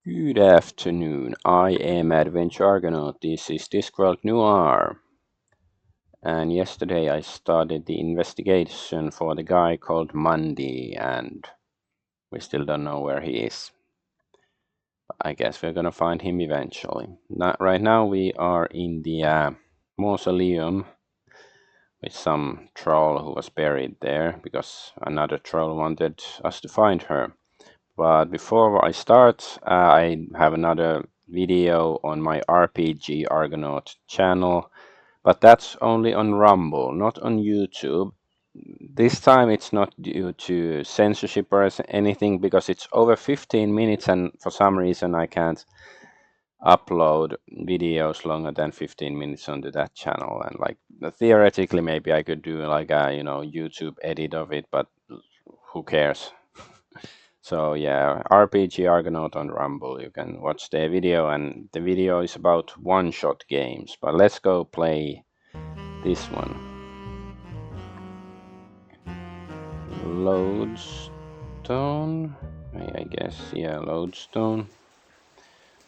Good afternoon, I am Adventure Argonaut, this is Discworld Noir. And yesterday I started the investigation for the guy called Mundy, and we still don't know where he is. But I guess we're gonna find him eventually. Right now we are in the mausoleum with some troll who was buried there, because another troll wanted us to find her. But before I start, I have another video on my RPG Argonaut channel, but that's only on Rumble, not on YouTube. This time it's not due to censorship or anything, because it's over 15 minutes and for some reason I can't upload videos longer than 15 minutes onto that channel. And like theoretically maybe I could do like a YouTube edit of it, but who cares? So yeah, RPG Argonaut on Rumble. You can watch the video, and the video is about one-shot games. But let's go play this one. Lodestone, I guess. Yeah, Lodestone.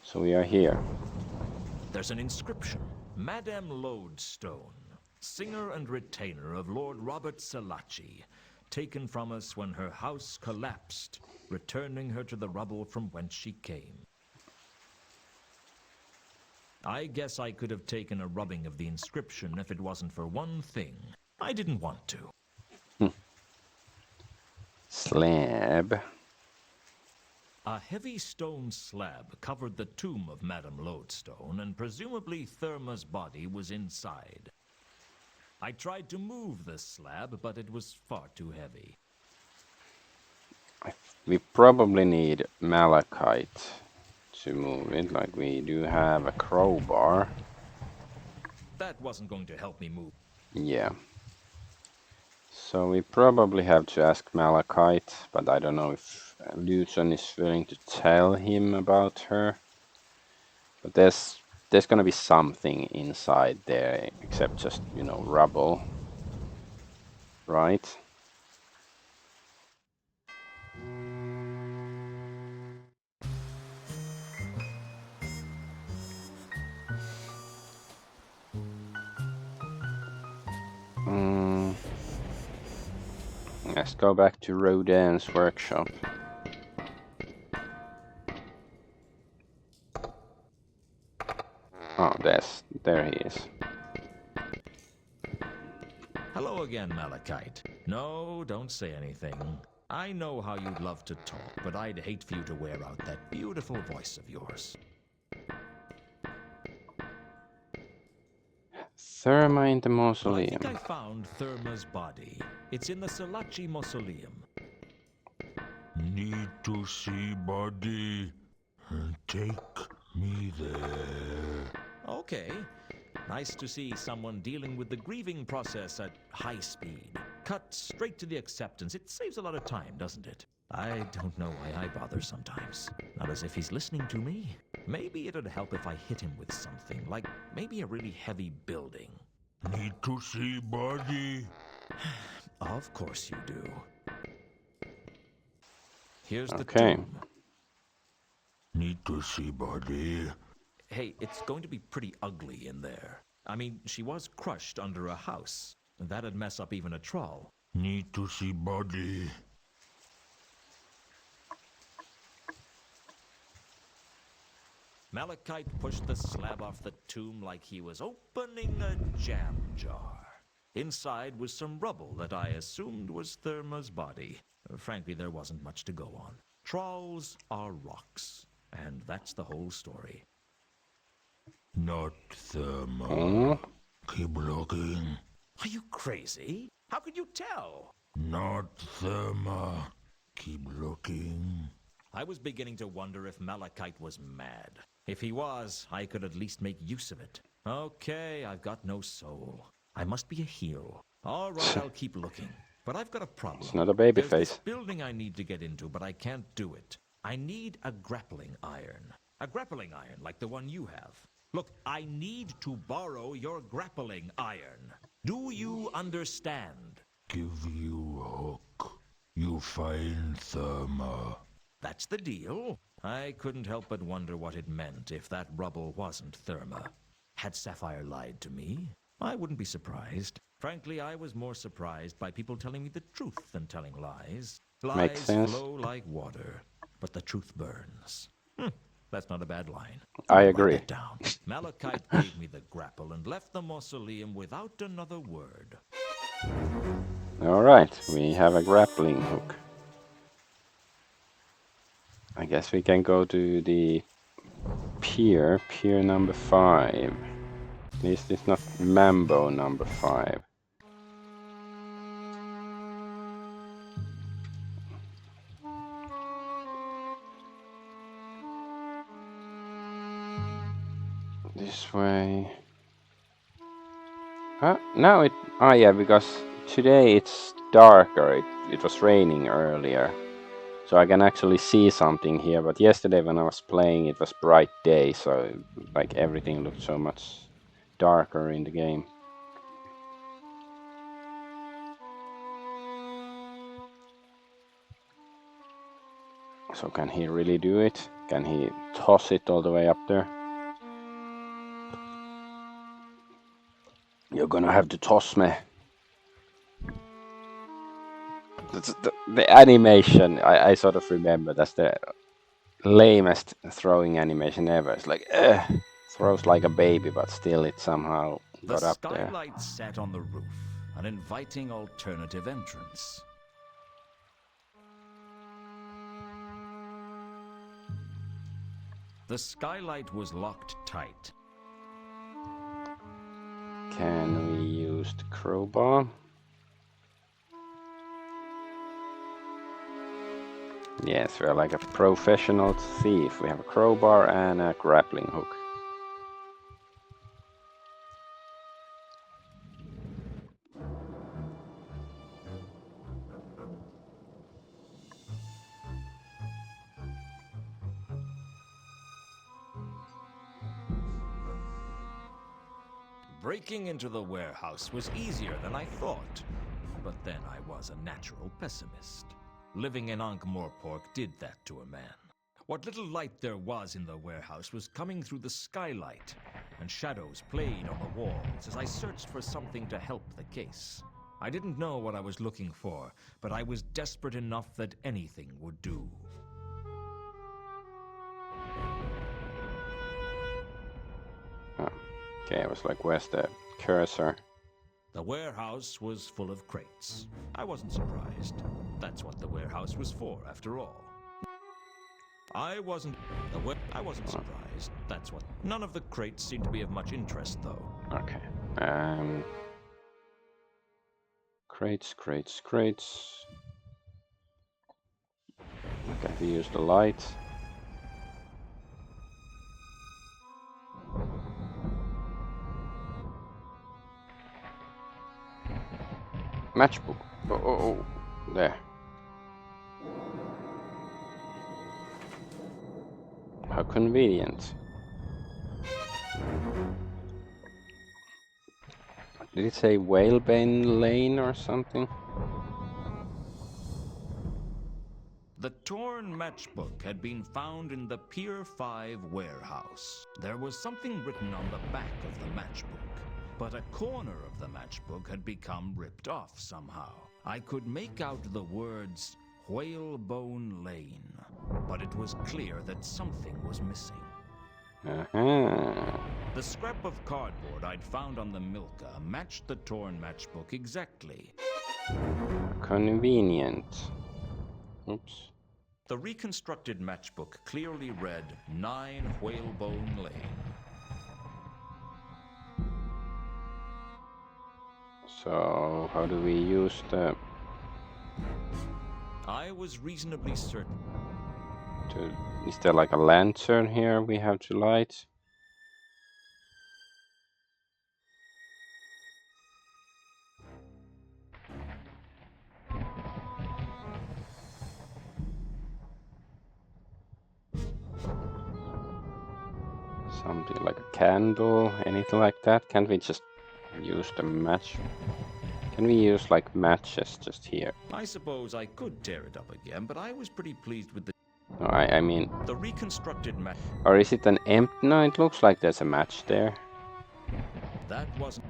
So we are here. There's an inscription. Madame Lodestone, singer and retainer of Lord Robert Salachi, taken from us when her house collapsed, returning her to the rubble from whence she came. I guess I could have taken a rubbing of the inscription if it wasn't for one thing. I didn't want to. Slab. A heavy stone slab covered the tomb of Madame Lodestone, and presumably Therma's body was inside. I tried to move the slab, but it was far too heavy. We probably need malachite to move it, like we do have a crowbar. That wasn't going to help me move. Yeah. So we probably have to ask Malachite, but I don't know if Luton is willing to tell him about her. But there's gonna be something inside there, except just, rubble. Right? Let's go back to Rodin's workshop. Oh, there he is. Hello again, Malachite. No, don't say anything. I know how you'd love to talk, but I'd hate for you to wear out that beautiful voice of yours. Therma in the Well, I mausoleum. think I found Therma's body. It's in the Salachi mausoleum. Need to see body. Take me there. Okay. Nice to see someone dealing with the grieving process at high speed. Cut straight to the acceptance. It saves a lot of time, doesn't it? I don't know why I bother sometimes. Not as if he's listening to me. Maybe it'd help if I hit him with something, like maybe a really heavy building. Need to see body. Of course you do. Here's the Okay. tomb. Need to see body. Hey, it's going to be pretty ugly in there. I mean, she was crushed under a house. That'd mess up even a troll. Need to see body. Malachite pushed the slab off the tomb like he was opening a jam jar. Inside was some rubble that I assumed was Therma's body. Frankly, there wasn't much to go on. Trolls are rocks, and that's the whole story. Not Therma. Keep looking. Are you crazy? How could you tell? Not Therma. Keep looking. I was beginning to wonder if Malachite was mad. If he was, I could at least make use of it. Okay, I've got no soul. I must be a heel. All right, I'll keep looking. But I've got a problem. It's not a baby There's face. this building I need to get into, but I can't do it. I need a grappling iron. A grappling iron like the one you have. Look, I need to borrow your grappling iron. Do you understand? Give you hook. You find Therma. That's the deal. I couldn't help but wonder what it meant if that rubble wasn't Therma. Had Sapphire lied to me? I wouldn't be surprised. Frankly, I was more surprised by people telling me the truth than telling lies. Makes Lies sense. flow like water, but the truth burns. That's not a bad line. I I'll write agree. that down. Malachite gave me the grapple and left the mausoleum without another word. Alright, we have a grappling hook. I guess we can go to the pier number 5. At least it's not Mambo number 5. This way. Huh? Now it... Oh yeah, because today it's darker. It was raining earlier. So I can actually see something here. But yesterday when I was playing it was bright day. So like everything looked so much darker in the game. So can he really do it? Can he toss it all the way up there? You're gonna have to toss me. The animation, I sort of remember that's the lamest throwing animation ever. It's like, throws like a baby, but still it somehow The got up there. skylight sat on the roof, an inviting alternative entrance. The skylight was locked tight. Can we use the crowbar? Yes, we're like a professional thief. We have a crowbar and a grappling hook. Breaking into the warehouse was easier than I thought. But then I was a natural pessimist. Living in Ankh-Morpork did that to a man. What little light there was in the warehouse was coming through the skylight, and shadows played on the walls as I searched for something to help the case. I didn't know what I was looking for, but I was desperate enough that anything would do. Okay, I was like, where's the cursor? The warehouse was full of crates. I wasn't surprised. That's what the warehouse was for, after all. I wasn't surprised. That's what. None of the crates seemed to be of much interest, though. Okay. Crates. Okay, we use the light. Matchbook. Oh, there. How convenient. Did it say Whalebane Lane or something? The torn matchbook had been found in the Pier 5 warehouse. There was something written on the back of the matchbook, but a corner of the matchbook had become ripped off somehow. I could make out the words Whalebone Lane, but it was clear that something was missing. The scrap of cardboard I'd found on the Milka matched the torn matchbook exactly. Convenient. Oops. The reconstructed matchbook clearly read 9 Whalebone Lane. So, how do we use the... I was reasonably certain. Is there like a lantern here we have to light? Something like a candle, anything like that? Can't we just use the match? Can we use like matches just here? I suppose I could tear it up again, but I was pretty pleased with the... No, I mean, The reconstructed map. or is it an empty? No, it looks like there's a match there. That wasn't.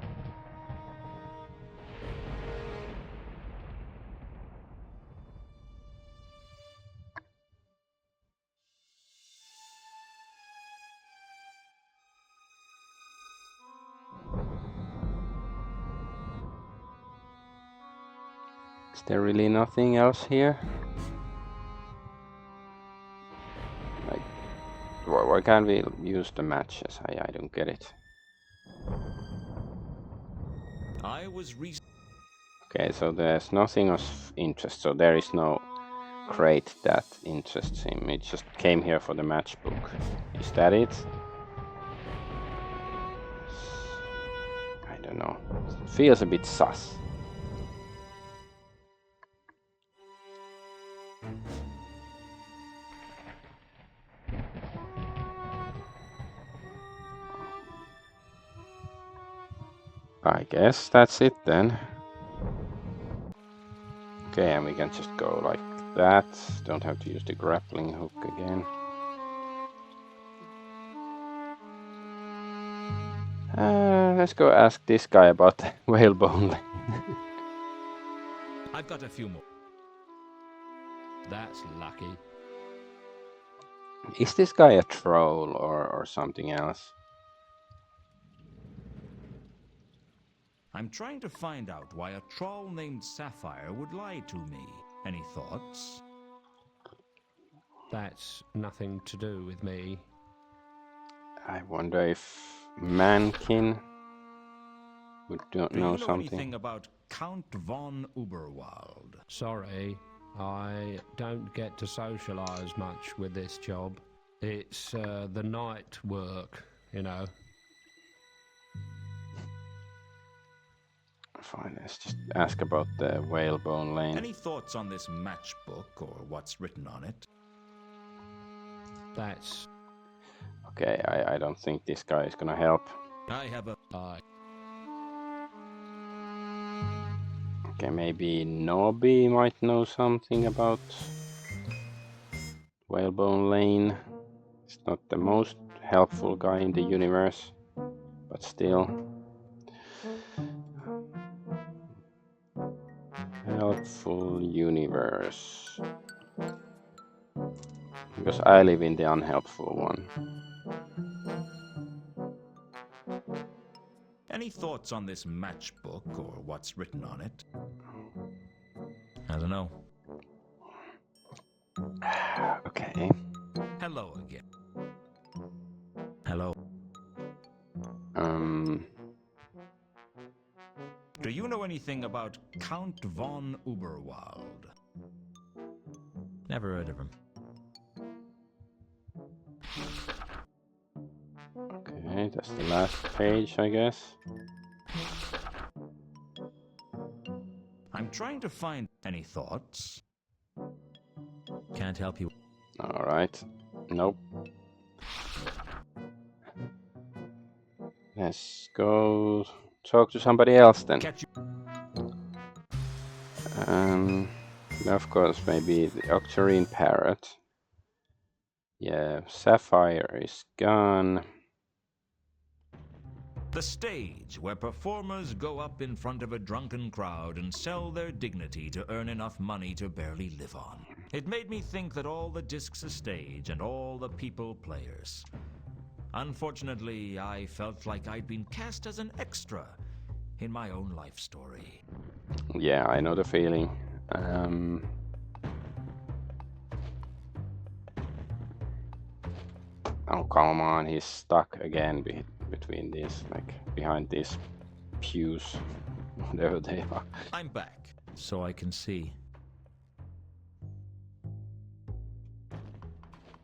Is there really nothing else here? Like, why can't we use the matches? I don't get it. I was Okay, so there's nothing of interest, so there is no crate that interests him. It just came here for the matchbook. Is that it? I don't know. It feels a bit sus. I guess that's it then. Okay, and we can just go like that. Don't have to use the grappling hook again. Let's go ask this guy about the whalebone. I've got a few more. That's lucky. Is this guy a troll or something else? I'm trying to find out why a troll named Sapphire would lie to me. Any thoughts? That's nothing to do with me. I wonder if Mankin would Do know you know something. anything about Count von Uberwald? Sorry, I don't get to socialise much with this job. It's the night work, you know. Fine, let's just ask about the whalebone lane. Any thoughts on this matchbook or what's written on it? That's... Okay, I don't think this guy is gonna help. I have a... Okay, maybe Nobby might know something about whalebone lane. He's not the most helpful guy in the universe, but still. Helpful universe. Because I live in the unhelpful one. Any thoughts on this matchbook or what's written on it? I don't know. Okay. Hello again. Hello. Do you know anything about Count von Uberwald? Never heard of him. Okay, that's the last page, I guess. I'm trying to find any thoughts. Can't help you. Alright. Nope. Let's go talk to somebody else then. Catch you. Of course, maybe the Octarine Parrot. Yeah, Sapphire is gone. The stage where performers go up in front of a drunken crowd and sell their dignity to earn enough money to barely live on. It made me think that all the discs a stage and all the people players. Unfortunately, I felt like I'd been cast as an extra in my own life story. Yeah, I know the feeling. Oh, come on, he's stuck again between these, like, behind these pews. Whatever they are. I'm back, so I can see.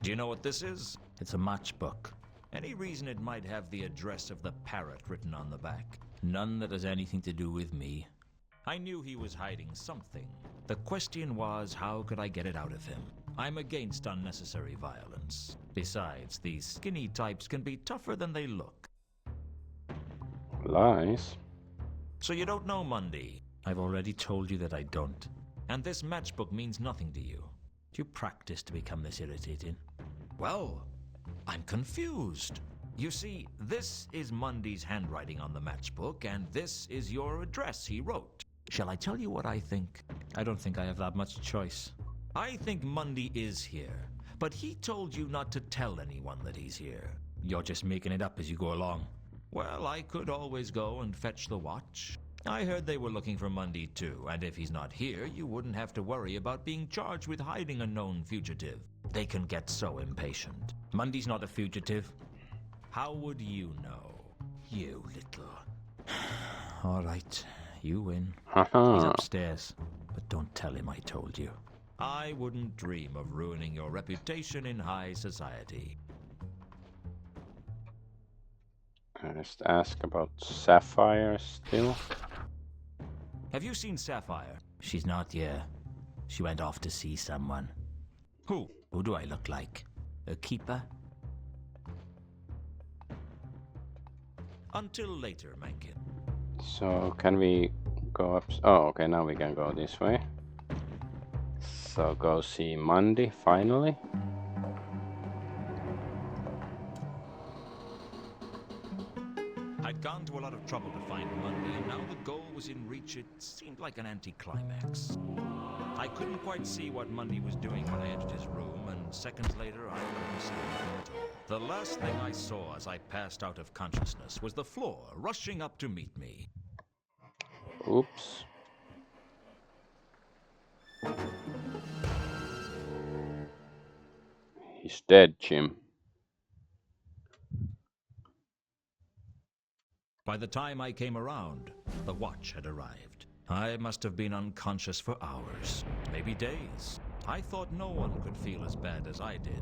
Do you know what this is? It's a matchbook. Any reason it might have the address of the parrot written on the back? None that has anything to do with me. I knew he was hiding something. The question was, how could I get it out of him? I'm against unnecessary violence. Besides, these skinny types can be tougher than they look. Lies. So you don't know Mundy? I've already told you that I don't. And this matchbook means nothing to you. Do you practice to become this irritating? Well, I'm confused. You see, this is Mundy's handwriting on the matchbook, and this is your address he wrote. Shall I tell you what I think? I don't think I have that much choice. I think Mundy is here, but he told you not to tell anyone that he's here. You're just making it up as you go along. Well, I could always go and fetch the watch. I heard they were looking for Mundy too, and if he's not here, you wouldn't have to worry about being charged with hiding a known fugitive. They can get so impatient. Mundy's not a fugitive. How would you know? You little... All right, you win. He's upstairs, but don't tell him I told you. I wouldn't dream of ruining your reputation in high society. I just ask about Sapphire still. Have you seen Sapphire? She's not here. She went off to see someone. Who? Who do I look like? A keeper? Until later, Mankin. So can we go up? Oh, okay, now we can go this way. So go see Mundy finally. I'd gone to a lot of trouble to find Mundy, and now the goal was in reach. It seemed like an anticlimax. I couldn't quite see what Mundy was doing when I entered his room, and seconds later I couldn't see anything at all. The last thing I saw as I passed out of consciousness was the floor rushing up to meet me. Oops. He's dead, Jim. By the time I came around, the watch had arrived. I must have been unconscious for hours, maybe days. I thought no one could feel as bad as I did,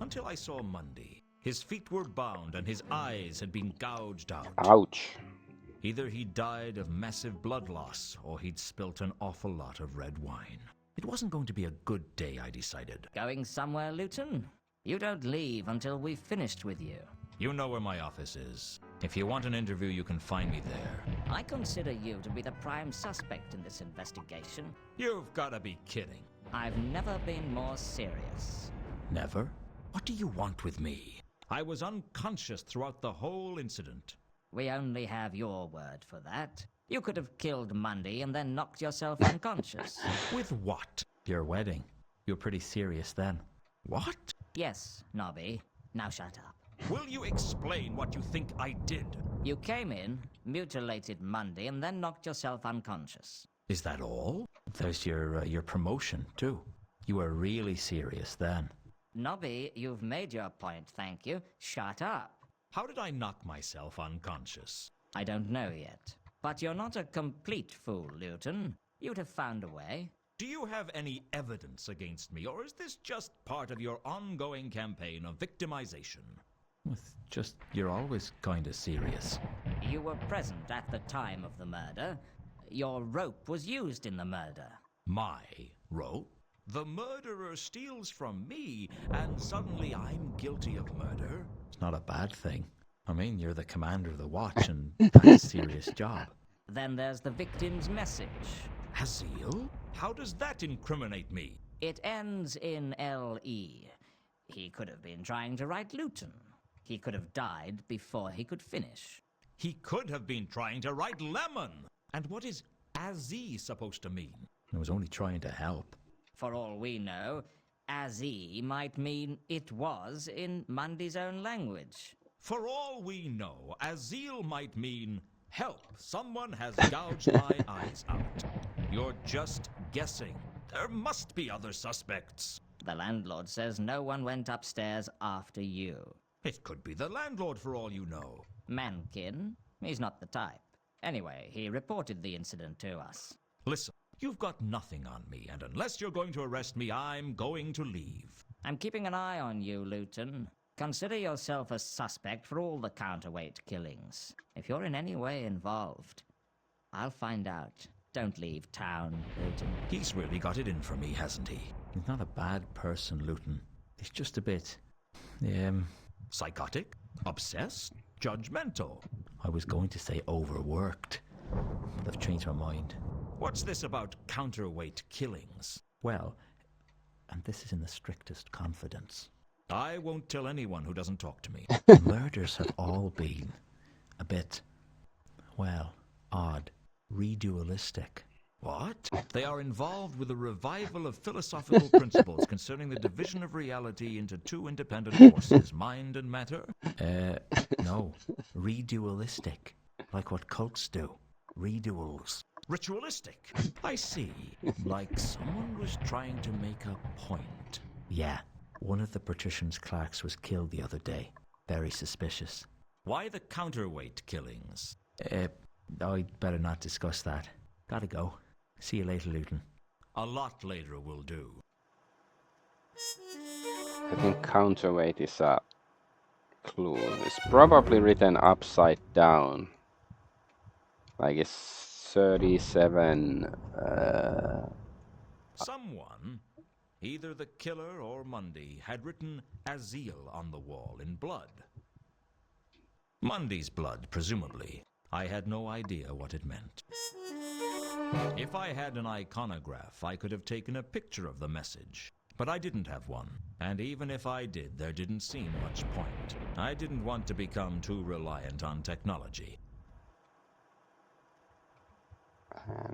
until I saw Mundy. His feet were bound and his eyes had been gouged out. Ouch. Either he died of massive blood loss, or he'd spilt an awful lot of red wine. It wasn't going to be a good day, I decided. Going somewhere, Luton? You don't leave until we've finished with you. You know where my office is. If you want an interview, you can find me there. I consider you to be the prime suspect in this investigation. You've got to be kidding. I've never been more serious. Never? What do you want with me? I was unconscious throughout the whole incident. We only have your word for that. You could have killed Mundy and then knocked yourself unconscious. With what? Your wedding. You're pretty serious then. What? Yes, Nobby. Now shut up. Will you explain what you think I did? You came in, mutilated Mundy, and then knocked yourself unconscious. Is that all? There's your promotion, too. You were really serious then. Nobby, you've made your point, thank you. Shut up. How did I knock myself unconscious? I don't know yet. But you're not a complete fool, Luton. You'd have found a way. Do you have any evidence against me, or is this just part of your ongoing campaign of victimization? You're always kind of serious. You were present at the time of the murder. Your rope was used in the murder. My rope? The murderer steals from me, and suddenly I'm guilty of murder? It's not a bad thing. I mean, you're the commander of the watch, and that's a serious job. Then there's the victim's message. Azil? How does that incriminate me? It ends in L-E. He could have been trying to write Luton. He could have died before he could finish. He could have been trying to write Lemon. And what is Azzy supposed to mean? I was only trying to help. For all we know, Azzy might mean it was in Mundy's own language. For all we know, Azil might mean, help, someone has gouged my eyes out. You're just guessing. There must be other suspects. The landlord says no one went upstairs after you. It could be the landlord for all you know. Mankin? He's not the type. Anyway, he reported the incident to us. Listen, you've got nothing on me, and unless you're going to arrest me, I'm going to leave. I'm keeping an eye on you, Luton. Consider yourself a suspect for all the counterweight killings. If you're in any way involved, I'll find out. Don't leave town, Luton. He's really got it in for me, hasn't he? He's not a bad person, Luton. He's just a bit... psychotic? Obsessed? Judgmental? I was going to say overworked, but I've changed my mind. What's this about counterweight killings? Well, and this is in the strictest confidence. I won't tell anyone who doesn't talk to me. Murders have all been a bit, well, odd, redualistic. What? They are involved with a revival of philosophical principles concerning the division of reality into two independent forces, mind and matter? No, redualistic, like what cults do. Reduals. Ritualistic. I see. Like someone was trying to make a point. Yeah, one of the patrician's clerks was killed the other day. Very suspicious. Why the counterweight killings? I'd better not discuss that. Gotta go. See you later, Luton. A lot later will do. I think counterweight is a clue. It's probably written upside down. Like it's 37. Someone, either the killer or Mundy, had written Azil on the wall in blood. Mundy's blood, presumably. I had no idea what it meant. If I had an iconograph, I could have taken a picture of the message. But I didn't have one. And even if I did, there didn't seem much point. I didn't want to become too reliant on technology.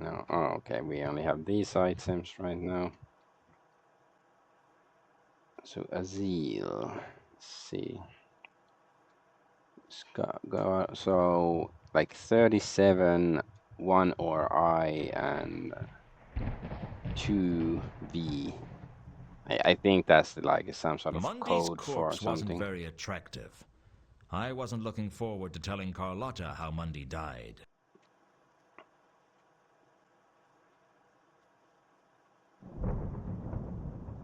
No. Oh, okay, we only have these items right now. So Azil. Let's see. So like 37, 1 or I, and 2V. I think that's like some sort of Mundy's code for corpse wasn't something. very attractive. I wasn't looking forward to telling Carlotta how Mundy died.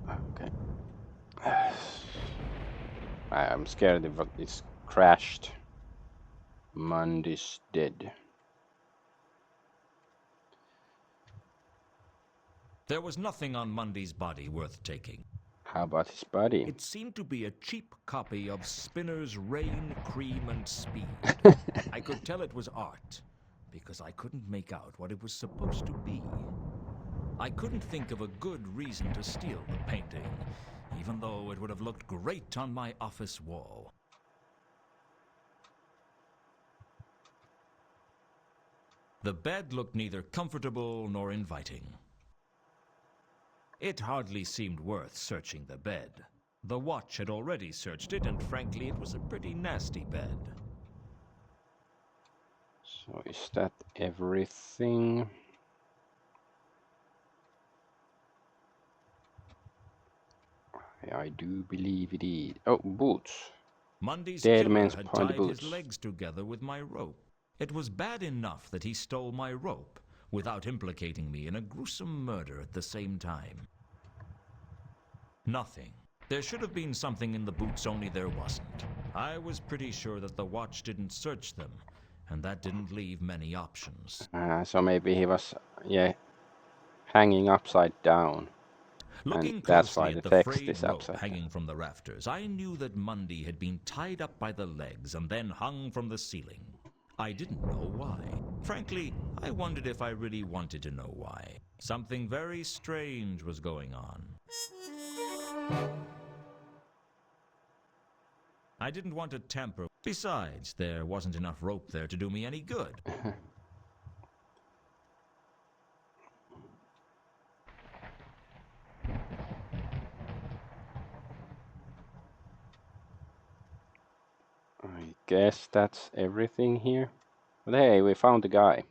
Okay. I'm scared if it's crashed. Mundy's dead. There was nothing on Mundy's body worth taking. How about his body? It seemed to be a cheap copy of Spinner's Rain, Cream, and Speed. I could tell it was art, because I couldn't make out what it was supposed to be. I couldn't think of a good reason to steal the painting, even though it would have looked great on my office wall. The bed looked neither comfortable nor inviting. It hardly seemed worth searching the bed. The watch had already searched it, and frankly, it was a pretty nasty bed. So is that everything? I do believe it is. Oh, boots. Mundy's Dead killer man's had pointy tied his boots. legs together with my rope. It was bad enough that he stole my rope without implicating me in a gruesome murder at the same time. Nothing. There should have been something in the boots, only there wasn't. I was pretty sure that the watch didn't search them, and that didn't leave many options. So maybe he was, yeah, hanging upside down. Looking And that's closely why at the the text frayed is rope upside hanging from the rafters, I knew that Mundy had been tied up by the legs and then hung from the ceiling. I didn't know why. Frankly, I wondered if I really wanted to know why. Something very strange was going on. I didn't want to tamper. Besides, there wasn't enough rope there to do me any good. I guess that's everything here. But hey, we found the guy.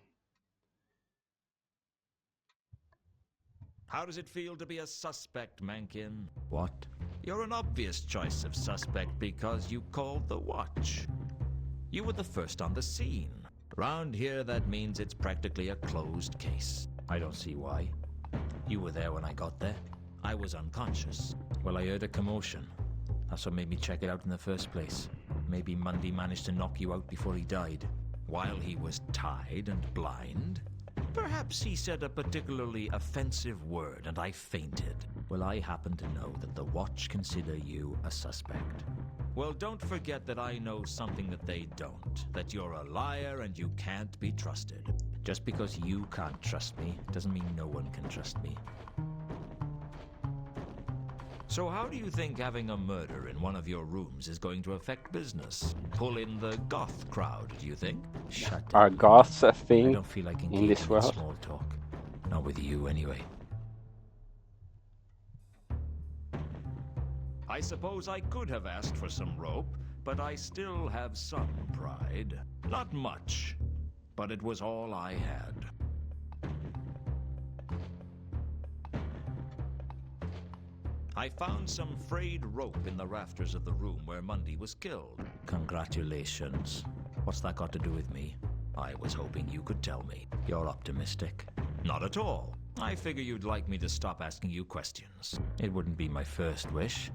How does it feel to be a suspect, Mankin? What? You're an obvious choice of suspect because you called the watch. You were the first on the scene. Round here, that means it's practically a closed case. I don't see why. You were there when I got there. I was unconscious. Well, I heard a commotion. That's what made me check it out in the first place. Maybe Mundy managed to knock you out before he died. While he was tied and blind? Perhaps he said a particularly offensive word and I fainted. Well, I happen to know that the watch consider you a suspect. Well, don't forget that I know something that they don't. That you're a liar and you can't be trusted. Just because you can't trust me doesn't mean no one can trust me. So how do you think having a murder in one of your rooms is going to affect business? Pull in the goth crowd, do you think? Shut Are up. goths a I thing don't feel like in engaging this in world? small talk. Not with you, anyway. I suppose I could have asked for some rope, but I still have some pride. Not much, but it was all I had. I found some frayed rope in the rafters of the room where Mundy was killed. Congratulations. What's that got to do with me? I was hoping you could tell me. You're optimistic. Not at all. I figure you'd like me to stop asking you questions. It wouldn't be my first wish,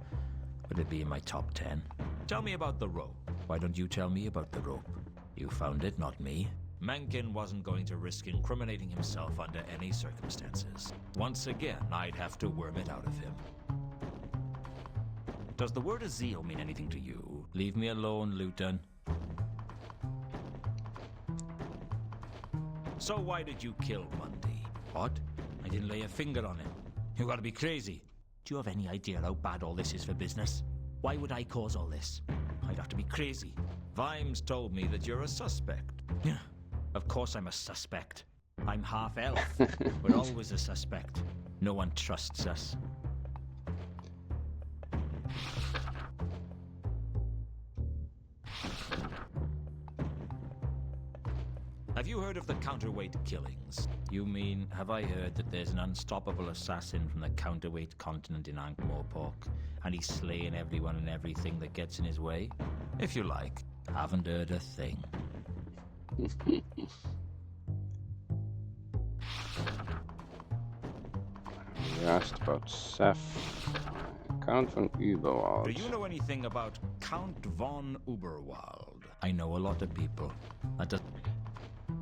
but it'd be in my top 10. Tell me about the rope. Why don't you tell me about the rope? You found it, not me. Mencken wasn't going to risk incriminating himself under any circumstances. Once again, I'd have to worm it out of him. Does the word Azil mean anything to you? Leave me alone, Luton. So why did you kill Mundy? What? I didn't lay a finger on him. You gotta be crazy. Do you have any idea how bad all this is for business? Why would I cause all this? I'd have to be crazy. Vimes told me that you're a suspect. Yeah, of course I'm a suspect. I'm half elf. We're always a suspect. No one trusts us. Have you heard of the counterweight killings? You mean, have I heard that there's an unstoppable assassin from the counterweight continent in Ankh-Morpork, and he's slaying everyone and everything that gets in his way? If you like. Haven't heard a thing. You asked about Seth. Count von Überwald. Do you know anything about Count von Uberwald? I know a lot of people. That does.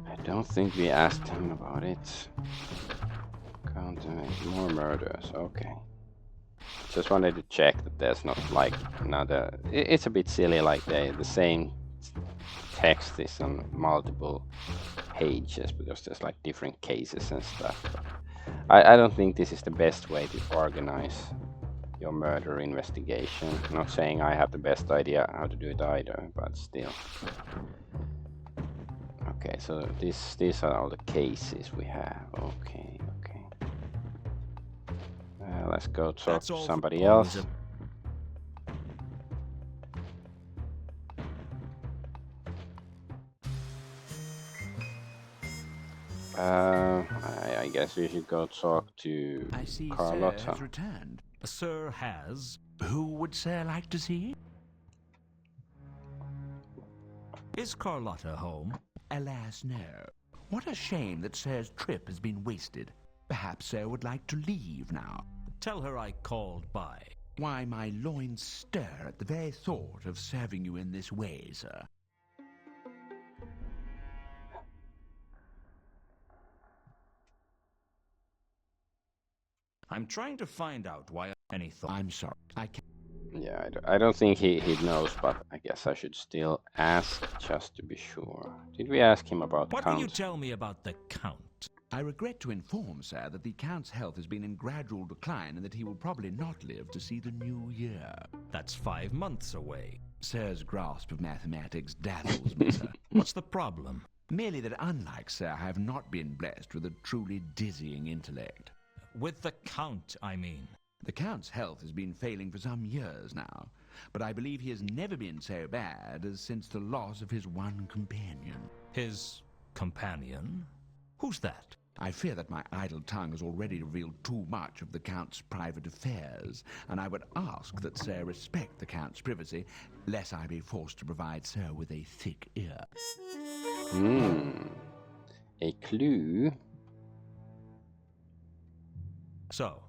I don't think we asked him about it. Count more murders. Okay. Just wanted to check that there's not like another. It's a bit silly, like the same text is on multiple pages because there's like different cases and stuff. But I don't think this is the best way to organize your murder investigation. I'm not saying I have the best idea how to do it either, but still. Okay, so these are all the cases we have. Okay. Let's go talk to somebody else. I guess we should go talk to I see Carlotta. Sir has returned. Sir has. Who would Sir like to see? Is Carlotta home? Alas, no. What a shame that Sir's trip has been wasted. Perhaps Sir would like to leave now. Tell her I called by. Why, my loins stir at the very thought of serving you in this way, sir. I'm trying to find out why any thought. I'm sorry. I can't. Yeah, I don't think he knows, but I guess I should still ask just to be sure. Did we ask him about What Count? can you tell me about the Count? I regret to inform, sir, that the Count's health has been in gradual decline and that he will probably not live to see the new year. That's 5 months away. Sir's grasp of mathematics dazzles me, sir. What's the problem? Merely that, unlike Sir, I have not been blessed with a truly dizzying intellect. With the Count, I mean. The Count's health has been failing for some years now, but I believe he has never been so bad as since the loss of his one companion. His companion? Who's that? I fear that my idle tongue has already revealed too much of the Count's private affairs, and I would ask that Sir respect the Count's privacy, lest I be forced to provide Sir with a thick ear. A clue? So,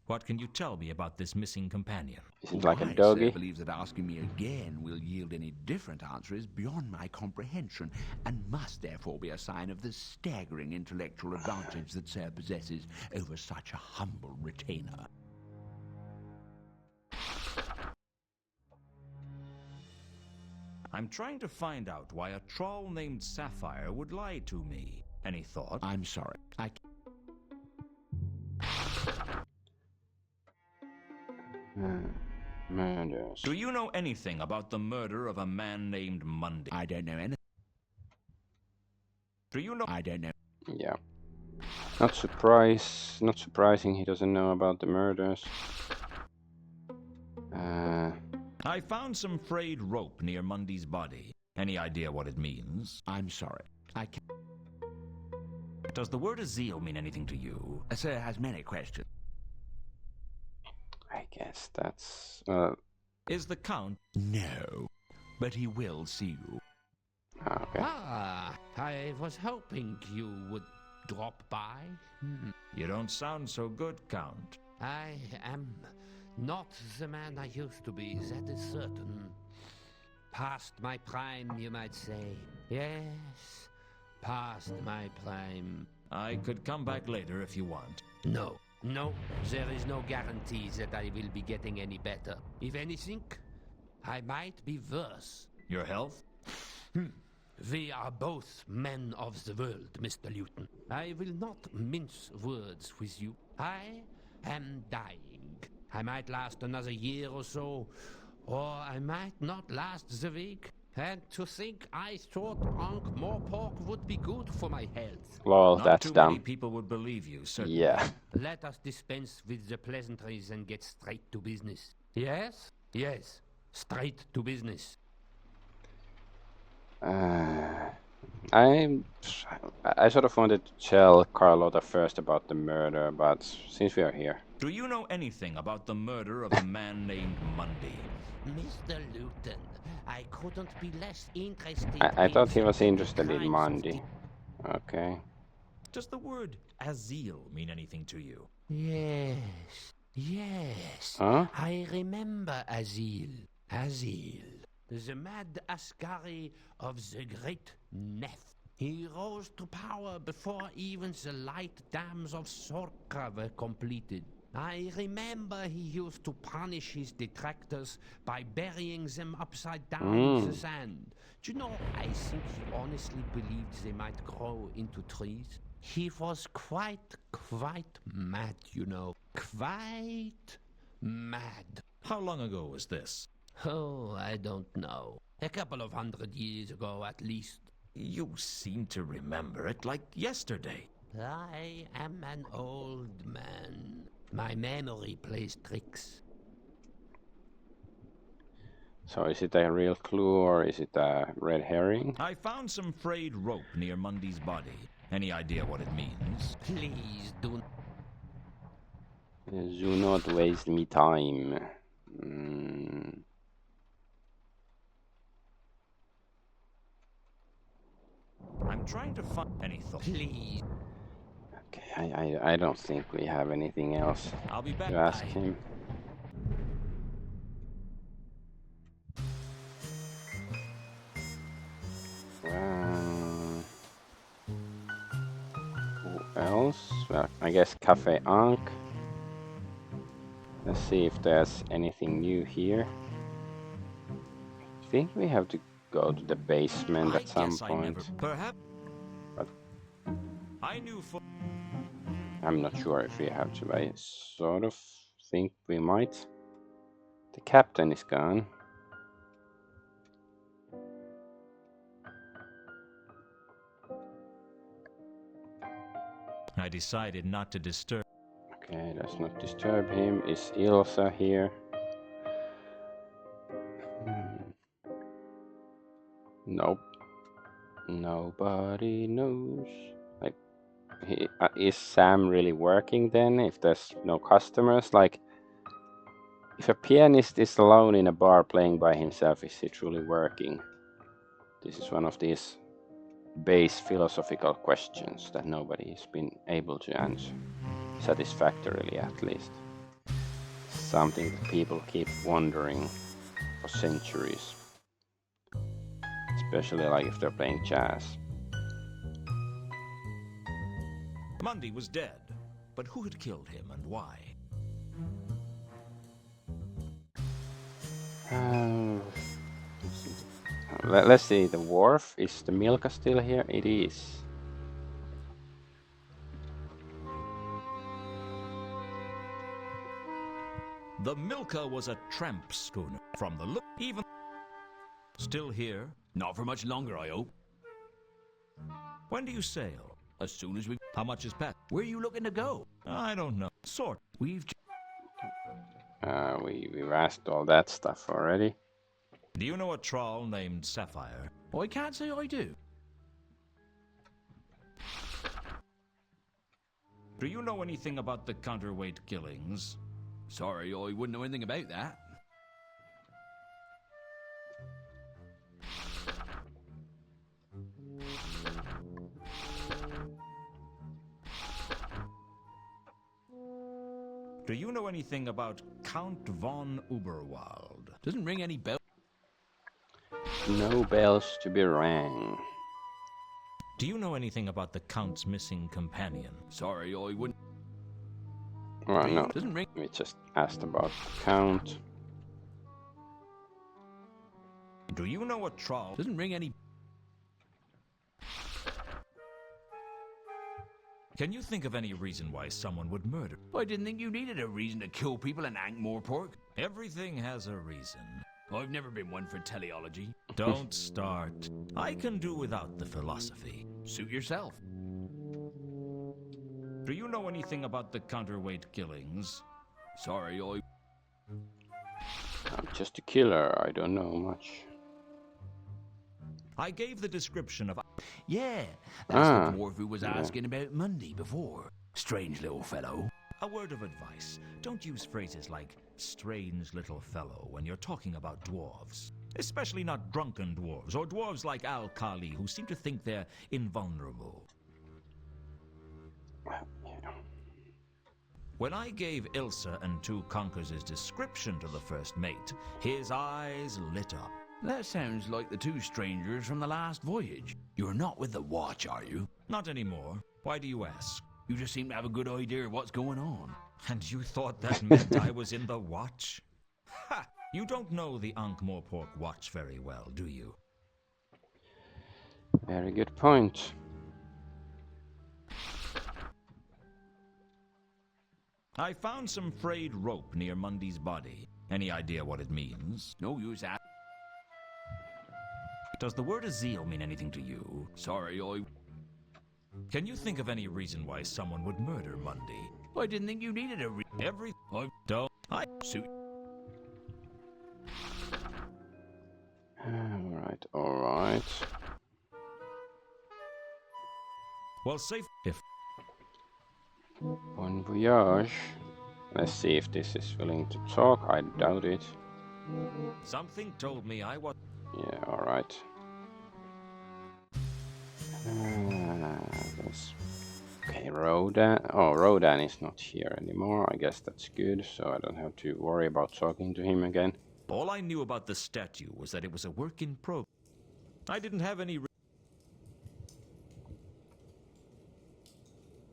what can you tell me about this missing companion? Is it like a Why doggy? Sir believes that asking me again will yield any different answer is beyond my comprehension, and must therefore be a sign of the staggering intellectual advantage that Sir possesses over such a humble retainer. I'm trying to find out why a troll named Sapphire would lie to me. Any thought? I'm sorry. Murders. Do you know anything about the murder of a man named Mundy? I don't know anything. Do you know? I don't know. Yeah. Not surprising he doesn't know about the murders. I found some frayed rope near Mundy's body. Any idea what it means? I'm sorry. I can't. Does the word Azil mean anything to you? Sir has many questions. I guess that's Is the Count? No, but he will see you. okay. Ah, I was hoping you would drop by. You don't sound so good, Count. I am not the man I used to be, that is certain. Past my prime, you might say. Yes, past my prime. I could come back later if you want. No, there is no guarantee that I will be getting any better. If anything, I might be worse. Your health? We are both men of the world, Mr. Luton. I will not mince words with you. I am dying. I might last another year or so, or I might not last the week. And to think I thought more pork would be good for my health. Lol, Not that's too dumb. many people would believe you, certainly. Yeah. Let us dispense with the pleasantries and get straight to business. Yes? Yes. Straight to business. I sort of wanted to tell Carlotta first about the murder, but since we are here. Do you know anything about the murder of a man named Mundy? Mr. Luton, I couldn't be less interested. I in thought he was the interested crimes in of Monday. Okay. Does the word Azil mean anything to you? Yes. Huh? I remember Azil. The mad Ascari of the great Neth. He rose to power before even the light dams of Sorka were completed. I remember he used to punish his detractors by burying them upside down in the sand. Do you know, I think he honestly believed they might grow into trees. He was quite mad, you know. Quite mad. How long ago was this? Oh, I don't know. A couple of 100 years ago, at least. You seem to remember it like yesterday. I am an old man. My memory plays tricks. So is it a real clue or is it a red herring? I found some frayed rope near Mundy's body. Any idea what it means? Please do. Do not waste me time. I'm trying to find any thought. Please. Okay, I don't think we have anything else I'll be back. to ask him. Who else? Well, I guess Cafe Ankh. Let's see if there's anything new here. I think we have to go to the basement at some point. Perhaps. But I knew for. I'm not sure if we have to. I sort of think we might. The captain is gone. I decided not to disturb. Okay, let's not disturb him. Is Ilsa here? Nope. Nobody knows. Like, is Sam really working then? If there's no customers, like, if a pianist is alone in a bar playing by himself, is he truly working? This is one of these base philosophical questions that nobody has been able to answer satisfactorily, at least. Something that people keep wondering for centuries, especially like if they're playing jazz. Mundy was dead, but who had killed him and why? Let's see, the wharf. Is the Milka still here? It is. The Milka was a tramp schooner. From the look, even still here. Not for much longer, I hope. When do you sail? As soon as we... How much is pet? Where are you looking to go? I don't know. Sort. We've... We've asked all that stuff already. Do you know a troll named Sapphire? I can't say I do. Do you know anything about the counterweight killings? Sorry, I wouldn't know anything about that. Do you know anything about Count von Uberwald? Doesn't ring any bell. No bells to be rang. Do you know anything about the Count's missing companion? Sorry, I wouldn't. Well, no. Doesn't ring. We just asked about Count. Do you know a troll? Doesn't ring any. Can you think of any reason why someone would murder? I didn't think you needed a reason to kill people in Ankh-Morpork. Everything has a reason. I've never been one for teleology. Don't start. I can do without the philosophy. Suit yourself. Do you know anything about the counterweight killings? Sorry, I'm just a killer. I don't know much. I gave the description of... Yeah, that's the dwarf who was asking about Monday before. Strange little fellow. A word of advice. Don't use phrases like strange little fellow when you're talking about dwarves. Especially not drunken dwarves, or dwarves like Al-Khali who seem to think they're invulnerable. When I gave Ilsa and two Conkers' description to the first mate, his eyes lit up. That sounds like the two strangers from the last voyage. You're not with the watch, are you? Not anymore. Why do you ask? You just seem to have a good idea of what's going on. And you thought that meant I was in the watch? Ha! You don't know the Ankh-Morpork watch very well, do you? Very good point. I found some frayed rope near Mundy's body. Any idea what it means? No use at. Does the word Azil mean anything to you? Sorry, I... Can you think of any reason why someone would murder Mundy? I didn't think you needed a I don't... I... suit... Alright, alright. Well, safe if... Bon voyage. Let's see if this is willing to talk. I doubt it. Something told me I was... Yeah, alright. Okay, Rodan. Oh, Rodan is not here anymore. I guess that's good, so I don't have to worry about talking to him again. All I knew about the statue was that it was a work in progress. I didn't have any...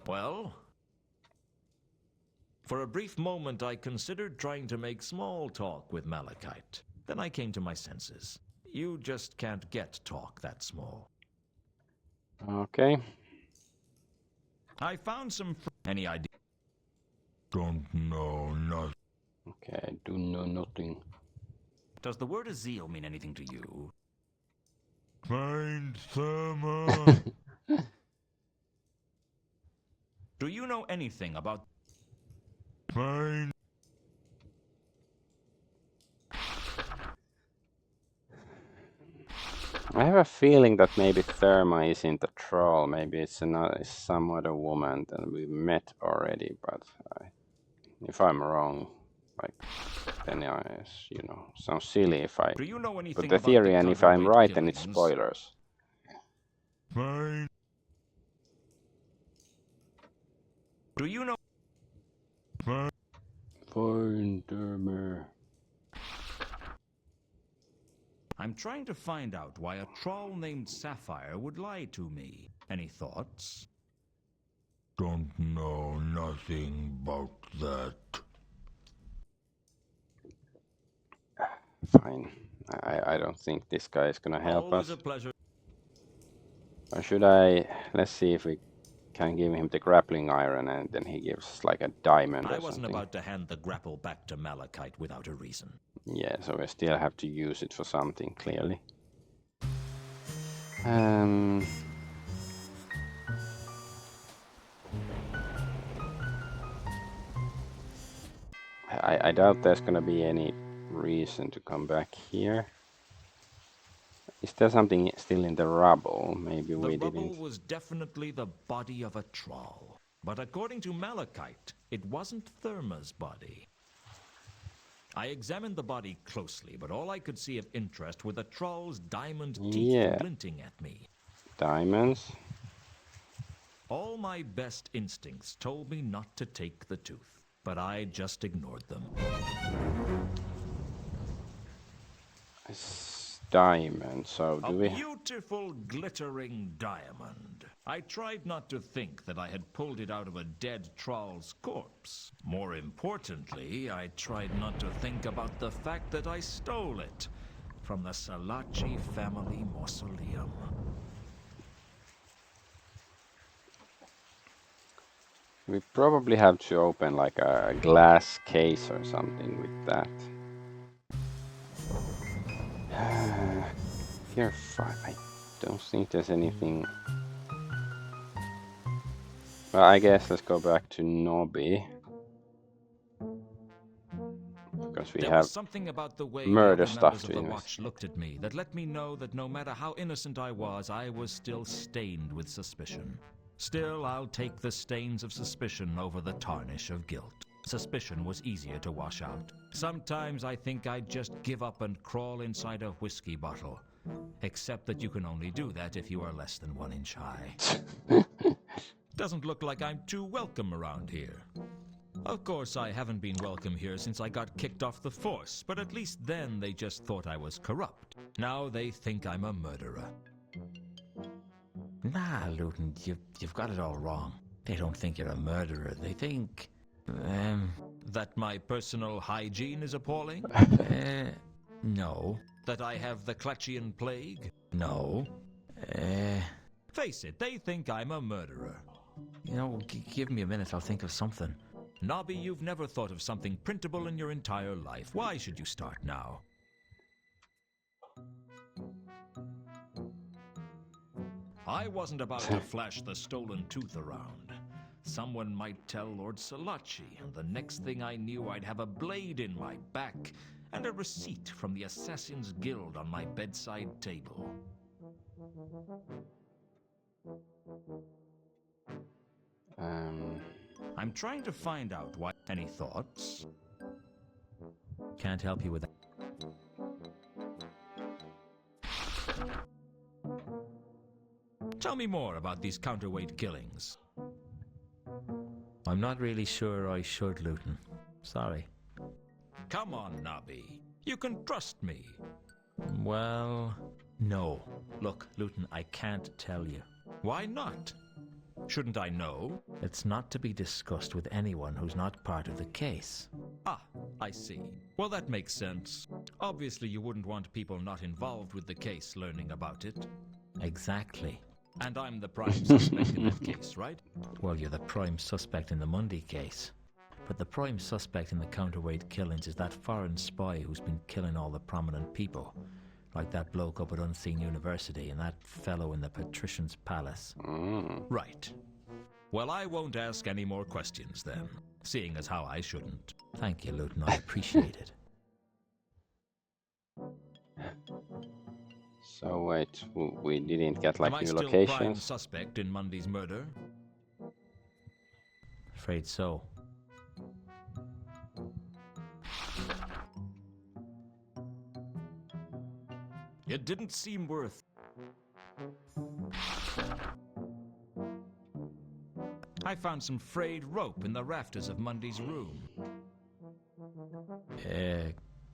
Well... For a brief moment, I considered trying to make small talk with Malachite. Then I came to my senses. You just can't get talk that small. Okay. I found some... Any idea? Don't know nothing. Okay, I do know nothing. Does the word Azil mean anything to you? Find Therma. Do you know anything about... Find. I have a feeling that maybe Therma isn't a troll. Maybe it's some other woman that we met already. But if I'm wrong, like then you know, sounds silly if I Do you know anything put the about theory, and if I'm counterweight right, then it's killings? spoilers. Find. Do you know... Find. Find Therma. I'm trying to find out why a troll named Sapphire would lie to me. Any thoughts? Don't know nothing about that. Fine. I don't think this guy is gonna help Always us. a pleasure. Or should I? Let's see if we can give him the grappling iron, and then he gives like a diamond or I wasn't something. about to hand the grapple back to Malachite without a reason. Yeah, so we still have to use it for something, clearly. I doubt there's gonna be any reason to come back here. Is there something still in the rubble? Maybe we The rubble didn't. was definitely the body of a troll. But according to Malachite, it wasn't Therma's body. I examined the body closely, but all I could see of interest were the troll's diamond teeth Yeah. glinting at me. Diamonds. All my best instincts told me not to take the tooth, but I just ignored them. Diamond, so A do we... beautiful glittering diamond. I tried not to think that I had pulled it out of a dead troll's corpse. More importantly, I tried not to think about the fact that I stole it from the Salaci family mausoleum. We probably have to open like a glass case or something with that. Here, 5. I don't think there's anything. Well, I guess let's go back to Nobby. Because we There have was something about the way murder the other stuff members to of the invest. watch looked at me that let me know that no matter how innocent I was still stained with suspicion. Still, I'll take the stains of suspicion over the tarnish of guilt. Suspicion was easier to wash out. Sometimes I think I'd just give up and crawl inside a whiskey bottle. Except that you can only do that if you are less than 1 inch high. Doesn't look like I'm too welcome around here. Of course, I haven't been welcome here since I got kicked off the force, but at least then they just thought I was corrupt. Now they think I'm a murderer. Nah, Luton, you've got it all wrong. They don't think you're a murderer. They think... That my personal hygiene is appalling? No. That I have the Clutchian plague? No. Face it, they think I'm a murderer. You know, give me a minute, I'll think of something. Nobby, you've never thought of something printable in your entire life. Why should you start now? I wasn't about to flash the stolen tooth around. Someone might tell Lord Salaci, and the next thing I knew I'd have a blade in my back and a receipt from the Assassin's Guild on my bedside table. I'm trying to find out why. Any thoughts? Can't help you with that. Tell me more about these counterweight killings. I'm not really sure I should, Luton. Sorry. Come on, Nobby. You can trust me. Well, no. Look, Luton, I can't tell you. Why not? Shouldn't I know? It's not to be discussed with anyone who's not part of the case. Ah, I see. Well, that makes sense. Obviously, you wouldn't want people not involved with the case learning about it. Exactly. And I'm the prime suspect in that case, right? Well, you're the prime suspect in the Mundy case. But the prime suspect in the counterweight killings is that foreign spy who's been killing all the prominent people. Like that bloke up at Unseen University and that fellow in the Patrician's Palace. Right. Well, I won't ask any more questions then, seeing as how I shouldn't. Thank you, Luton. I appreciate it. So wait, we didn't get like Am I new still prime locations. suspect in Mundy's murder? Afraid so. It didn't seem worth... I found some frayed rope in the rafters of Mundy's room.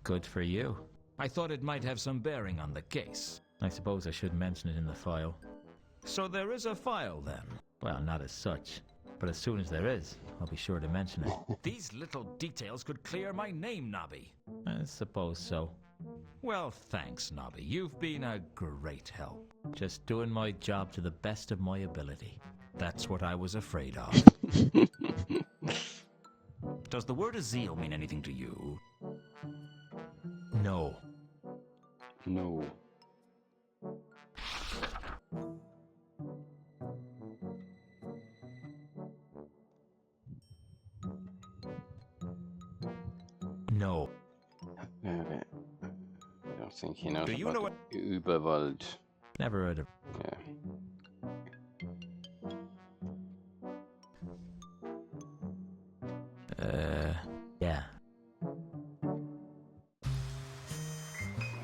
Good for you. I thought it might have some bearing on the case. I suppose I should mention it in the file. So there is a file then. Well, not as such. But as soon as there is, I'll be sure to mention it. These little details could clear my name, Nobby. I suppose so. Well, thanks, Nobby. You've been a great help. Just doing my job to the best of my ability. That's what I was afraid of. Does the word Azil mean anything to you? No. No. No. I don't think he knows Do you about know the Uberworld. Never heard of. Yeah. Yeah.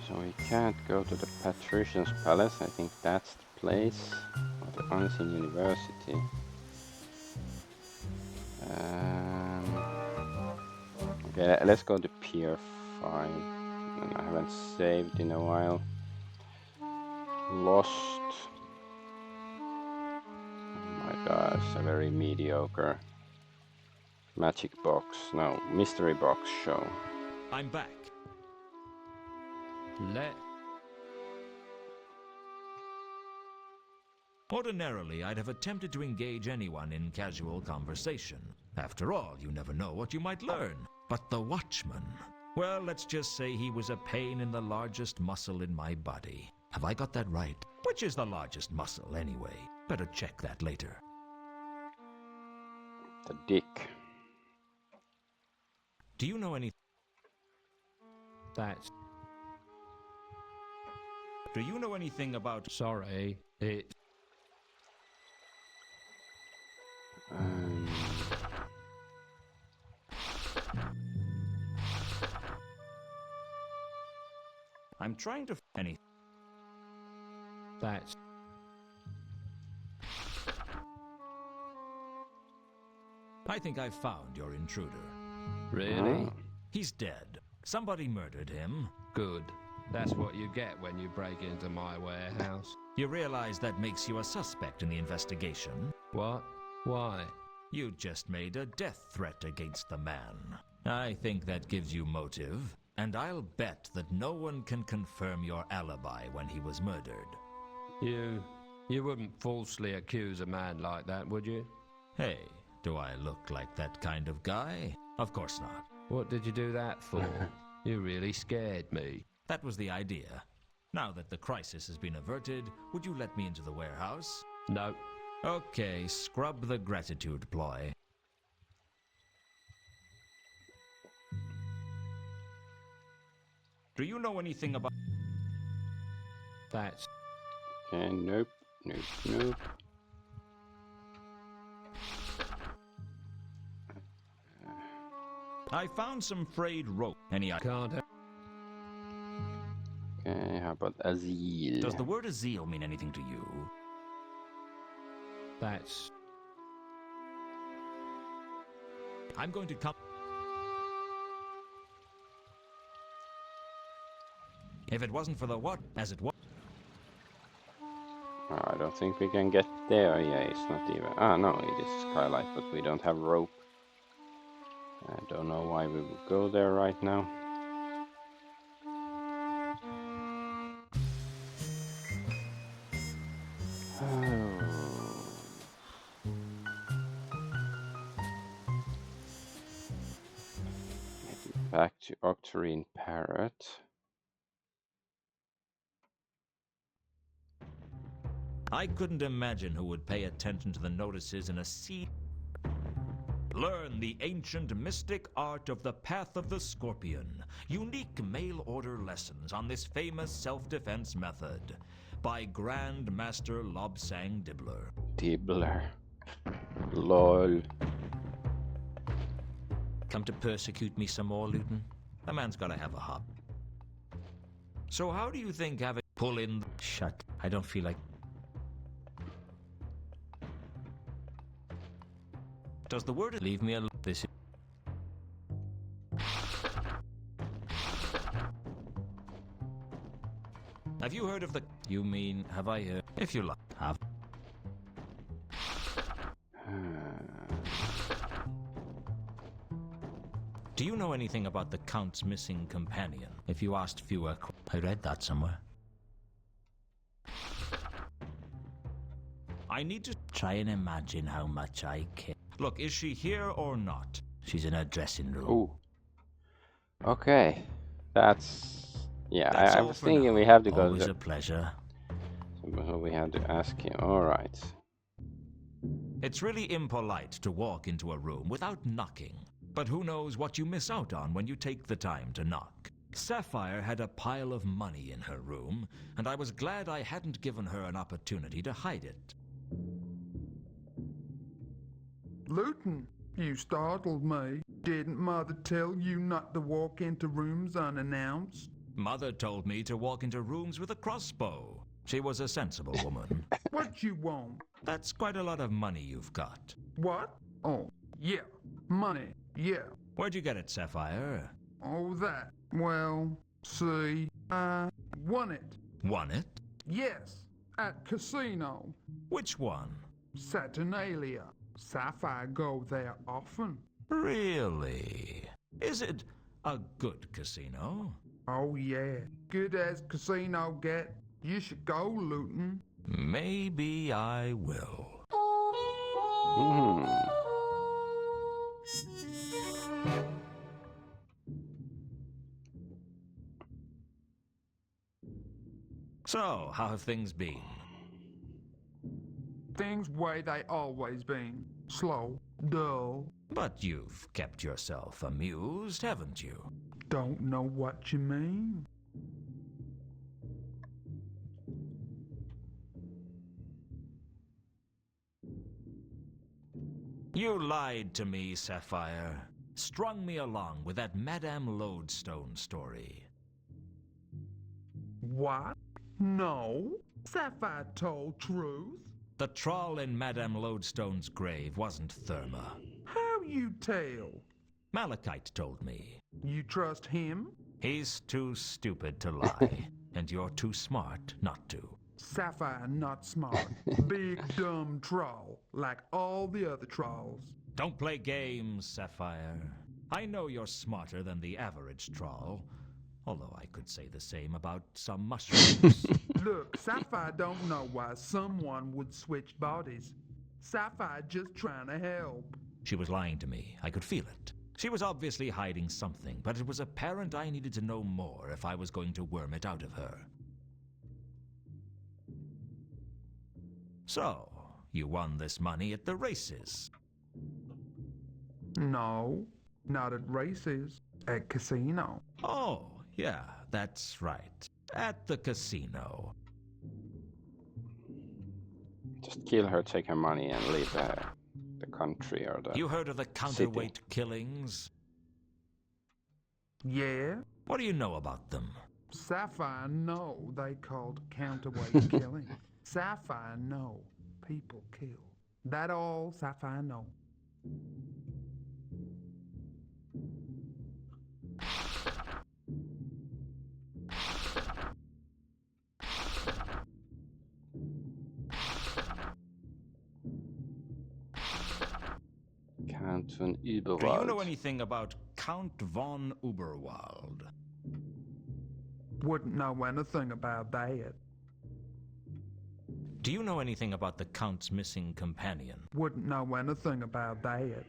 So we can't go to the Patrician's Palace. I think that's the place. Or the Unseen University. Okay, let's go to Pier 5. And I haven't saved in a while. Lost. Oh my gosh, a very mediocre magic box. No, mystery box show. I'm back. Ordinarily, I'd have attempted to engage anyone in casual conversation. After all, you never know what you might learn. But the Watchman... Well, let's just say he was a pain in the largest muscle in my body. Have I got that right? Which is the largest muscle, anyway? Better check that later. The dick. Do you know any... That's... Do you know anything about... Sorry, it... I'm trying to... Any... That's... I think I've found your intruder. Really? He's dead. Somebody murdered him. Good. That's what you get when you break into my warehouse. You realize that makes you a suspect in the investigation? What? Why? You just made a death threat against the man. I think that gives you motive, and I'll bet that no one can confirm your alibi when he was murdered. You wouldn't falsely accuse a man like that, would you? Hey, do I look like that kind of guy? Of course not. What did you do that for? You really scared me. That was the idea. Now that the crisis has been averted, would you let me into the warehouse? No. Okay, scrub the gratitude ploy. Do you know anything about... That's... Okay, nope, nope, nope. I found some frayed rope. Any... Can't... Okay, how about Azil? Does the word Azil mean anything to you? That's... I'm going to come... If it wasn't for the what, as it was... I don't think we can get there. Yeah, it's not even... Ah, no, it is skylight, but we don't have rope. I don't know why we would go there right now. Back to Octarine Parrot. I couldn't imagine who would pay attention to the notices in a sea. Learn the ancient mystic art of the Path of the Scorpion. Unique mail-order lessons on this famous self-defense method by Grand Master Lobsang Dibbler. Dibbler. LOL. Come to persecute me some more, Luton? A man's gotta have a hop. So how do you think having... Pull in... Shut. I don't feel like... Does the word... Leave me alone. This... Have you heard of the... You mean, have I heard? If you like. Have... Do you know anything about the Count's missing companion? If you asked fewer... I read that somewhere. I need to... Try and imagine how much I care. Look, is she here or not? She's in her dressing room. Ooh. Okay. That's... Yeah, That's I all was for thinking now. we have to go Always there. a pleasure. So we have to ask him. Alright. It's really impolite to walk into a room without knocking. But who knows what you miss out on when you take the time to knock. Sapphire had a pile of money in her room, and I was glad I hadn't given her an opportunity to hide it. Luton, you startled me. Didn't Mother tell you not to walk into rooms unannounced? Mother told me to walk into rooms with a crossbow. She was a sensible woman. What you want? That's quite a lot of money you've got. What? Oh, yeah. Money, yeah. Where'd you get it, Sapphire? Oh, that. Well, see, I won it. Won it? Yes, at casino. Which one? Saturnalia. Sapphire go there often. Really? Is it a good casino? Oh, yeah. Good as casino get. You should go, Luton. Maybe I will. Hmm. So, how have things been? Things way they always been. Slow, dull. But you've kept yourself amused, haven't you? Don't know what you mean. You lied to me, Sapphire. Strung me along with that Madame Lodestone story. What? No. Sapphire told truth. The troll in Madame Lodestone's grave wasn't Therma. How you tell? Malachite told me. You trust him? He's too stupid to lie, and you're too smart not to. Sapphire not smart. Big dumb troll, like all the other trolls. Don't play games, Sapphire. I know you're smarter than the average troll, although I could say the same about some mushrooms. Look, Sapphire don't know why someone would switch bodies. Sapphire just trying to help. She was lying to me. I could feel it. She was obviously hiding something, but it was apparent I needed to know more if I was going to worm it out of her. So, you won this money at the races. No, not at races. At casino. Oh, yeah, that's right. At the casino. Just kill her, take her money, and leave the country or the... You heard of the counterweight killings? Yeah? What do you know about them? Sapphire know they called counterweight killing. Sapphire know people kill. That all Sapphire know. Count von Do you know Überwald. anything about Count von Uberwald? Wouldn't know anything about that. Do you know anything about the Count's missing companion? Wouldn't know anything about that.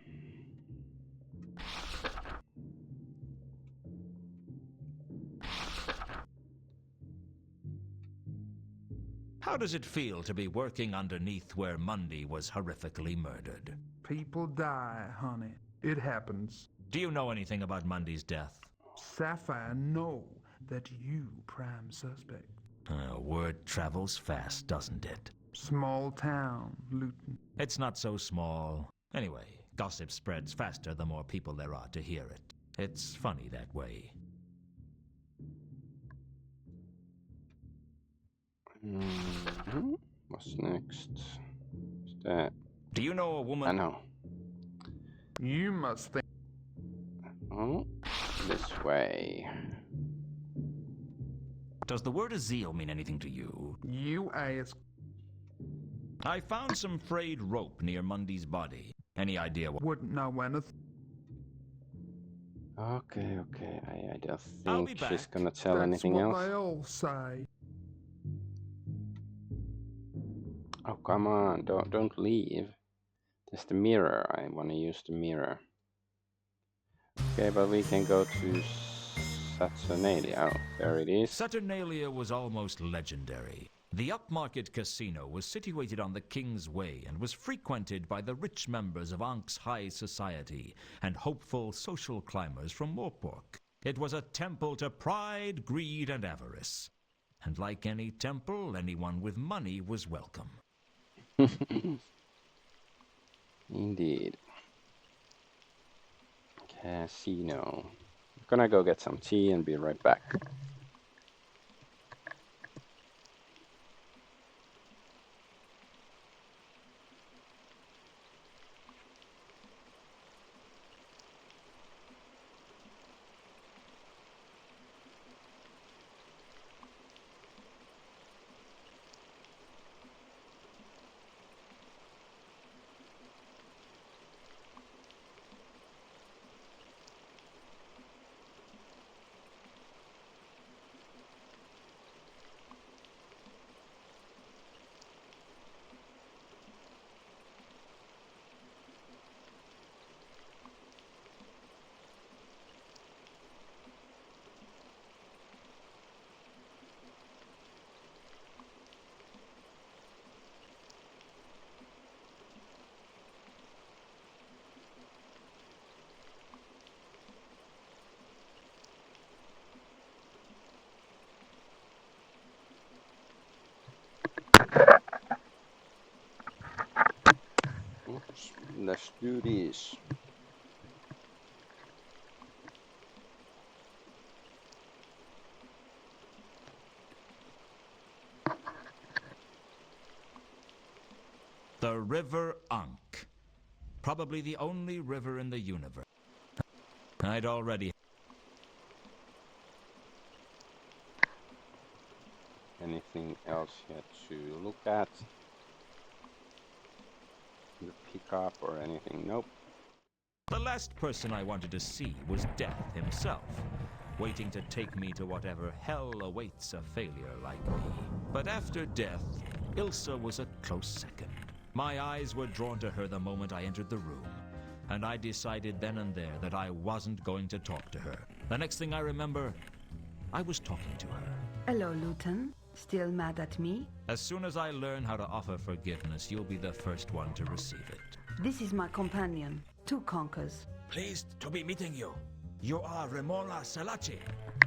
How does it feel to be working underneath where Mundy was horrifically murdered? People die, honey. It happens. Do you know anything about Mundy's death? Sapphire know that you prime suspect. Word travels fast, doesn't it? Small town, Luton. It's not so small. Anyway, gossip spreads faster the more people there are to hear it. It's funny that way. What's next? What's that? Do you know a I woman... know. You must think. Oh, this way. Does the word Azil mean anything to you? You ask. I found some frayed rope near Mundy's body. Any idea what... Wouldn't know anything. Okay. I don't I'll be think she's back. gonna tell That's anything what else. they all say. Oh, come on, don't leave. There's the mirror. I want to use the mirror. Okay, but we can go to Saturnalia. Oh, there it is. Saturnalia was almost legendary. The upmarket casino was situated on the King's Way and was frequented by the rich members of Ank's high society and hopeful social climbers from Morpork. It was a temple to pride, greed, and avarice. And like any temple, anyone with money was welcome. Indeed. Casino. I'm gonna go get some tea and be right back. Oops, let's do this. The River Ankh. Probably the only river in the universe. I'd already... Anything else here to look at? The pickup or anything? Nope. The last person I wanted to see was Death himself, waiting to take me to whatever hell awaits a failure like me. But after Death, Ilsa was a close second. My eyes were drawn to her the moment I entered the room, and I decided then and there that I wasn't going to talk to her. The next thing I remember, I was talking to her. Hello, Luton. Still mad at me? As soon as I learn how to offer forgiveness, you'll be the first one to receive it. This is my companion, Two Conkers. Pleased to be meeting you. You are Remora Salachi.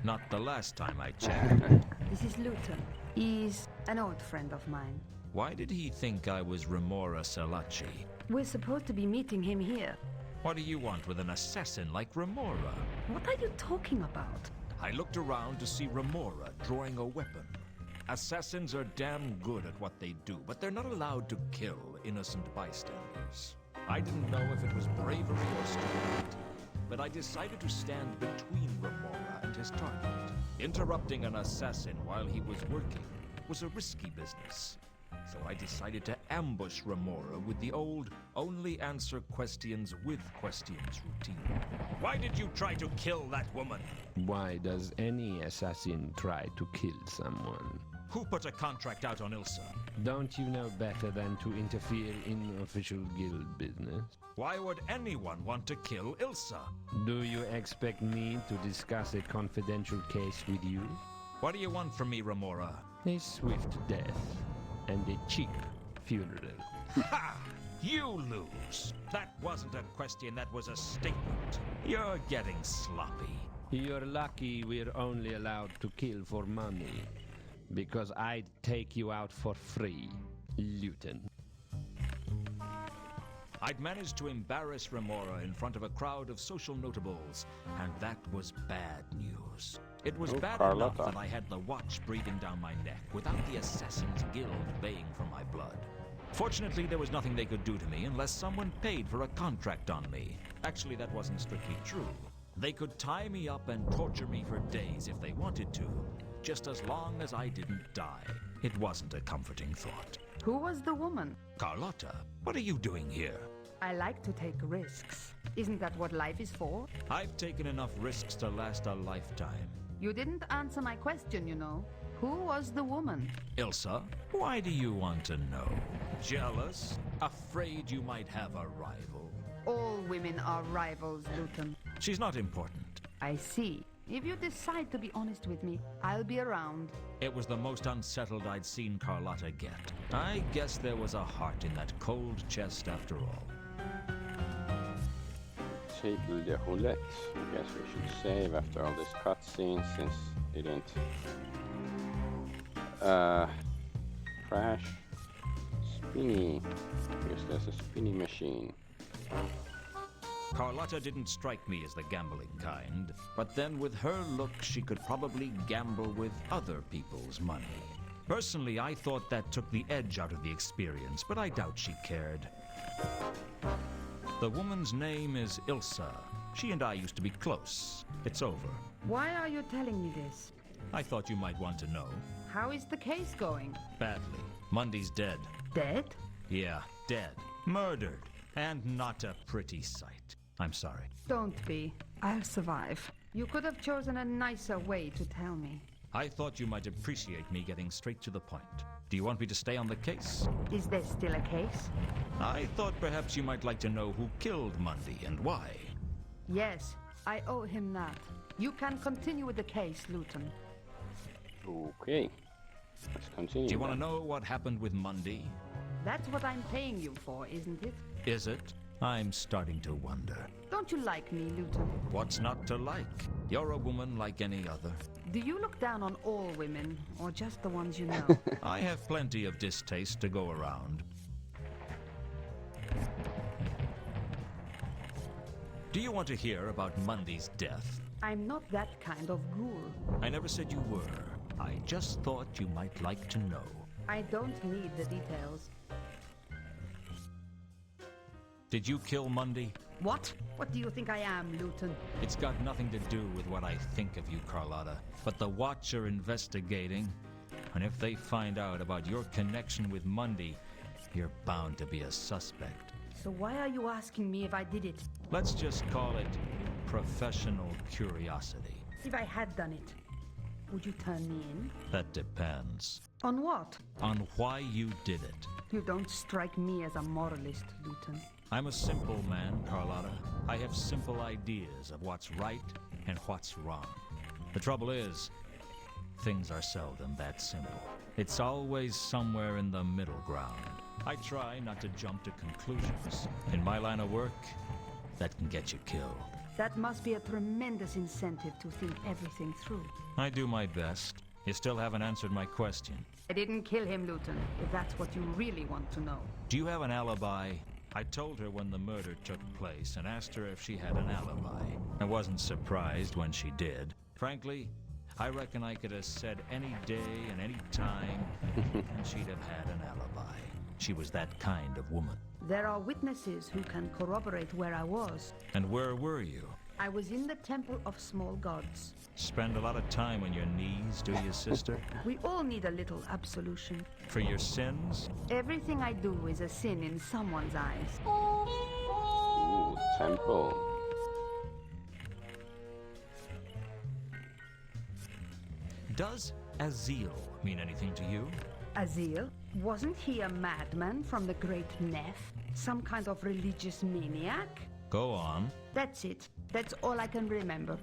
Not the last time I checked. This is Luton. He's an old friend of mine. Why did he think I was Remora Salachi? We're supposed to be meeting him here. What do you want with an assassin like Remora? What are you talking about? I looked around to see Remora drawing a weapon. Assassins are damn good at what they do, but they're not allowed to kill innocent bystanders. I didn't know if it was bravery or stupidity, but I decided to stand between Remora and his target. Interrupting an assassin while he was working was a risky business. So I decided to ambush Remora with the old only answer questions with questions routine. Why did you try to kill that woman? Why does any assassin try to kill someone? Who put a contract out on Ilsa? Don't you know better than to interfere in official guild business? Why would anyone want to kill Ilsa? Do you expect me to discuss a confidential case with you? What do you want from me, Remora? A swift death and a cheap funeral. Ha! You lose. That wasn't a question, that was a statement. You're getting sloppy. You're lucky we're only allowed to kill for money, because I'd take you out for free, Luton. I'd managed to embarrass Remora in front of a crowd of social notables, and that was bad news. It was bad enough that I had the watch breathing down my neck without the Assassin's Guild baying for my blood. Fortunately, there was nothing they could do to me unless someone paid for a contract on me. Actually, that wasn't strictly true. They could tie me up and torture me for days if they wanted to, just as long as I didn't die. It wasn't a comforting thought. Who was the woman? Carlotta, what are you doing here? I like to take risks. Isn't that what life is for? I've taken enough risks to last a lifetime. You didn't answer my question, you know. Who was the woman? Ilsa, why do you want to know? Jealous? Afraid you might have a rival? All women are rivals, Luton. She's not important. I see. If you decide to be honest with me, I'll be around. It was the most unsettled I'd seen Carlotta get. I guess there was a heart in that cold chest after all. Table de roulette. I guess we should save after all this cutscene since it didn't crash. Spinny. I guess there's a spinny machine. Carlotta didn't strike me as the gambling kind, but then with her look she could probably gamble with other people's money. Personally, I thought that took the edge out of the experience, but I doubt she cared. The woman's name is Ilsa. She and I used to be close. It's over. Why are you telling me this? I thought you might want to know. How is the case going? Badly. Mundy's dead. Dead? Yeah, dead. Murdered. And not a pretty sight. I'm sorry. Don't be. I'll survive. You could have chosen a nicer way to tell me. I thought you might appreciate me getting straight to the point. Do you want me to stay on the case? Is there still a case? I thought perhaps you might like to know who killed Mundy and why. Yes, I owe him that. You can continue with the case, Luton. Okay. Let's continue. Do you want to know what happened with Mundy? That's what I'm paying you for, isn't it? Is it? I'm starting to wonder. Don't you like me, Luton? What's not to like? You're a woman like any other. Do you look down on all women, or just the ones you know? I have plenty of distaste to go around. Do you want to hear about Mundy's death? I'm not that kind of ghoul. I never said you were. I just thought you might like to know. I don't need the details. Did you kill Mundy? What? What do you think I am, Luton? It's got nothing to do with what I think of you, Carlotta. But the Watch are investigating, and if they find out about your connection with Mundy, you're bound to be a suspect. So why are you asking me if I did it? Let's just call it professional curiosity. If I had done it, would you turn me in? That depends. On what? On why you did it. You don't strike me as a moralist, Luton. I'm a simple man, Carlotta. I have simple ideas of what's right and what's wrong. The trouble is, things are seldom that simple. It's always somewhere in the middle ground. I try not to jump to conclusions. In my line of work, that can get you killed. That must be a tremendous incentive to think everything through. I do my best. You still haven't answered my question. I didn't kill him, Luton, if that's what you really want to know. Do you have an alibi? I told her when the murder took place and asked her if she had an alibi. I wasn't surprised when she did. Frankly, I reckon I could have said any day and any time, and she'd have had an alibi. She was that kind of woman. There are witnesses who can corroborate where I was. And where were you? I was in the Temple of Small Gods. Spend a lot of time on your knees, do you, sister? We all need a little absolution. For your sins? Everything I do is a sin in someone's eyes. Ooh, temple. Does Azil mean anything to you? Azil? Wasn't he a madman from the Great Neff? Some kind of religious maniac? Go on. That's it. That's all I can remember.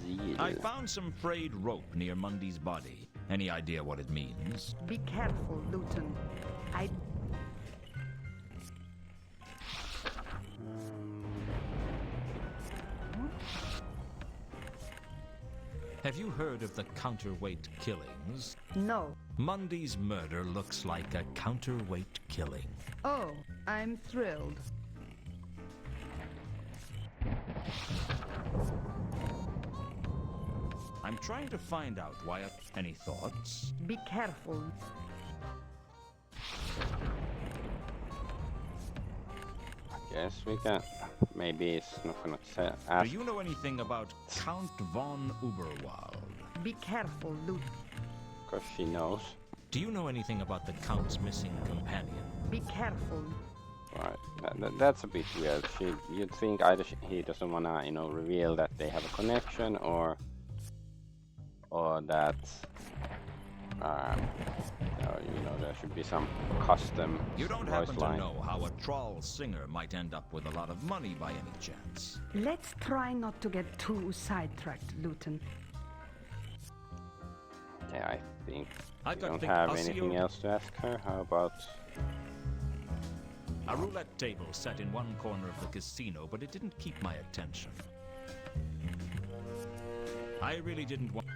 Zeal. I found some frayed rope near Mundy's body. Any idea what it means? Be careful, Luton. Have you heard of the counterweight killings? No. Mundy's murder looks like a counterweight killing. Oh, I'm thrilled. I'm trying to find out why. Any thoughts? Be careful. I guess we can. Maybe it's not gonna say. Do you know anything about Count von Uberwald? Be careful, Luton. Because she knows. Do you know anything about the Count's missing companion? Be careful. Right. That's a bit weird. You'd think either he doesn't wanna, you know, reveal that they have a connection, or that, you know, there should be some custom You don't voice happen line. to know how a troll singer might end up with a lot of money by any chance? Let's try not to get too sidetracked, Luton. Yeah, I think I we got don't think have I'll see anything you- else to ask her. How about... A roulette table sat in one corner of the casino, but it didn't keep my attention. I really didn't want...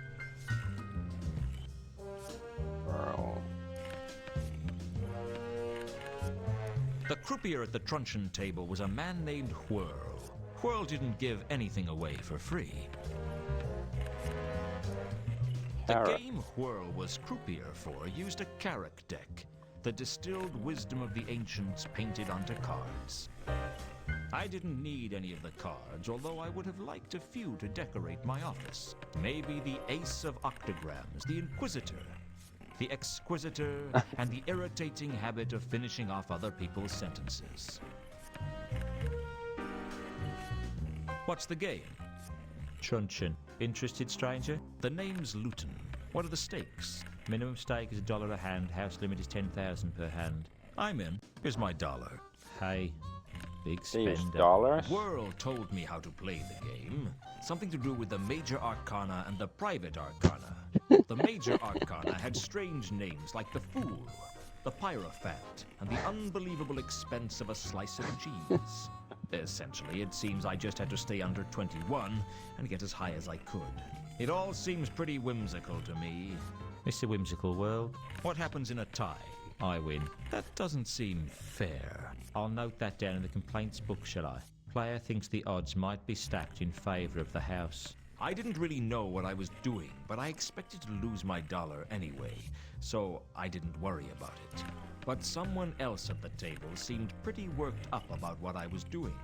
Girl. The croupier at the truncheon table was a man named Whirl. Whirl didn't give anything away for free. The Carrot. game Whirl was croupier for used a carrot deck, the distilled wisdom of the ancients painted onto cards. I didn't need any of the cards, although I would have liked a few to decorate my office. Maybe the Ace of Octograms, the Inquisitor, the Exquisitor, and the irritating habit of finishing off other people's sentences. What's the game? Truncheon. Interested, stranger? The name's Luton. What are the stakes? Minimum stake is $1 a hand. House limit is 10,000 per hand. I'm in. Here's my dollar. Hey, big They use spender. dollars? Whirl told me how to play the game. Something to do with the Major Arcana and the Private Arcana. The Major Arcana had strange names like the Fool, the Pyrophant, and the unbelievable expense of a slice of cheese. Essentially, it seems I just had to stay under 21 and get as high as I could. It all seems pretty whimsical to me. Mr. Whimsical World, What happens in a tie? I win. That doesn't seem fair. I'll note that down in the complaints book, shall I? Player thinks the odds might be stacked in favour of the house. I didn't really know what I was doing, but I expected to lose my dollar anyway, so I didn't worry about it. But someone else at the table seemed pretty worked up about what I was doing.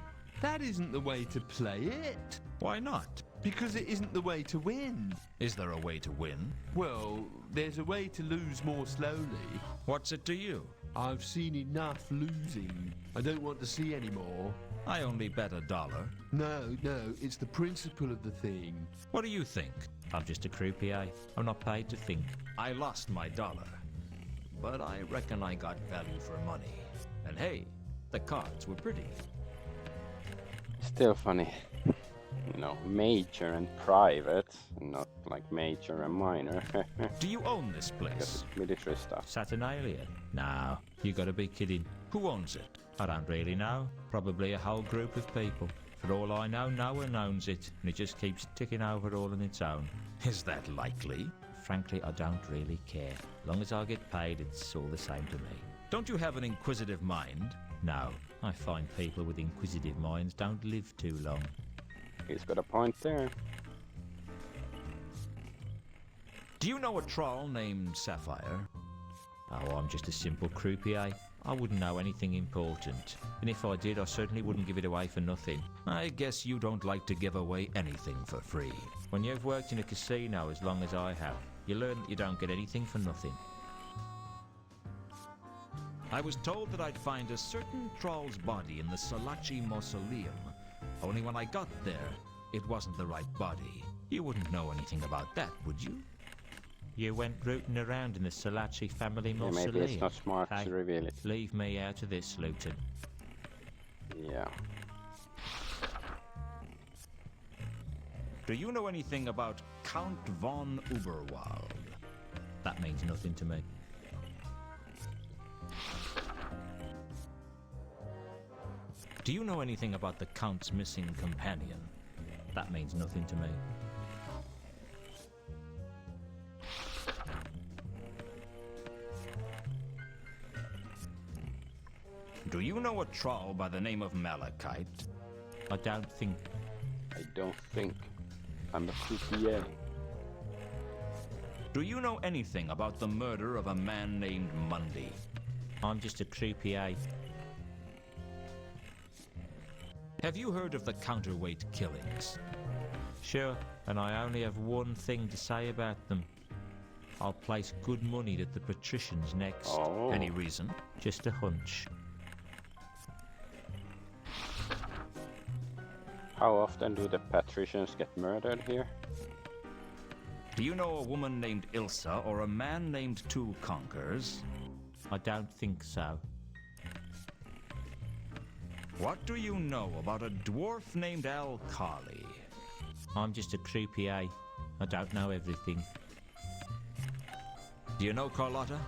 That isn't the way to play it. Why not? Because it isn't the way to win. Is there a way to win? Well, there's a way to lose more slowly. What's it to you? I've seen enough losing. I don't want to see any more. I only bet $1. No, it's the principle of the thing. What do you think? I'm just a croupier. I'm not paid to think. I lost my dollar, but I reckon I got value for money. And hey, the cards were pretty. Still funny. You know, major and private, not like major and minor. Do you own this place? Military stuff. Saturnalia? No, you gotta be kidding. Who owns it? I don't really know. Probably a whole group of people. For all I know, no one owns it, and it just keeps ticking over all on its own. Is that likely? Frankly, I don't really care. As long as I get paid, it's all the same to me. Don't you have an inquisitive mind? No, I find people with inquisitive minds don't live too long. He's got a point there. Do you know a troll named Sapphire? Oh, I'm just a simple croupier. I wouldn't know anything important. And if I did, I certainly wouldn't give it away for nothing. I guess you don't like to give away anything for free. When you've worked in a casino as long as I have, you learn that you don't get anything for nothing. I was told that I'd find a certain troll's body in the Salachi Mausoleum. Only when I got there, it wasn't the right body. You wouldn't know anything about that, would you? You went rooting around in the Salachi family Yeah, mausoleum. maybe it's not smart Hey, to reveal it. leave me out of this, Luton. Yeah. Do you know anything about Count von Uberwald? That means nothing to me. Do you know anything about the Count's missing companion? That means nothing to me. Do you know a troll by the name of Malachite? I don't think. I don't think. I'm a croupier. Do you know anything about the murder of a man named Mundy? I'm just a croupier. Have you heard of the counterweight killings? Sure, and I only have one thing to say about them. I'll place good money that the patrician's next. Oh. Any reason? Just a hunch. How often do the patricians get murdered here? Do you know a woman named Ilsa or a man named Two Conquers? I don't think so. What do you know about a dwarf named Al-Kali? I'm just a croupier. I don't know everything. Do you know Carlotta?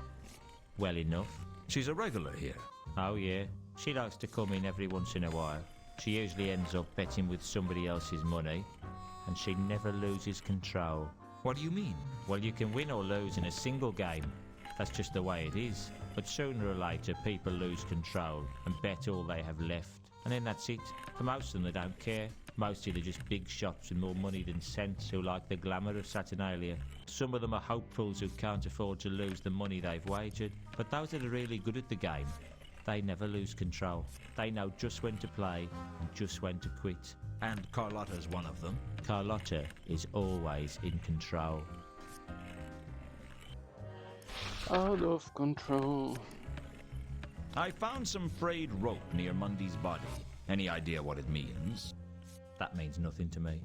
Well enough. She's a regular here. Oh yeah, she likes to come in every once in a while. She usually ends up betting with somebody else's money, and she never loses control. What do you mean? Well, you can win or lose in a single game. That's just the way it is. But sooner or later, people lose control and bet all they have left. And then that's it. For most of them, they don't care. Mostly they're just big shots with more money than sense who like the glamour of Saturnalia. Some of them are hopefuls who can't afford to lose the money they've wagered. But those that are really good at the game, they never lose control. They know just when to play and just when to quit. And Carlotta's one of them. Carlotta is always in control. Out of control. I found some frayed rope near Mundy's body. Any idea what it means? That means nothing to me.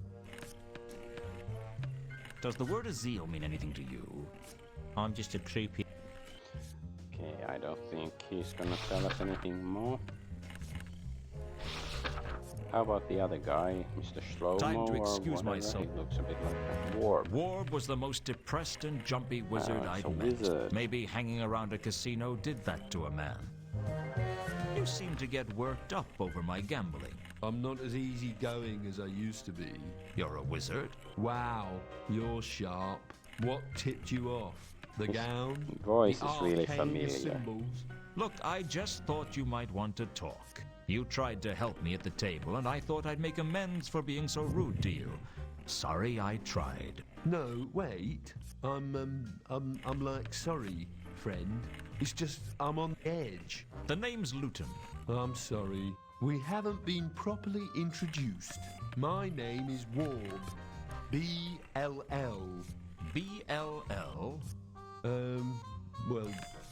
Does the word Azil mean anything to you? I'm just a croupier. Okay, I don't think he's gonna tell us anything more. How about the other guy, Mr. Slowmo Time to or excuse whatever? myself. He looks a bit like a warp. Warb was the most depressed and jumpy wizard it's I'd a met. wizard. Maybe hanging around a casino did that to a man. You seem to get worked up over my gambling. I'm not as easygoing as I used to be. You're a wizard? Wow, you're sharp. What tipped you off? The His gown? voice The is really arcane familiar. symbols? Look, I just thought you might want to talk. You tried to help me at the table, and I thought I'd make amends for being so rude to you. Sorry I tried. No, wait. I'm like, sorry, friend. It's just, I'm on the edge. The name's Luton. I'm sorry. We haven't been properly introduced. My name is Warb. B-L-L. B-L-L? Well,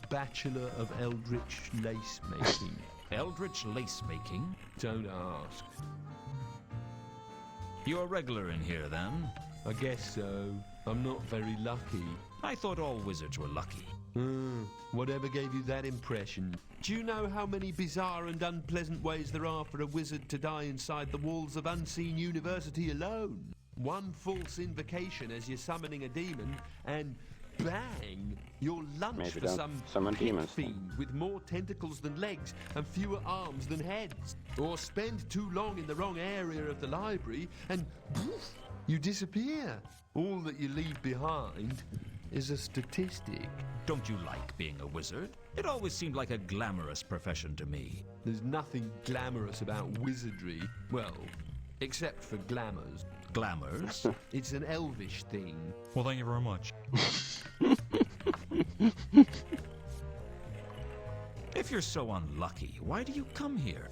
Bachelor of Eldritch Lace Making. Eldritch lace making? Don't ask. You're a regular in here, then? I guess so. I'm not very lucky. I thought all wizards were lucky. Whatever gave you that impression? Do you know how many bizarre and unpleasant ways there are for a wizard to die inside the walls of Unseen University alone? One false invocation as you're summoning a demon, and bang! You're lunch Maybe for don't some summon pit demons then. fiend with more tentacles than legs and fewer arms than heads. Or spend too long in the wrong area of the library and poof, you disappear. All that you leave behind is a statistic. Don't you like being a wizard? It always seemed like a glamorous profession to me. There's nothing glamorous about wizardry. Well, except for glamours. Glamours? It's an elvish thing. Well, thank you very much. If you're so unlucky, why do you come here?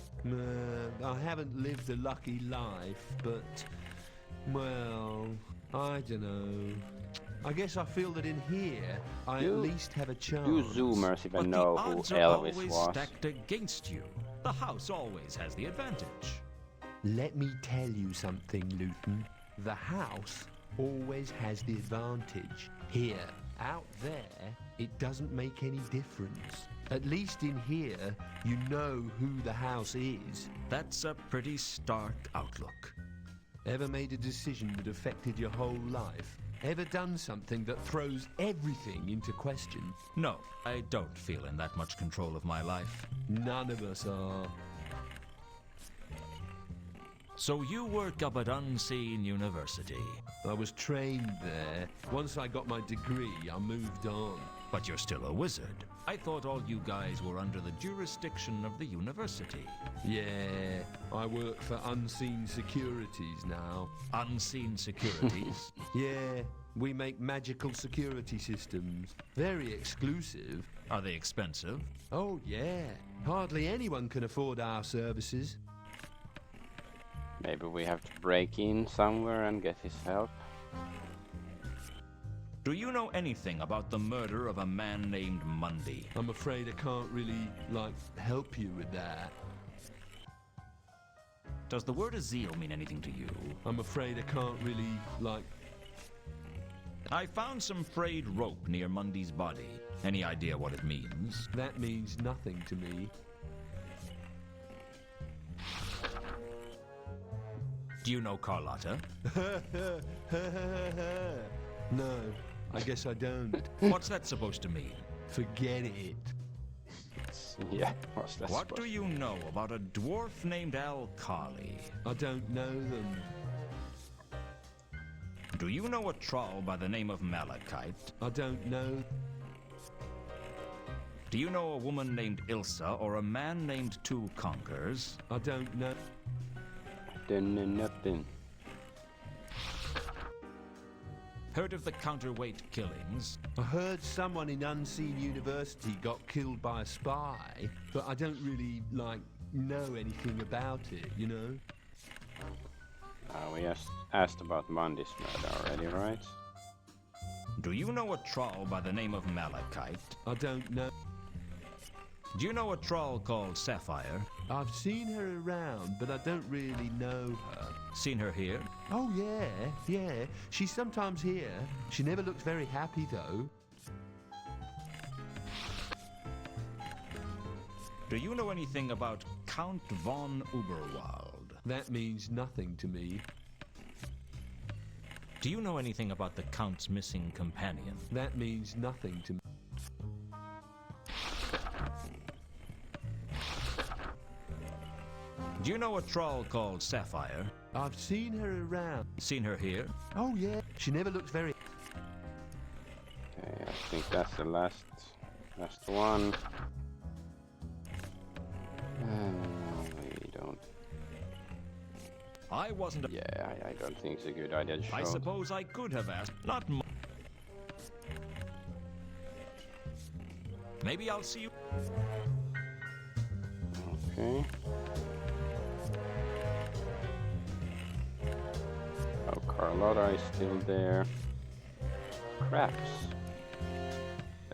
I haven't lived a lucky life, but, well, I don't know. I guess I feel that in here, I at least have a chance. You Zoomers even But know the who odds are Elvis always was. stacked against you. The house always has the advantage. Let me tell you something, Luton. The house always has the advantage. Here, out there, it doesn't make any difference. At least in here, you know who the house is. That's a pretty stark outlook. Ever made a decision that affected your whole life? Ever done something that throws everything into question? No, I don't feel in that much control of my life. None of us are. So you work up at Unseen University. I was trained there. Once I got my degree, I moved on. But you're still a wizard. I thought all you guys were under the jurisdiction of the university. Yeah, I work for Unseen Securities now. Unseen Securities? Yeah, we make magical security systems. Very exclusive. Are they expensive? Oh, yeah. Hardly anyone can afford our services. Maybe we have to break in somewhere and get his help. Do you know anything about the murder of a man named Mundy? I'm afraid I can't really, help you with that. Does the word Azil mean anything to you? I'm afraid I can't really, like... I found some frayed rope near Mundy's body. Any idea what it means? That means nothing to me. Do you know Carlotta? No, I guess I don't. What's that supposed to mean? Forget it. Yeah, what's that What supposed do you know about a dwarf named Al Kali? I don't know them. Do you know a troll by the name of Malachite? I don't know. Do you know a woman named Ilsa or a man named Two Conkers? I don't know. Don't know nothing. Heard of the counterweight killings? I heard someone in Unseen University got killed by a spy, but I don't really, like, know anything about it, you know? We asked about Mundy's murder already, right? Do you know a troll by the name of Malachite? I don't know. Do you know a troll called Sapphire? I've seen her around, but I don't really know her. Seen her here? Oh, yeah. She's sometimes here. She never looks very happy, though. Do you know anything about Count von Uberwald? That means nothing to me. Do you know anything about the Count's missing companion? That means nothing to me. Do you know a troll called Sapphire? I've seen her around. Seen her here? Oh, yeah. She never looks very... Okay, I think that's the last one. We don't... I wasn't... Yeah, I don't think it's a good idea to show. I suppose I could have asked. Not much. Maybe I'll see you... Okay. Oh, Carlotta is still there. Craps.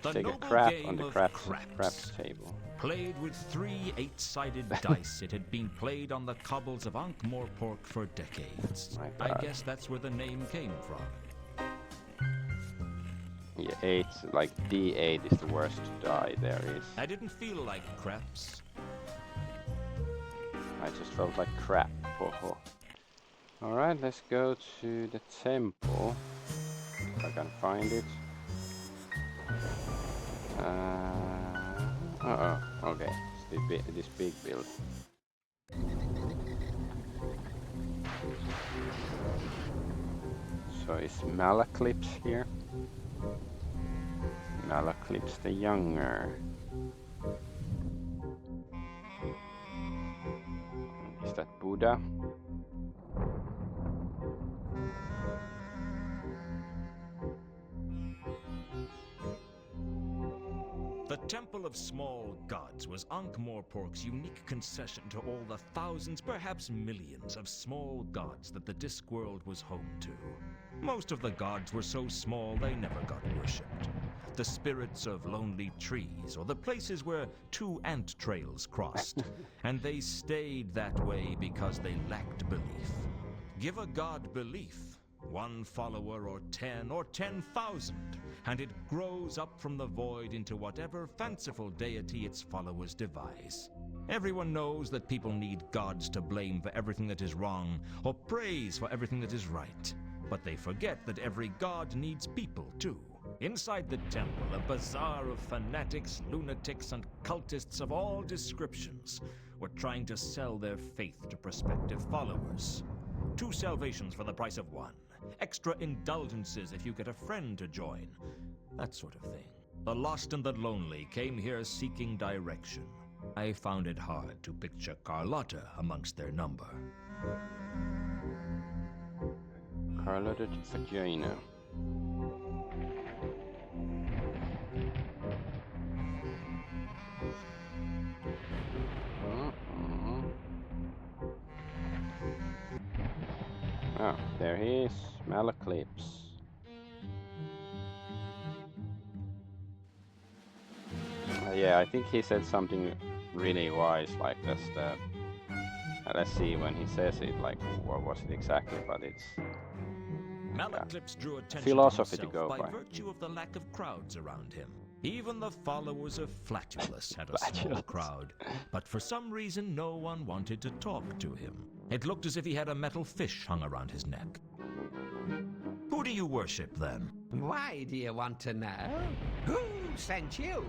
Let's The take a noble crap game on the of craps table. Played with 3 8-sided dice. It had been played on the cobbles of Ankh-Morpork for decades. My I God. guess that's where the name came from. Yeah, 8, like D8 is the worst die there is. I didn't feel like craps. I just felt like crap. Ho ho. Alright, let's go to the temple. If I can find it. Okay. It's this big build. So is Malaclips here? Malaclips the Younger. Is that Buddha? The Temple of Small Gods was Ankh-Morpork's unique concession to all the thousands, perhaps millions, of small gods that the Discworld was home to. Most of the gods were so small they never got worshipped. The spirits of lonely trees, or the places where 2 ant trails crossed, and they stayed that way because they lacked belief. Give a god belief, 1 follower or 10 or 10,000, and it grows up from the void into whatever fanciful deity its followers devise. Everyone knows that people need gods to blame for everything that is wrong, or praise for everything that is right. But they forget that every god needs people, too. Inside the temple, a bazaar of fanatics, lunatics, and cultists of all descriptions were trying to sell their faith to prospective followers. 2 salvations for the price of 1. Extra indulgences if you get a friend to join. That sort of thing. The lost and the lonely came here seeking direction. I found it hard to picture Carlotta amongst their number. Carlotta Vagina. Oh, there he is, Malaclips. Yeah, I think he said something really wise, like that's let's see when he says it, like what was it exactly, but it's Malaclips drew attention philosophy to to himself go by. virtue of the lack of crowds around him. Even the followers of Flatulus had a small Flatulus. crowd, but for some reason no one wanted to talk to him. It looked as if he had a metal fish hung around his neck. Who do you worship, then? Why do you want to know? Who sent you?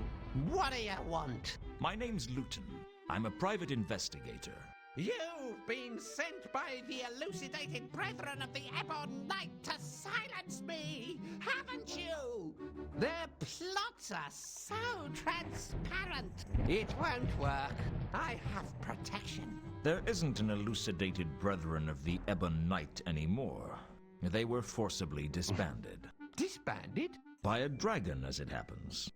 What do you want? My name's Luton. I'm a private investigator. You've been sent by the elucidated brethren of the Ebon Knight to silence me, haven't you? Their plots are so transparent. It won't work. I have protection. There isn't an elucidated brethren of the Ebon Knight anymore. They were forcibly disbanded. Disbanded? By a dragon, as it happens.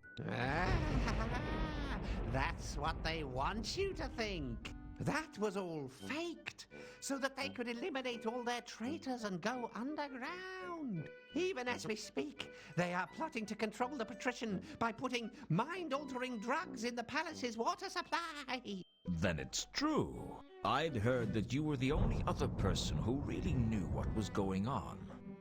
That's what they want you to think. That was all faked, so that they could eliminate all their traitors and go underground. Even as we speak, they are plotting to control the patrician by putting mind-altering drugs in the palace's water supply. Then it's true. I'd heard that you were the only other person who really knew what was going on.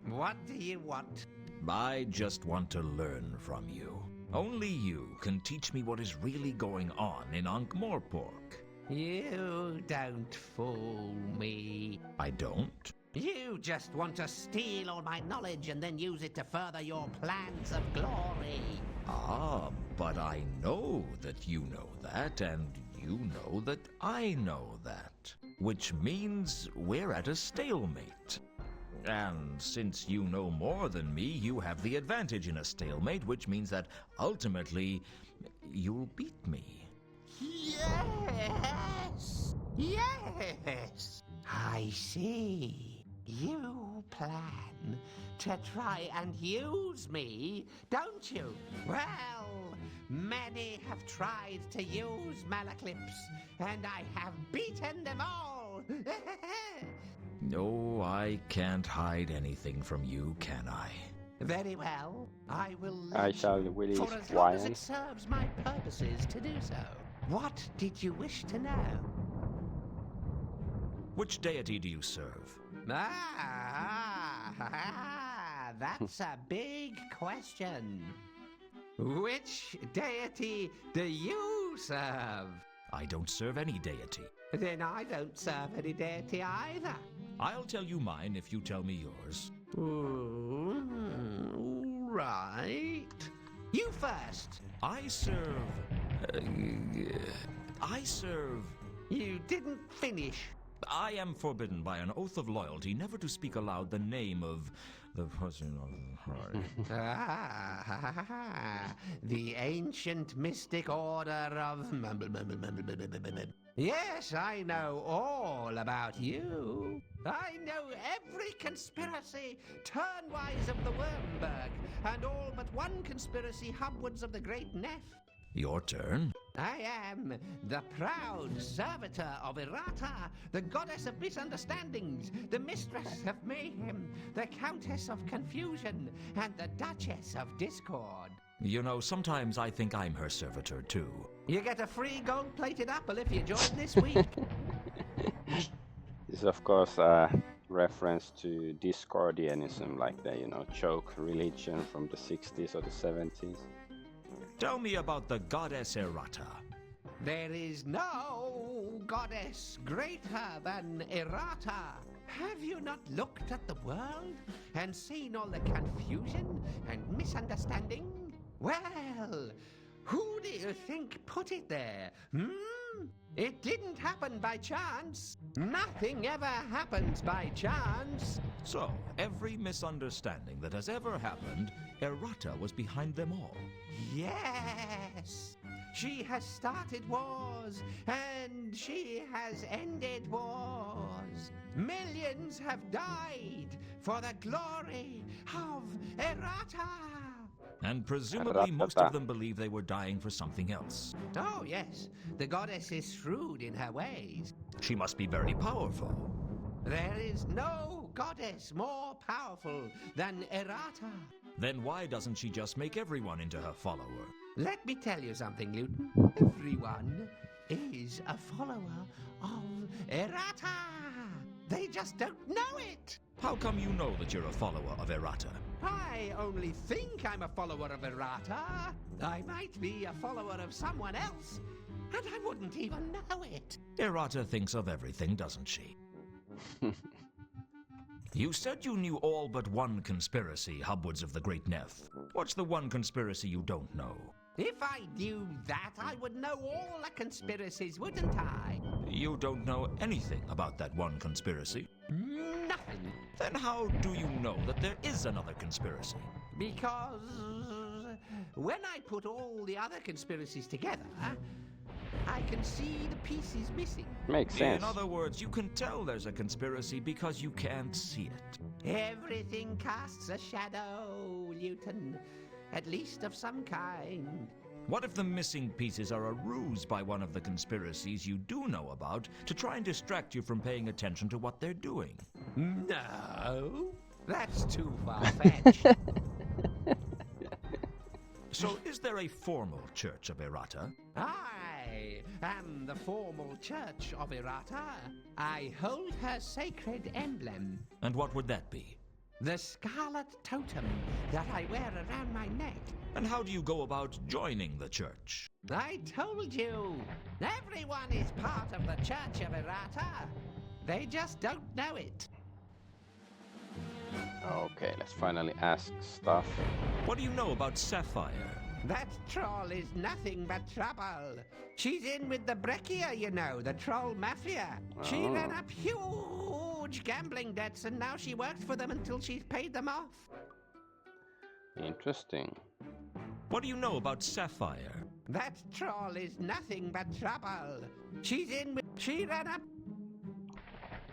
What do you want? I just want to learn from you. Only you can teach me what is really going on in Ankh-Morpork. You don't fool me. I don't? You just want to steal all my knowledge and then use it to further your plans of glory. Ah, but I know that you know that, and you know that I know that. Which means we're at a stalemate. And since you know more than me, you have the advantage in a stalemate, which means that ultimately you'll beat me. Yes! Yes! I see. You plan to try and use me, don't you? Well, many have tried to use Malaclips, and I have beaten them all. No, I can't hide anything from you, can I? Very well. I will I let shall you, release for as long as Wyan. it serves my purposes to do so. What did you wish to know? Which deity do you serve? That's a big question. Which deity do you serve? I don't serve any deity. Then I don't serve any deity either. I'll tell you mine if you tell me yours. All right. You first. I serve... You didn't finish. I am forbidden by an oath of loyalty never to speak aloud the name of the person of the heart. The ancient mystic order of... Yes, I know all about you. I know every conspiracy turnwise of the Wormberg, and all but one conspiracy hubwards of the Great Neff. Your turn. I am the proud servitor of Errata, the goddess of misunderstandings, the mistress of mayhem, the countess of confusion, and the duchess of discord. You know, sometimes I think I'm her servitor, too. You get a free gold-plated apple if you join this week. This is of course a reference to Discordianism, like the, joke religion from the 60s or the 70s. Tell me about the goddess Errata. There is no goddess greater than Errata. Have you not looked at the world and seen all the confusion and misunderstanding? Well, who do you think put it there? It didn't happen by chance. Nothing ever happens by chance. So, every misunderstanding that has ever happened, Errata was behind them all. Yes. She has started wars, and she has ended wars. Millions have died for the glory of Errata. And presumably most of them believe they were dying for something else. Oh, yes. The goddess is shrewd in her ways. She must be very powerful. There is no goddess more powerful than Errata. Then why doesn't she just make everyone into her follower? Let me tell you something, Luton. Everyone is a follower of Errata. They just don't know it. How come you know that you're a follower of Errata? I only think I'm a follower of Errata. I might be a follower of someone else, and I wouldn't even know it. Errata thinks of everything, doesn't she? You said you knew all but one conspiracy, Hubwards of the Great Neff. What's the one conspiracy you don't know? If I knew that, I would know all the conspiracies, wouldn't I? You don't know anything about that one conspiracy. Nothing. Then how do you know that there is another conspiracy? Because when I put all the other conspiracies together, I can see the pieces missing. Makes sense. In other words, you can tell there's a conspiracy because you can't see it. Everything casts a shadow, Luton. At least of some kind. What if the missing pieces are a ruse by one of the conspiracies you do know about to try and distract you from paying attention to what they're doing? No, that's too far-fetched. So is there a formal Church of Errata? I am the formal Church of Errata. I hold her sacred emblem. And what would that be? The scarlet totem that I wear around my neck. And how do you go about joining the church? I told you, everyone is part of the Church of Errata. They just don't know it. Okay, let's finally ask stuff. What do you know about Sapphire? That troll is nothing but trouble. She's in with the Breccia, you know, the troll mafia. She ran up huge gambling debts, and now she works for them until she's paid them off. Interesting. What do you know about Sapphire? That troll is nothing but trouble. She's in with... She ran up...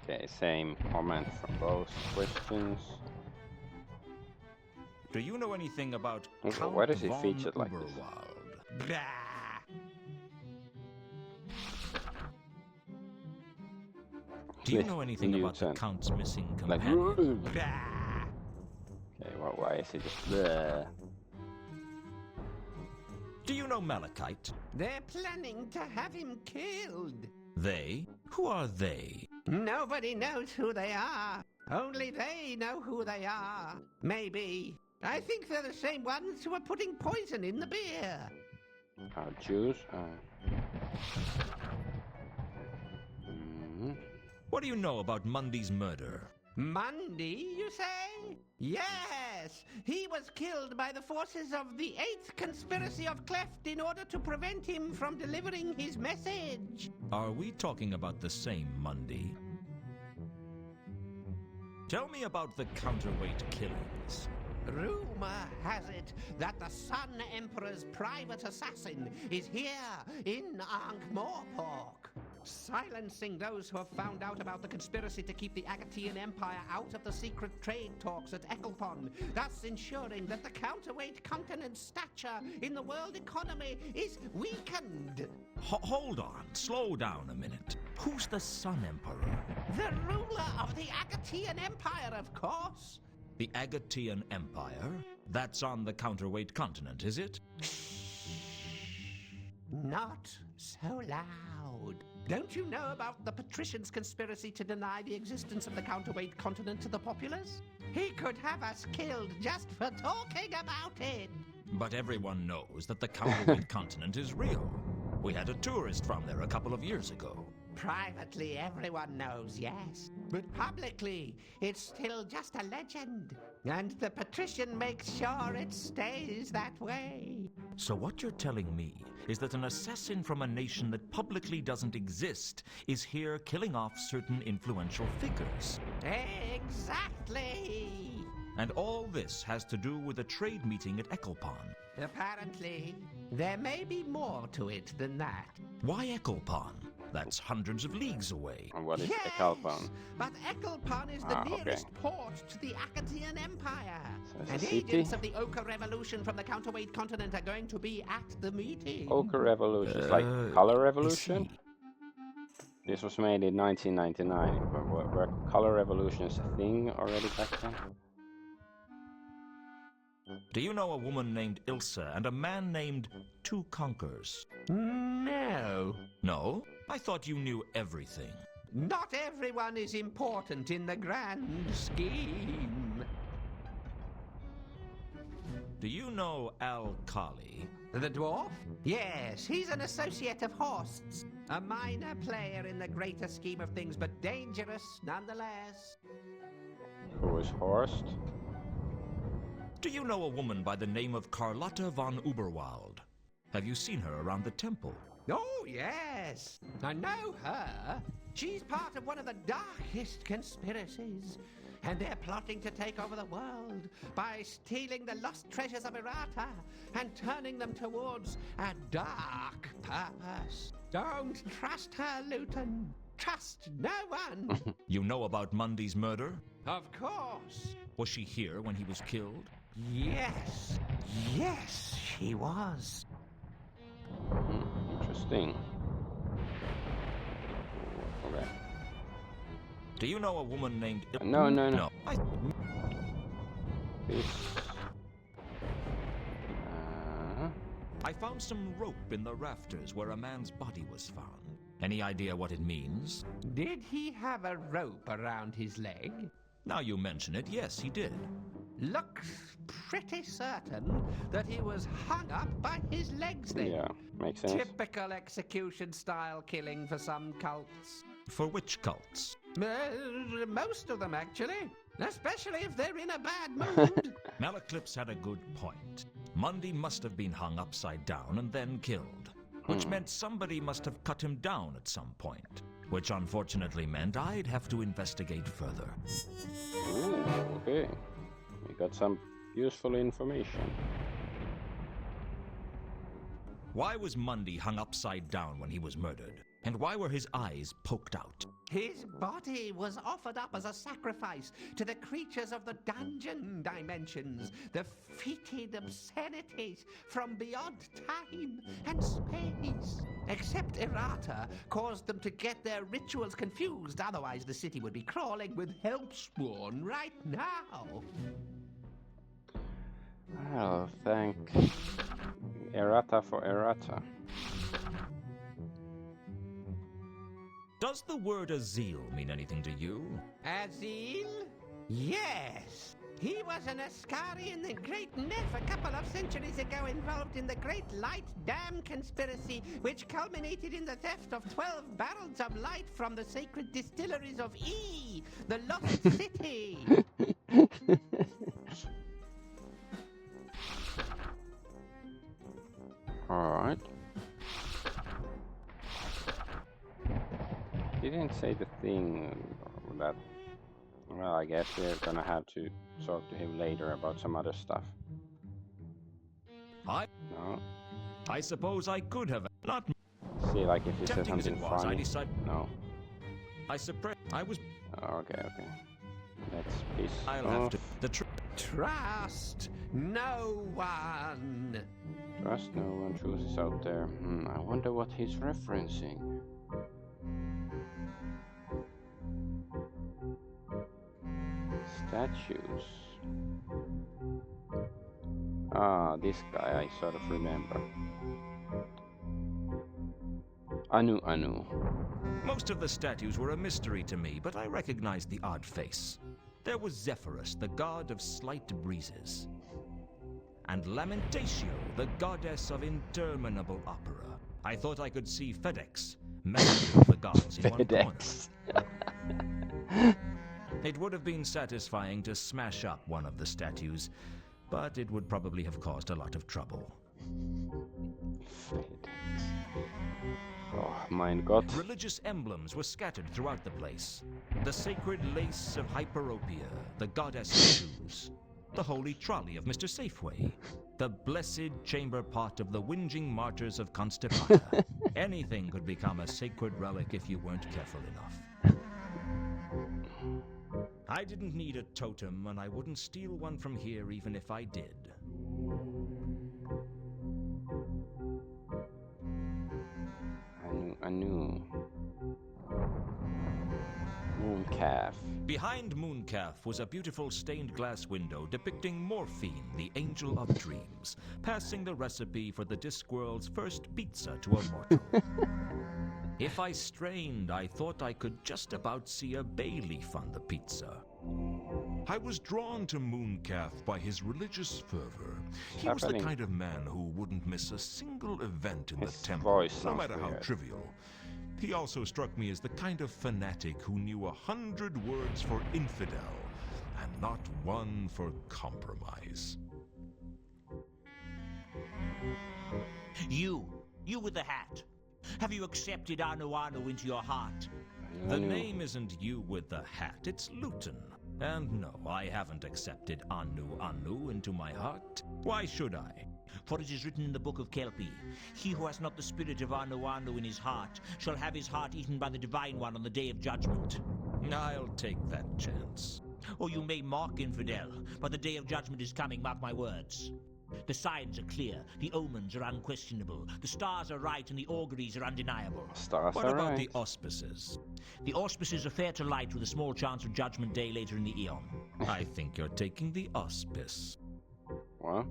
Okay, same comment from both questions. Do you know anything about Okay, Count why does it von feature like this? Uberwald? Blah. Do you know anything about the Lieutenant. Count's missing Like, companion? Blah. okay, why is it just bleh? Do you know Malachite? They're planning to have him killed. They? Who are they? Nobody knows who they are. Only they know who they are. Maybe. I think they're the same ones who are putting poison in the beer. Jews? What do you know about Mundy's murder? Mundy, you say? Yes! He was killed by the forces of the 8th Conspiracy of Cleft in order to prevent him from delivering his message. Are we talking about the same Mundy? Tell me about the counterweight killings. Rumor has it that the Sun Emperor's private assassin is here in Ankh-Morpork, silencing those who have found out about the conspiracy to keep the Agatean Empire out of the secret trade talks at Ecclepon, thus ensuring that the counterweight continent's stature in the world economy is weakened. Hold on, slow down a minute. Who's the Sun Emperor? The ruler of the Agatean Empire, of course. The Agatean Empire? That's on the counterweight continent, is it? Not so loud. Don't you know about the patricians' conspiracy to deny the existence of the counterweight continent to the populace? He could have us killed just for talking about it. But everyone knows that the counterweight continent is real. We had a tourist from there a couple of years ago. Privately, everyone knows, yes. But publicly, it's still just a legend. And the patrician makes sure it stays that way. So what you're telling me is that an assassin from a nation that publicly doesn't exist is here killing off certain influential figures. Exactly! And all this has to do with a trade meeting at Ecclepon. Apparently, there may be more to it than that. Why Ecclepon? That's hundreds of leagues away. And what is Yes, Ecclepon? but Ecclepon is the Ah, okay. nearest port to the Agatean Empire. So it's a And city? agents of the Ochre Revolution from the counterweight continent are going to be at the meeting. Ochre Revolution, it's like Color I Revolution? see. This was made in 1999. Were Color Revolutions a thing already back then? Do you know a woman named Ilsa and a man named Two Conkers? No. No? I thought you knew everything. Not everyone is important in the grand scheme. Do you know Al Kali? The dwarf? Yes, he's an associate of Horst's. A minor player in the greater scheme of things, but dangerous nonetheless. Who is Horst? Do you know a woman by the name of Carlotta von Uberwald? Have you seen her around the temple? Oh, yes. I know her. She's part of one of the darkest conspiracies. And they're plotting to take over the world by stealing the lost treasures of Errata and turning them towards a dark purpose. Don't trust her, Luton. Trust no one. You know about Mundy's murder? Of course. Was she here when he was killed? Yes. Yes, she was. Interesting. Okay. Do you know a woman named... No. This. I found some rope in the rafters where a man's body was found. Any idea what it means? Did he have a rope around his leg? Now you mention it, yes, he did. Looks pretty certain that he was hung up by his legs then. Yeah, makes sense. Typical execution-style killing for some cults. For which cults? Most of them, actually. Especially if they're in a bad mood. Malaclips had a good point. Mundy must have been hung upside down and then killed, which meant somebody must have cut him down at some point, which unfortunately meant I'd have to investigate further. Ooh, okay. We got some useful information. Why was Mundy hung upside down when he was murdered? And why were his eyes poked out? His body was offered up as a sacrifice to the creatures of the dungeon dimensions, the fetid obscenities from beyond time and space. Except Errata caused them to get their rituals confused, otherwise the city would be crawling with Helpspawn right now. I'll thank Errata for Errata. Does the word Azil mean anything to you? Azil? Yes. He was an Ascari in the Great Neff a couple of centuries ago, involved in the Great Light Dam conspiracy, which culminated in the theft of 12 barrels of light from the sacred distilleries of E, the Lost City. Alright. He didn't say the thing that... Well, I guess we're gonna have to talk to him later about some other stuff. No? I suppose I could have not... See, like if he says Tempting as it something was, I funny. decided... No. I was... Okay. Let's piss I'll off. have to... Trust no one. Trust no one chooses out there. I wonder what he's referencing. Statues. Ah, this guy I sort of remember. Anu. Most of the statues were a mystery to me, but I recognized the odd face. There was Zephyrus, the god of slight breezes. And Lamentatio, the goddess of interminable opera. I thought I could see FedEx, messenger of the gods, in one corner. It would have been satisfying to smash up one of the statues, but it would probably have caused a lot of trouble. Oh, mein Gott. Religious emblems were scattered throughout the place. The sacred lace of Hyperopia, the goddess of shoes. The holy trolley of Mr. Safeway. The blessed chamber pot of the whinging martyrs of Constipata. Anything could become a sacred relic if you weren't careful enough. I didn't need a totem, and I wouldn't steal one from here even if I did. Anu. Moon calf. Behind Mooncalf was a beautiful stained glass window depicting Morphine, the angel of dreams, passing the recipe for the Discworld's first pizza to a mortal. If I strained, I thought I could just about see a bay leaf on the pizza. I was drawn to Mooncalf by his religious fervor. He was the kind of man who wouldn't miss a single event in the temple, no matter how trivial. He also struck me as the kind of fanatic who knew 100 words for infidel and not one for compromise. You with the hat. Have you accepted Anu into your heart? The name isn't you with the hat, it's Luton. And no, I haven't accepted Anu into my heart. Why should I? For it is written in the book of Kelpie, he who has not the spirit of Anu in his heart shall have his heart eaten by the Divine One on the day of judgment. I'll take that chance. Or you may mock infidel, but the day of judgment is coming, mark my words. The signs are clear, the omens are unquestionable, the stars are right and the auguries are undeniable. What about the auspices? The auspices are fair to light with a small chance of judgment day later in the eon. I think you're taking the auspice. What?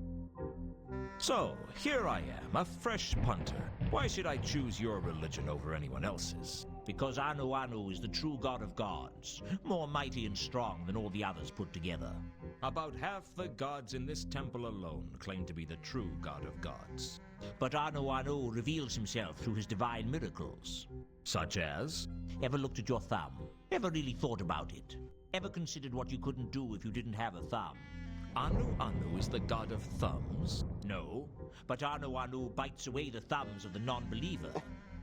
So, here I am, a fresh punter. Why should I choose your religion over anyone else's? Because Anu is the true god of gods, more mighty and strong than all the others put together. About half the gods in this temple alone claim to be the true god of gods. But Anu reveals himself through his divine miracles. Such as? Ever looked at your thumb? Ever really thought about it? Ever considered what you couldn't do if you didn't have a thumb? Anu is the god of thumbs? No, but Anu bites away the thumbs of the non-believer.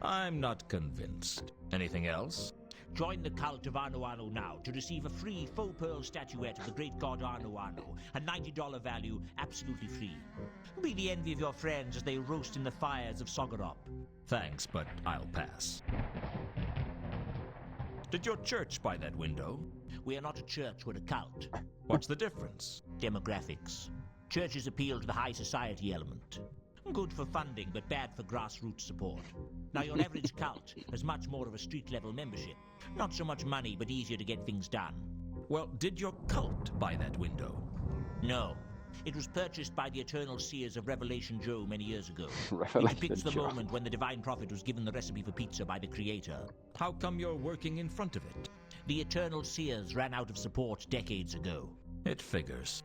I'm not convinced. Anything else? Join the cult of Anu now to receive a free faux pearl statuette of the great god Anu, a $90 value, absolutely free. Be the envy of your friends as they roast in the fires of Sogorop. Thanks, but I'll pass. Did your church buy that window? We are not a church, we're a cult. What's the difference? Demographics. Churches appeal to the high society element. Good for funding, but bad for grassroots support. Now, your average cult has much more of a street-level membership. Not so much money, but easier to get things done. Well, did your cult buy that window? No. It was purchased by the eternal seers of Revelation Joe many years ago. It depicts the moment when the divine prophet was given the recipe for pizza by the creator. How come you're working in front of it? The eternal seers ran out of support decades ago. It figures.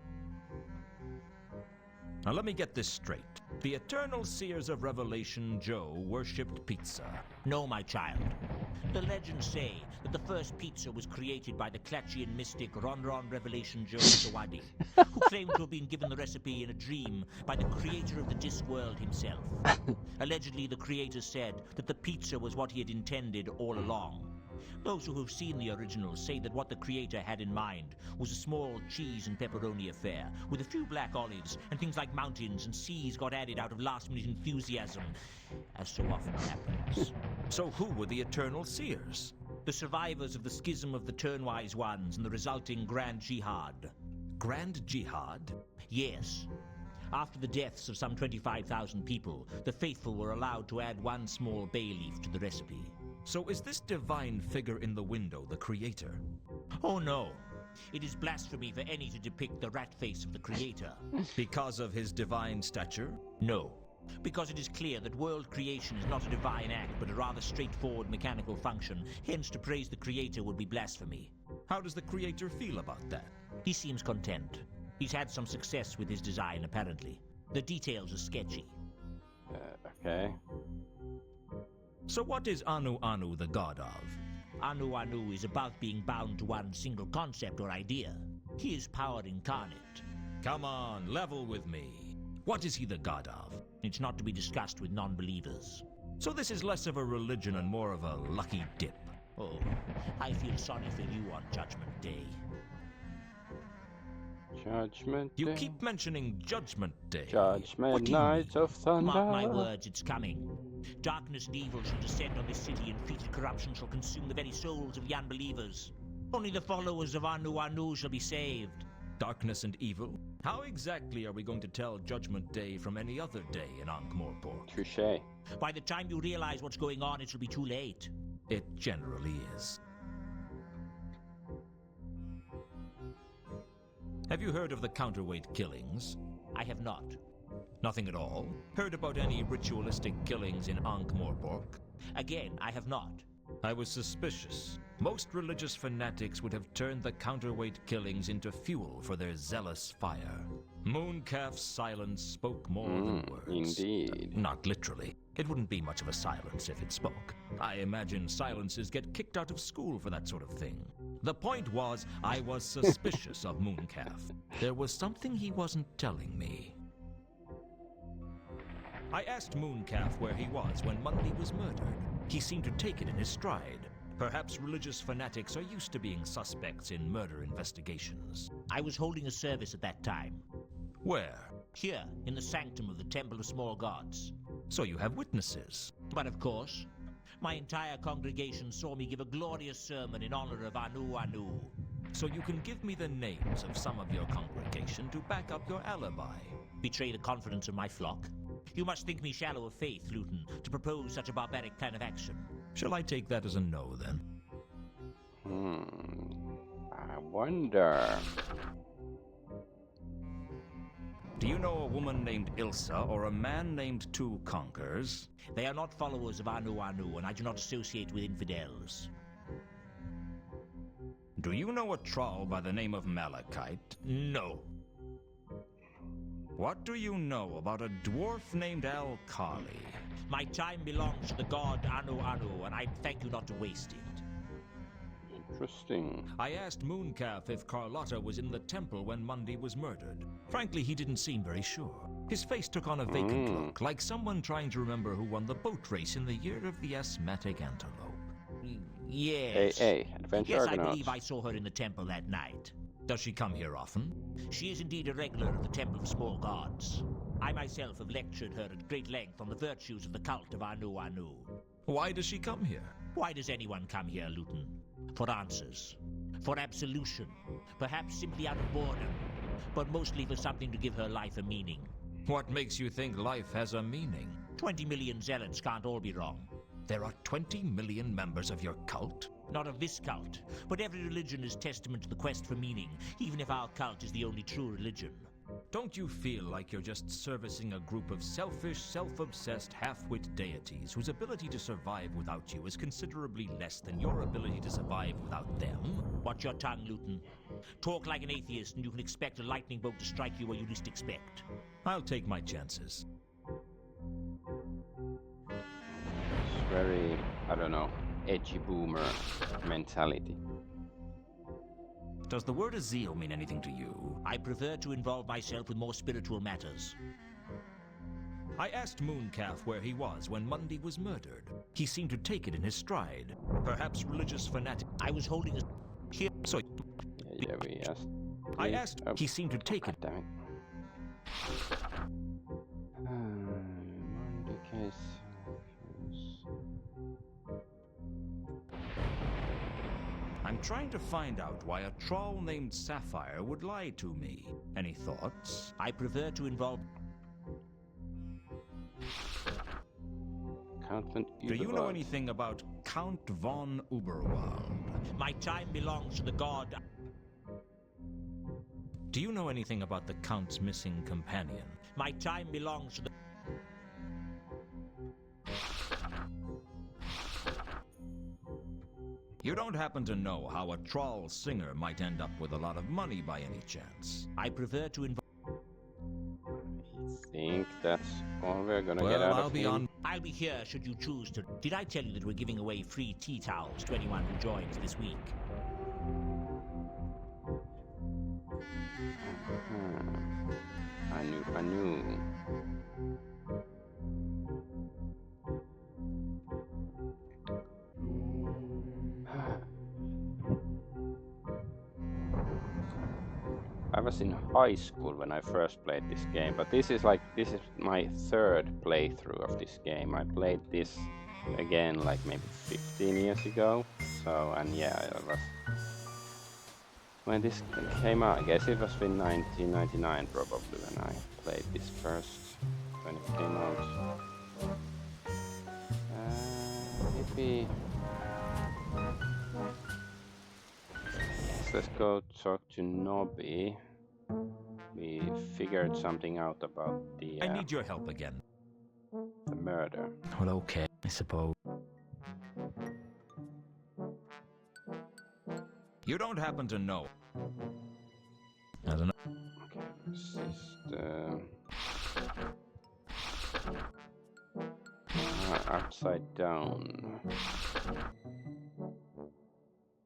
Now let me get this straight. The eternal seers of Revelation Joe worshipped pizza. No, my child. The legends say that the first pizza was created by the Klatchian mystic Ronron Revelation Joe Sawadi, who claimed to have been given the recipe in a dream by the creator of the Discworld himself. Allegedly, the creator said that the pizza was what he had intended all along. Those who have seen the original say that what the creator had in mind was a small cheese and pepperoni affair, with a few black olives, and things like mountains and seas got added out of last-minute enthusiasm, as so often happens. So who were the eternal seers? The survivors of the schism of the Turnwise Ones and the resulting Grand Jihad. Grand Jihad? Yes. After the deaths of some 25,000 people, the faithful were allowed to add one small bay leaf to the recipe. So is this divine figure in the window the creator? Oh no. It is blasphemy for any to depict the rat face of the creator. Because of his divine stature? No. Because it is clear that world creation is not a divine act, but a rather straightforward mechanical function. Hence, to praise the creator would be blasphemy. How does the creator feel about that? He seems content. He's had some success with his design, apparently. The details are sketchy. Okay. So what is Anu the god of? Anu is above being bound to one single concept or idea. He is power incarnate. Come on, level with me. What is he the god of? It's not to be discussed with non-believers. So this is less of a religion and more of a lucky dip. Oh, I feel sorry for you on Judgment Day. Judgment Day. You keep mentioning Judgment Day. Judgment Night of Thunder. Mark my words, it's coming. Darkness and evil shall descend on this city, and fetid corruption shall consume the very souls of the unbelievers. Only the followers of Anu shall be saved. Darkness and evil? How exactly are we going to tell Judgment Day from any other day in Ankh-Morpork? Touché. By the time you realize what's going on, it will be too late. It generally is. Have you heard of the counterweight killings? I have not. Nothing at all? Heard about any ritualistic killings in Ankh-Morpork? Again, I have not. I was suspicious. Most religious fanatics would have turned the counterweight killings into fuel for their zealous fire. Mooncalf's silence spoke more than words. Indeed. Not literally. It wouldn't be much of a silence if it spoke. I imagine silences get kicked out of school for that sort of thing. The point was, I was suspicious of Mooncalf. There was something he wasn't telling me. I asked Mooncalf where he was when Mundy was murdered. He seemed to take it in his stride. Perhaps religious fanatics are used to being suspects in murder investigations. I was holding a service at that time. Where? Here, in the sanctum of the Temple of Small Gods. So you have witnesses. But of course, my entire congregation saw me give a glorious sermon in honor of Anu Anu. So you can give me the names of some of your congregation to back up your alibi. Betray the confidence of my flock? You must think me shallow of faith, Luton, to propose such a barbaric plan of action. Shall I take that as a no, then? I wonder. Do you know a woman named Ilsa or a man named Two Conquers? They are not followers of Anu Anu, and I do not associate with infidels. Do you know a troll by the name of Malachite? No. What do you know about a dwarf named Al-Kali? My time belongs to the god Anu Anu, and I thank you not to waste it. Interesting. I asked Mooncalf if Carlotta was in the temple when Mundy was murdered. Frankly, he didn't seem very sure. His face took on a vacant look, like someone trying to remember who won the boat race in the year of the asthmatic antelope. Yes. Hey, Adventure Yes, Argonaut. I believe I saw her in the temple that night. Does she come here often? She is indeed a regular of the Temple of Small Gods. I myself have lectured her at great length on the virtues of the cult of Anu Anu. Why does she come here? Why does anyone come here, Luton? For answers. For absolution. Perhaps simply out of boredom. But mostly for something to give her life a meaning. What makes you think life has a meaning? 20 million zealots can't all be wrong. There are 20 million members of your cult? Not of this cult, but every religion is testament to the quest for meaning, even if our cult is the only true religion. Don't you feel like you're just servicing a group of selfish, self-obsessed, half-wit deities whose ability to survive without you is considerably less than your ability to survive without them? Watch your tongue, Luton. Talk like an atheist and you can expect a lightning bolt to strike you where you least expect. I'll take my chances. It's very, I don't know, edgy boomer mentality. Does the word Azil mean anything to you? I prefer to involve myself with more spiritual matters. I asked Mooncalf where he was when Mundy was murdered. He seemed to take it in his stride. Perhaps religious fanatic. I was holding a... Here, so... Yeah, we asked. I asked... Oh. He seemed to take it. Damn it. Monday case. I'm trying to find out why a troll named Sapphire would lie to me. Any thoughts? I prefer to involve... Count von Do you know Uberwald. anything about Count von Uberwald? My time belongs to the god... Do you know anything about the Count's missing companion? My time belongs to the... You don't happen to know how a troll singer might end up with a lot of money by any chance? I prefer to involve... I think that's all we're gonna Well, get out I'll of be him. on... I'll be here should you choose to... Did I tell you that we're giving away free tea towels to anyone who joins this week? I knew. I was in high school when I first played this game, but this is my third playthrough of this game. I played this again like maybe 15 years ago. So, and yeah, it was when this came out. I guess it was in 1999 probably when I played this first, when it came out. Maybe. Yes, let's go talk to Nobby. we figured something out about the I need your help again. the murder. Well, okay, I suppose. You don't happen to know. I don't know. Okay, this is the upside down.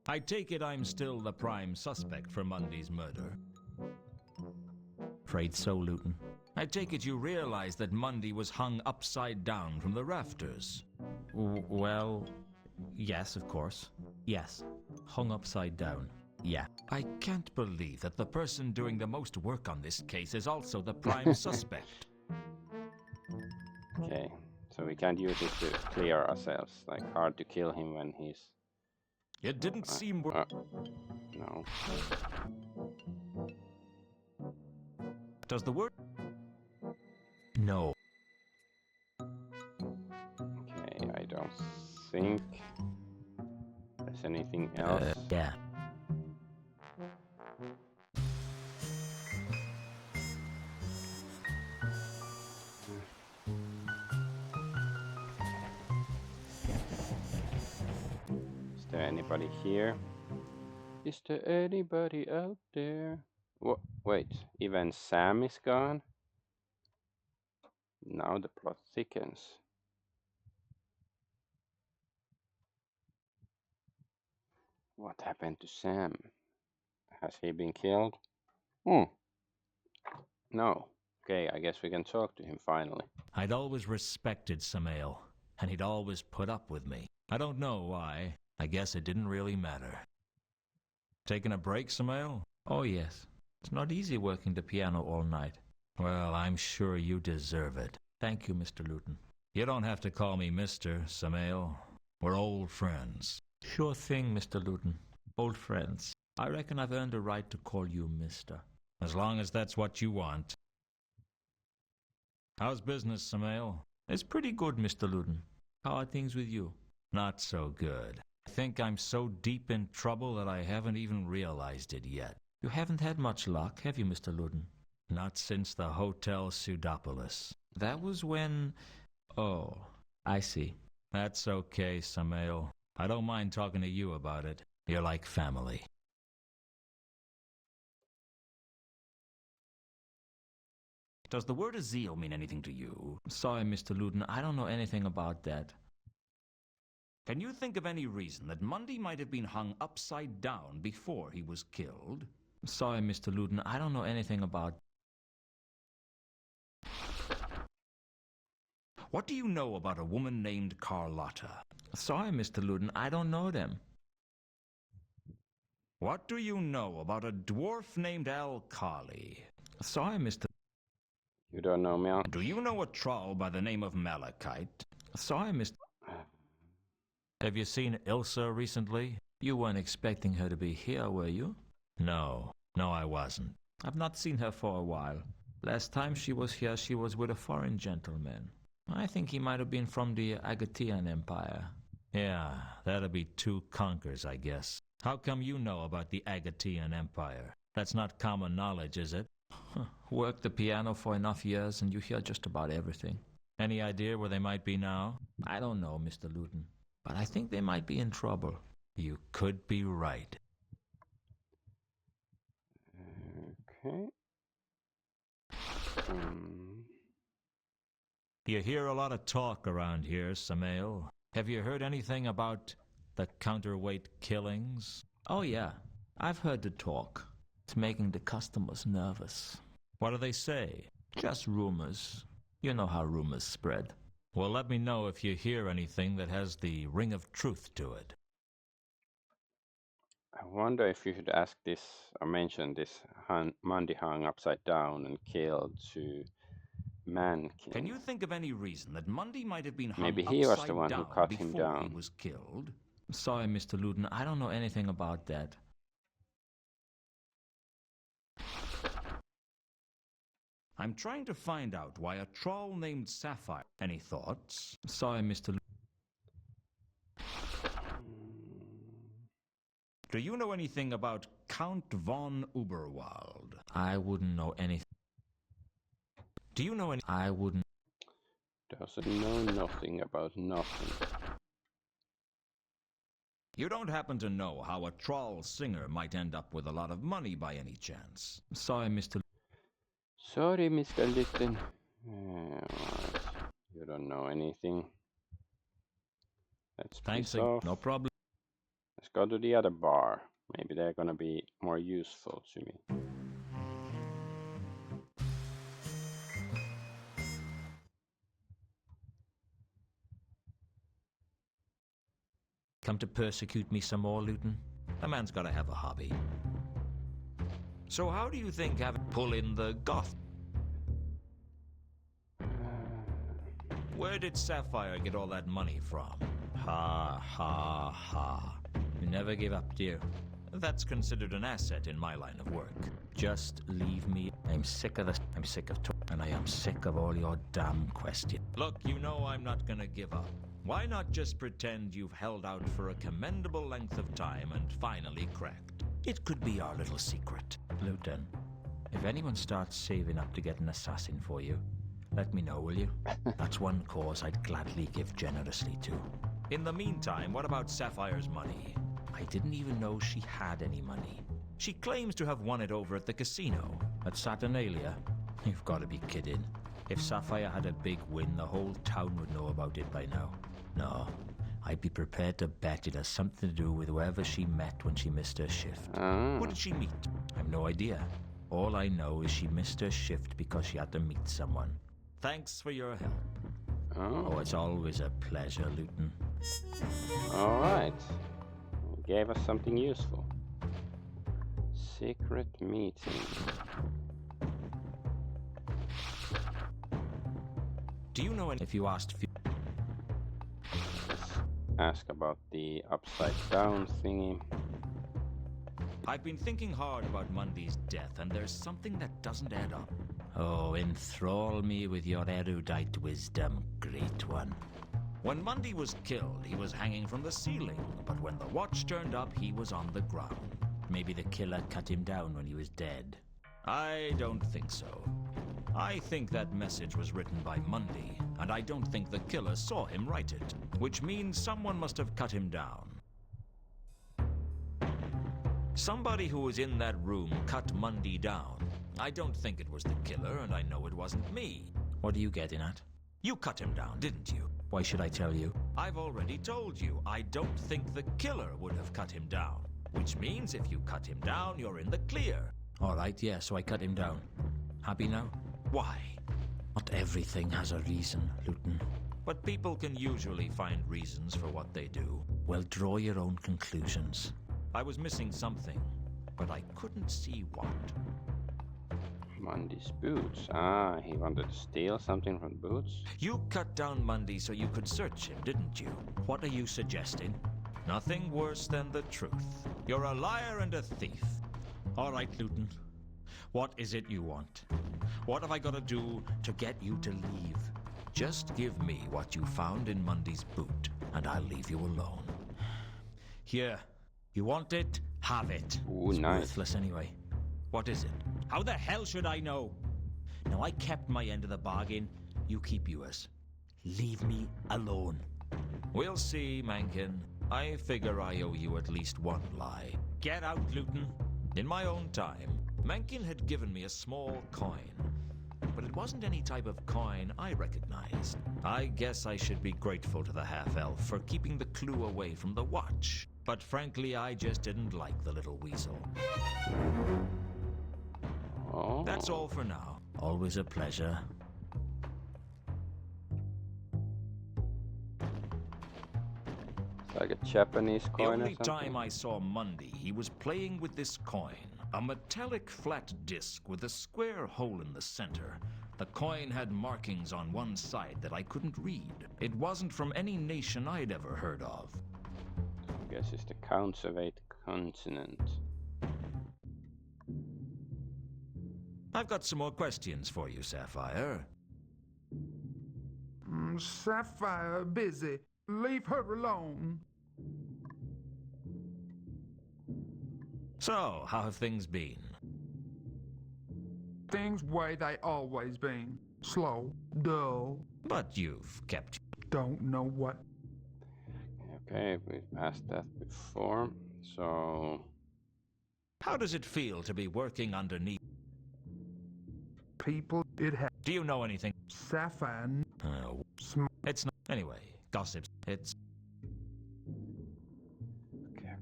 I take it I'm still the prime suspect for Mundy's murder. Afraid so, Luton. I take it you realize that Mundy was hung upside down from the rafters. Well, yes, of course. Yes. Hung upside down. Yeah. I can't believe that the person doing the most work on this case is also the prime suspect. Okay, so we can't use it to clear ourselves. Like hard to kill him when he's. It didn't seem... No. Does the word... No. Okay, I don't think there's anything else. Yeah. Is there anybody here? Is there anybody out there? Wait, even Sam is gone? Now the plot thickens. What happened to Sam? Has he been killed? No. Okay, I guess we can talk to him finally. I'd always respected Samael, and he'd always put up with me. I don't know why. I guess it didn't really matter. Taking a break, Samael? Oh, yes. It's not easy working the piano all night. Well, I'm sure you deserve it. Thank you, Mr. Luton. You don't have to call me Mr. Samael. We're old friends. Sure thing, Mr. Luton. Old friends. I reckon I've earned a right to call you Mr. As long as that's what you want. How's business, Samael? It's pretty good, Mr. Luton. How are things with you? Not so good. I think I'm so deep in trouble that I haven't even realized it yet. You haven't had much luck, have you, Mr. Luton? Not since the Hotel Pseudopolis. That was when... Oh, I see. That's okay, Samael. I don't mind talking to you about it. You're like family. Does the word Azil mean anything to you? Sorry, Mr. Luton, I don't know anything about that. Can you think of any reason that Mundy might have been hung upside down before he was killed? Sorry, Mr. Luton, I don't know anything about... What do you know about a woman named Carlotta? Sorry, Mr. Luton, I don't know them. What do you know about a dwarf named Alkali? Sorry, Mr. You don't know me? Do you know a troll by the name of Malachite? Sorry, Mr. Have you seen Ilsa recently? You weren't expecting her to be here, were you? No, I wasn't. I've not seen her for a while. Last time she was here, she was with a foreign gentleman. I think he might have been from the Agatean Empire. Yeah, that'd be two conkers, I guess. How come you know about the Agatean Empire? That's not common knowledge, is it? Worked the piano for enough years and you hear just about everything. Any idea where they might be now? I don't know, Mr. Luton, but I think they might be in trouble. You could be right. Okay. You hear a lot of talk around here, Samael. Have you heard anything about the counterweight killings? Oh, yeah. I've heard the talk. It's making the customers nervous. What do they say? Just rumors. You know how rumors spread. Well, let me know if you hear anything that has the ring of truth to it. I wonder if you should ask this or mention this Mundy hung upside down and killed to man king. Can you think of any reason that Mundy might have been hung Maybe he was the upside one who down cut him before down. he was killed? Sorry, Mr. Luton, I don't know anything about that. I'm trying to find out why a troll named Sapphire. Any thoughts? Sorry, Mr. Luton. Do you know anything about Count von Uberwald? I wouldn't know anything. Do you know any? I wouldn't. Doesn't know nothing about nothing. You don't happen to know how a troll singer might end up with a lot of money by any chance? Sorry, Mr. Sorry, Mr. Litton. Right. You don't know anything. Let's Thanks, piss off. no problem. Let's go to the other bar. Maybe they're gonna be more useful to me. Come to persecute me some more, Luton? A man's gotta have a hobby. So how do you think having pull in the goth? Where did Sapphire get all that money from? Ha, ha, ha. You never give up, do you? That's considered an asset in my line of work. Just leave me. I'm sick of this. I'm sick of and I am sick of all your damn questions. Look, you know I'm not gonna give up. Why not just pretend you've held out for a commendable length of time and finally cracked? It could be our little secret. Luton, if anyone starts saving up to get an assassin for you, let me know, will you? That's one cause I'd gladly give generously to. In the meantime, what about Sapphire's money? I didn't even know she had any money. She claims to have won it over at the casino. At Saturnalia? You've got to be kidding. If Sapphire had a big win, the whole town would know about it by now. No, I'd be prepared to bet it has something to do with whoever she met when she missed her shift. Who did she meet? I've no idea. All I know is she missed her shift because she had to meet someone. Thanks for your help. Oh, it's always a pleasure, Luton. Alright. Gave us something useful. Secret meeting. Do you know if you asked ask about the upside down thingy. I've been thinking hard about Mundy's death, and there's something that doesn't add up. Oh, enthrall me with your erudite wisdom, great one. When Mundy was killed, he was hanging from the ceiling, but when the watch turned up, he was on the ground. Maybe the killer cut him down when he was dead. I don't think so. I think that message was written by Mundy, and I don't think the killer saw him write it, which means someone must have cut him down. Somebody who was in that room cut Mundy down. I don't think it was the killer, and I know it wasn't me. What are you getting at? You cut him down, didn't you? Why should I tell you? I've already told you. I don't think the killer would have cut him down, which means if you cut him down, you're in the clear. All right, yeah, so I cut him down. Happy now? Why? Not everything has a reason, Luton. But people can usually find reasons for what they do. Well, draw your own conclusions. I was missing something, but I couldn't see what. Mundy's boots. Ah, he wanted to steal something from boots? You cut down Mundy so you could search him, didn't you? What are you suggesting? Nothing worse than the truth. You're a liar and a thief. All right, Luton. What is it you want? What have I got to do to get you to leave? Just give me what you found in Mundy's boot, and I'll leave you alone. Here. You want it? Have it. Ooh, it's nice. Worthless anyway. What is it? How the hell should I know? Now, I kept my end of the bargain. You keep yours. Leave me alone. We'll see, Mankin. I figure I owe you at least one lie. Get out, Luton. In my own time, Mankin had given me a small coin. But it wasn't any type of coin I recognized. I guess I should be grateful to the half-elf for keeping the clue away from the watch. But frankly, I just didn't like the little weasel. Oh. That's all for now. Always a pleasure. It's like a Japanese The coin or only something. time I saw Mundy, he was playing with this coin. A metallic flat disc with a square hole in the center. The coin had markings on one side that I couldn't read. It wasn't from any nation I'd ever heard of. I guess it's the Councilate continent. I've got some more questions for you, Sapphire. Sapphire busy. Leave her alone. So, how have things been? Things way they always been. Slow, dull, But you've kept... don't know what. Okay, we've asked that before. So, How does it feel to be working underneath? People it has. Do you know anything? Sapphire, It's not... Anyway, gossips. It's...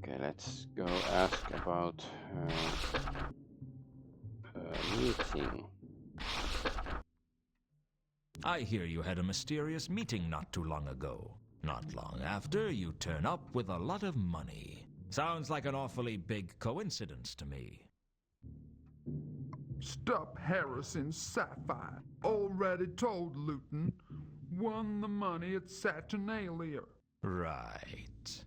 okay, let's go ask about meeting. I hear you had a mysterious meeting not too long ago. Not long after, you turn up with a lot of money. Sounds like an awfully big coincidence to me. Stop harassing Sapphire. Already told Luton. Won the money at Saturnalia. Right.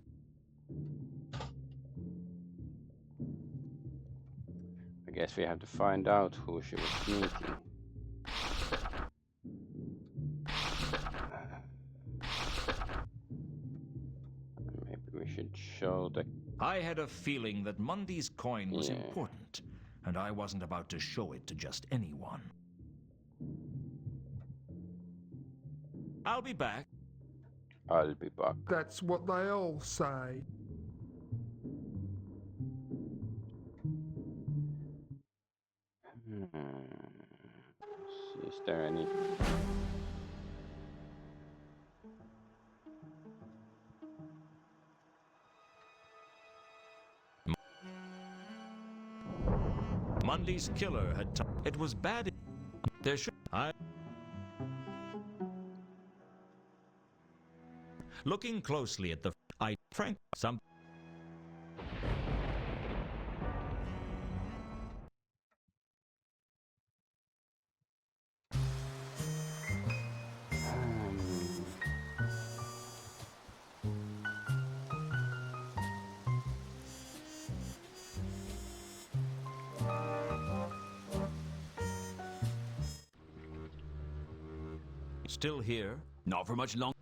I guess we have to find out who she was meeting. Maybe we should show the... I had a feeling that Mundy's coin was Yeah. important, and I wasn't about to show it to just anyone. I'll be back. I'll be back. That's what they all say. Is there any... Mundy's killer had it was bad. There should... Looking closely at the... Frank... Some... Still here? Not for much longer.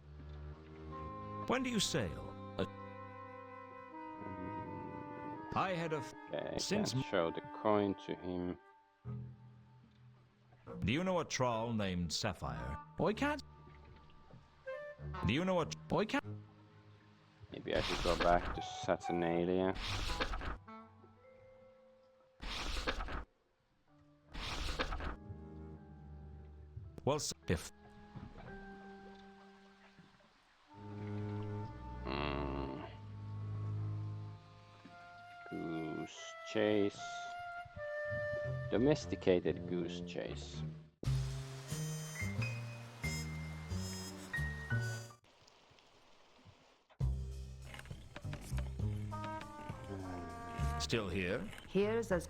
When do you sail? I had a... Okay, I Since... can't show the coin to him. Do you know a troll named Sapphire? I can't. Do you know a... I can't. Maybe I should go back to Saturnalia. Well, if... Goose chase. Domesticated goose chase. Still here? Here's as...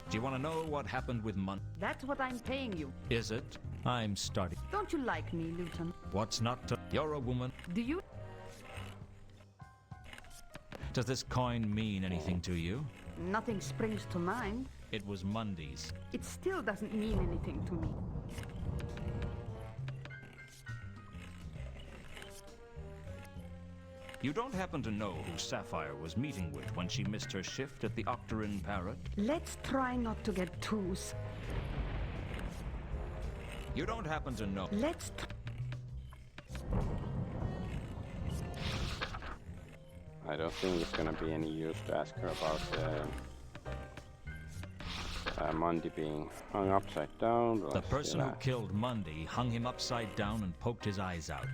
Do you want to know what happened with Mun... That's what I'm paying you. Is it? I'm starting... Don't you like me, Luton? What's not to... You're a woman. Do you? Does this coin mean anything to you? Nothing springs to mind. It was Mundy's. It still doesn't mean anything to me. You don't happen to know who Sapphire was meeting with when she missed her shift at the Octarine Parrot? Let's try not to get too... You don't happen to know... Let's... I don't think it's gonna be any use to ask her about Mundy being hung upside down. The person who killed Mundy hung him upside down and poked his eyes out.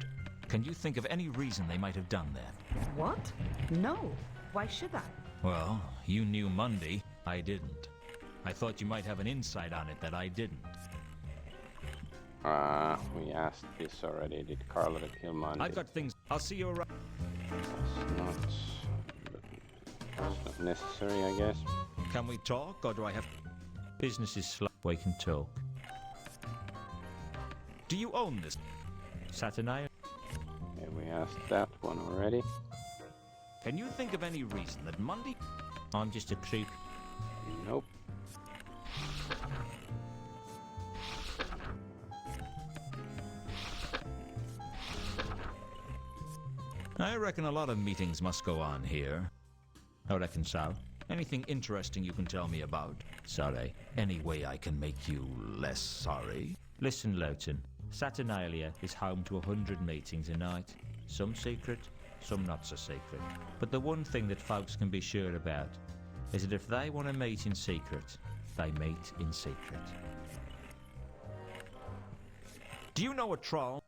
Can you think of any reason they might have done that? What? No. Why should I? Well, you knew Mundy. I didn't. I thought you might have an insight on it that I didn't. We asked this already. Did Carla kill Mundy? I've got things... I'll see you around... That's not necessary, I guess. Can we talk, or do I have... Business is slow. We can talk. Do you own this? Saturnalia? Yeah, we asked that one already. Can you think of any reason that Mundy... I'm just a creep. Nope. I reckon a lot of meetings must go on here. I reckon so. Anything interesting you can tell me about? Sorry. Any way I can make you less sorry? Listen, Lowton. Saturnalia is home to 100 meetings a night. Some secret, some not so secret. But the one thing that folks can be sure about is that if they want to meet in secret, they meet in secret. Do you know a troll?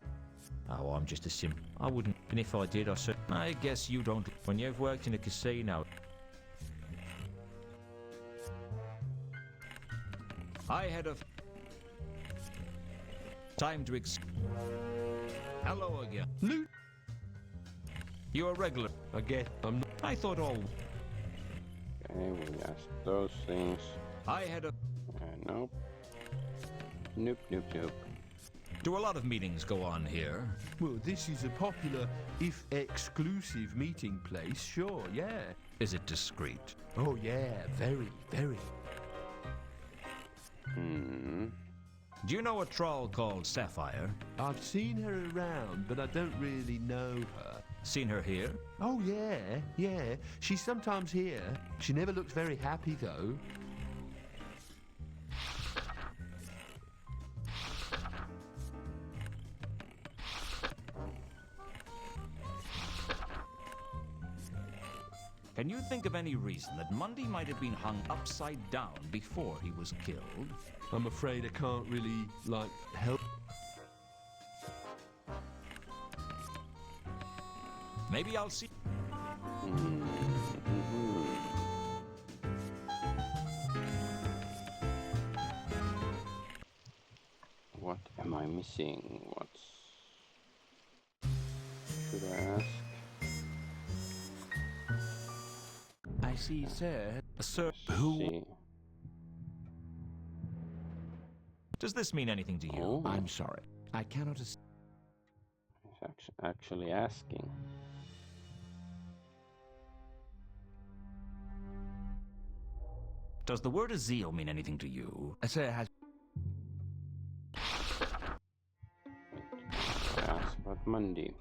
Oh, I'm just a sim. I wouldn't. And if I did, I guess you don't. When you've worked in a casino, I had a time to Hello again. Loot. You're a regular. Again, I'm not. I thought all. Okay, we asked those things. I had a. Nope. Nope, nope, nope. Do a lot of meetings go on here? Well, this is a popular, if exclusive, meeting place, sure, yeah. Is it discreet? Oh, yeah, very, very. Do you know a troll called Sapphire? I've seen her around, but I don't really know her. Seen her here? Oh, yeah. She's sometimes here. She never looks very happy, though. Can you think of any reason that Mundy might have been hung upside down before he was killed? I'm afraid I can't really, help. Maybe I'll see. What am I missing? What should I ask? I see, sir. Sir, See. does this mean anything to you? Oh, I'm sorry. I cannot. he's actually asking. Does the word Azil mean anything to you? Sir has. Ask about Mundy.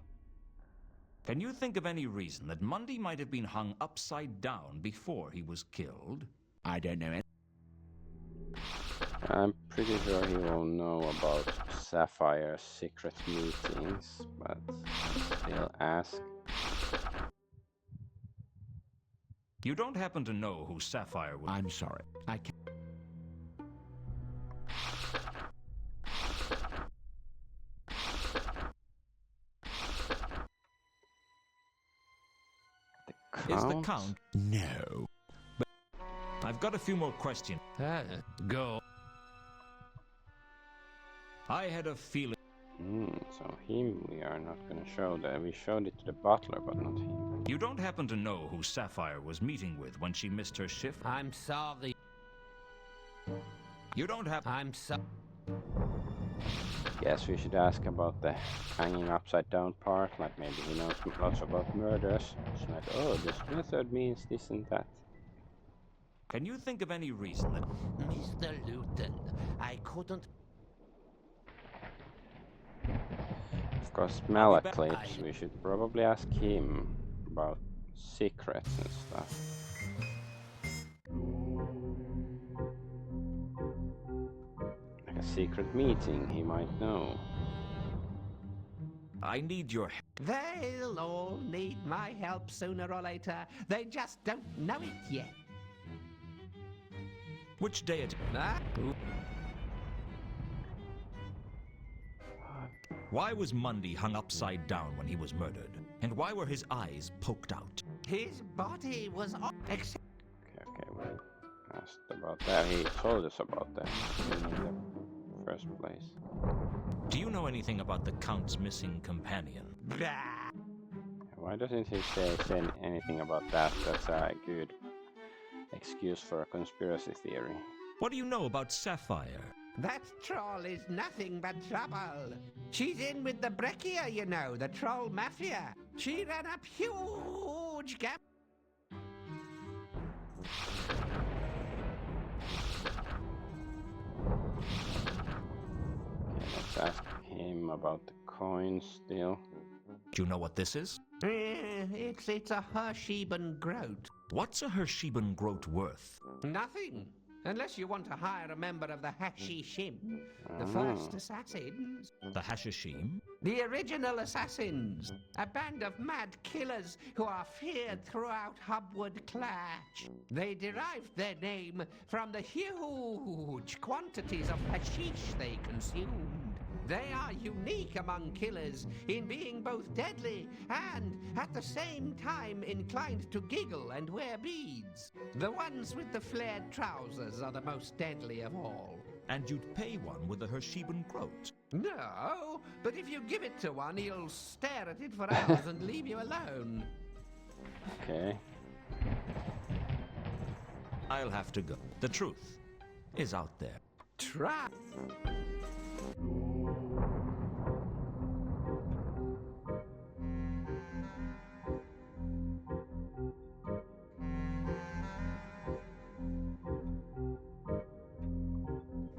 Can you think of any reason that Mundy might have been hung upside down before he was killed? I don't know it. I'm pretty sure he will know about Sapphire's secret meetings, but still ask. You don't happen to know who Sapphire was? I'm sorry. I can't. Is the Count? No. But I've got a few more questions. Go. I had a feeling. So him we are not gonna show that. We showed it to the butler, but not him. You don't happen to know who Sapphire was meeting with when she missed her shift? I'm sorry. You don't have. I'm sorry. Guess we should ask about the hanging upside down part, like maybe he knows lots about murders. It's like, oh, this method means this and that. Can you think of any reason that... Mr. Luton, I couldn't... Of course, Malaclips, we should probably ask him about secrets and stuff. Like a secret meeting, he might know. I need your... They'll all need my help sooner or later. They just don't know it yet. Which day it... Why was Mundy hung upside down when he was murdered? And why were his eyes poked out? His body was... Okay, we asked about that. He told us about that in the first place. Do you know anything about the Count's missing companion? Why doesn't he say anything about that? That's a good excuse for a conspiracy theory. What do you know about Sapphire? That troll is nothing but trouble. She's in with the Breccia, you know, the troll mafia. She ran up huge gap. Okay, let's ask him about the coins still. Do you know what this is? It's a Hersheben groat. What's a Hersheben groat worth? Nothing. Unless you want to hire a member of the Hashishim, the first assassins. The Hashishim? The original assassins. A band of mad killers who are feared throughout Hubwood Clatch. They derived their name from the huge quantities of hashish they consumed. They are unique among killers in being both deadly and, at the same time, inclined to giggle and wear beads. The ones with the flared trousers are the most deadly of all. And you'd pay one with a Hersheben groat? No, but if you give it to one, he'll stare at it for hours and leave you alone. Okay. I'll have to go. The truth is out there. Try.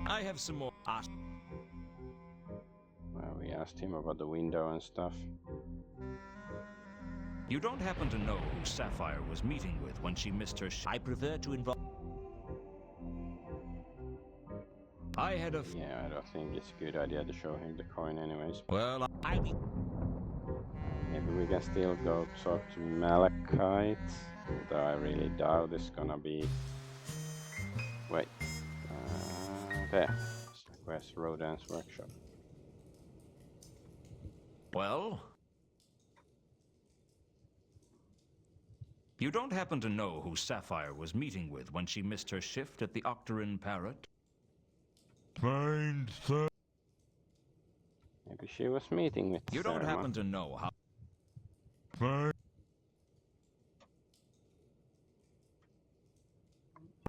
I have some more. Well, we asked him about the window and stuff. You don't happen to know who Sapphire was meeting with when she missed her I prefer to involve. I had a. Yeah, I don't think it's a good idea to show him the coin anyways. Well, I'll be. Maybe we can still go talk to Malachite. Though I really doubt it's gonna be. Wait. There. Where's Rodan's workshop? Well? You don't happen to know who Sapphire was meeting with when she missed her shift at the Octarine Parrot? Find the... Maybe she was meeting with You don't Sarah. happen to know how... Find...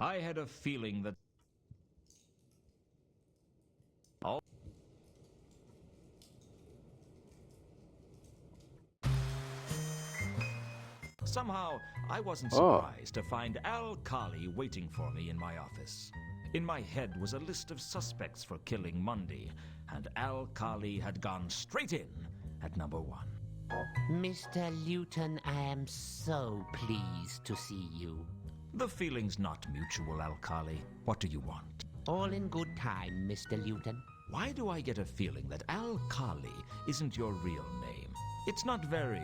I had a feeling that... All... Somehow, I wasn't surprised to find Al Kali waiting for me in my office. In my head was a list of suspects for killing Mundy, and Al Kali had gone straight in at number 1. Mr. Luton, I am so pleased to see you. The feeling's not mutual, Al Kali. What do you want? All in good time, Mr. Luton. Why do I get a feeling that Al Kali isn't your real name? It's not very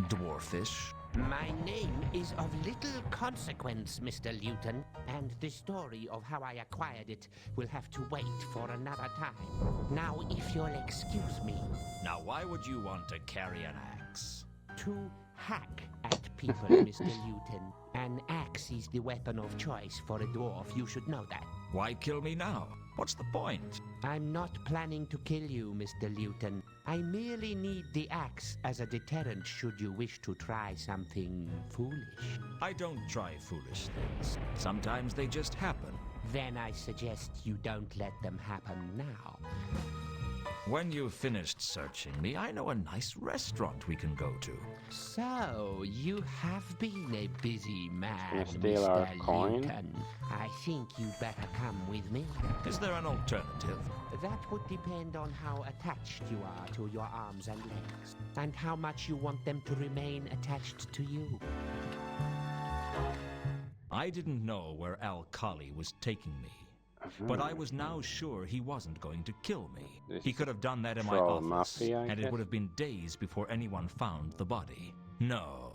dwarfish. My name is of little consequence, Mr. Luton, and the story of how I acquired it will have to wait for another time. Now, if you'll excuse me. Now, why would you want to carry an axe? To hack at people, Mr. Luton. An axe is the weapon of choice for a dwarf, you should know that. Why kill me now? What's the point? I'm not planning to kill you, Mr. Luton. I merely need the axe as a deterrent should you wish to try something foolish. I don't try foolish things. Sometimes they just happen. Then I suggest you don't let them happen now. When you've finished searching me, I know a nice restaurant we can go to. So, you have been a busy man, steal our Mr. coin? Luton. I think you'd better come with me. Is there an alternative? That would depend on how attached you are to your arms and legs, and how much you want them to remain attached to you. I didn't know where Al Kali was taking me. But I was now sure he wasn't going to kill me. This He could have done that in my troll office, mafia, I and guess? it would have been days before anyone found the body. No,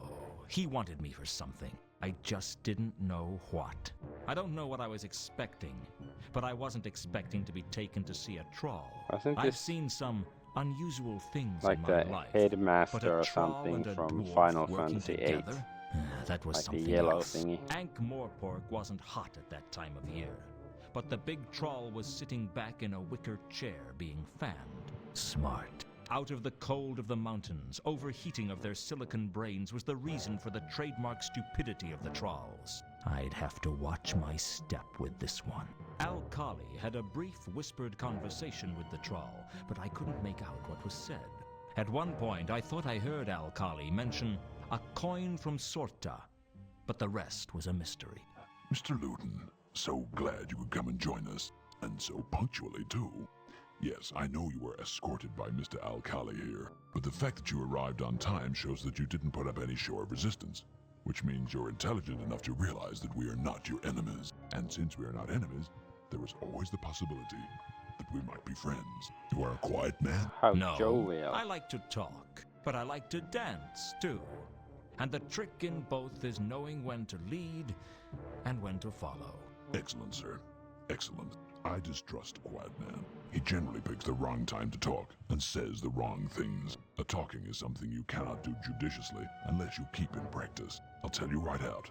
he wanted me for something. I just didn't know what. I don't know what I was expecting, but I wasn't expecting to be taken to see a troll. Wasn't I've this seen some unusual things like in the my life. headmaster but a or troll something and a from dwarf Final working Fantasy VIII? together? That was Like the something yellow else. thingy. Ankh-Morpork wasn't hot at that time of year, but the big troll was sitting back in a wicker chair being fanned. Smart. Out of the cold of the mountains, overheating of their silicon brains was the reason for the trademark stupidity of the trolls. I'd have to watch my step with this one. Al Kali had a brief whispered conversation with the troll, but I couldn't make out what was said. At one point, I thought I heard Al Kali mention a coin from Sorta, but the rest was a mystery. Mr. Luton, so glad you could come and join us, and so punctually, too. Yes, I know you were escorted by Mr. Alkali here, but the fact that you arrived on time shows that you didn't put up any show of resistance, which means you're intelligent enough to realize that we are not your enemies. And since we are not enemies, there is always the possibility that we might be friends. You are a quiet man? How No, jovial. I like to talk, but I like to dance too. And the trick in both is knowing when to lead and when to follow. Excellent, sir. Excellent. I distrust a quiet man. He generally picks the wrong time to talk and says the wrong things. A talking is something you cannot do judiciously unless you keep in practice. I'll tell you right out.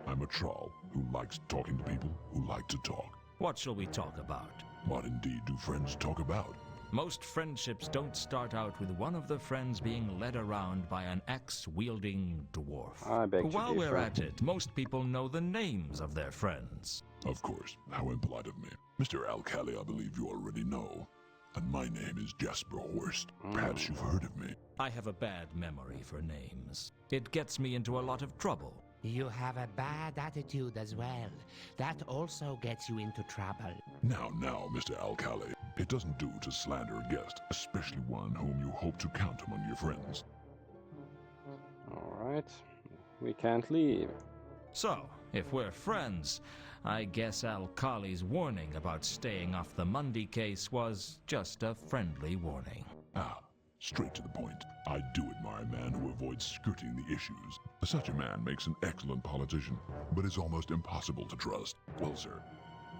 I'm a troll who likes talking to people who like to talk. What shall we talk about? What indeed do friends talk about? Most friendships don't start out with one of the friends being led around by an axe-wielding dwarf. I beg to While we're differ. at it, most people know the names of their friends. Of course. How impolite of me. Mr. Alkali, I believe you already know. And my name is Jasper Horst. Perhaps you've heard of me. I have a bad memory for names. It gets me into a lot of trouble. You have a bad attitude as well. That also gets you into trouble. Now, Mr. Alkali. It doesn't do to slander a guest, especially one whom you hope to count among your friends. Alright. We can't leave. So, if we're friends, I guess Alkali's warning about staying off the Mundy case was just a friendly warning. Ah, straight to the point. I do admire a man who avoids skirting the issues. Such a man makes an excellent politician, but is almost impossible to trust. Well, sir,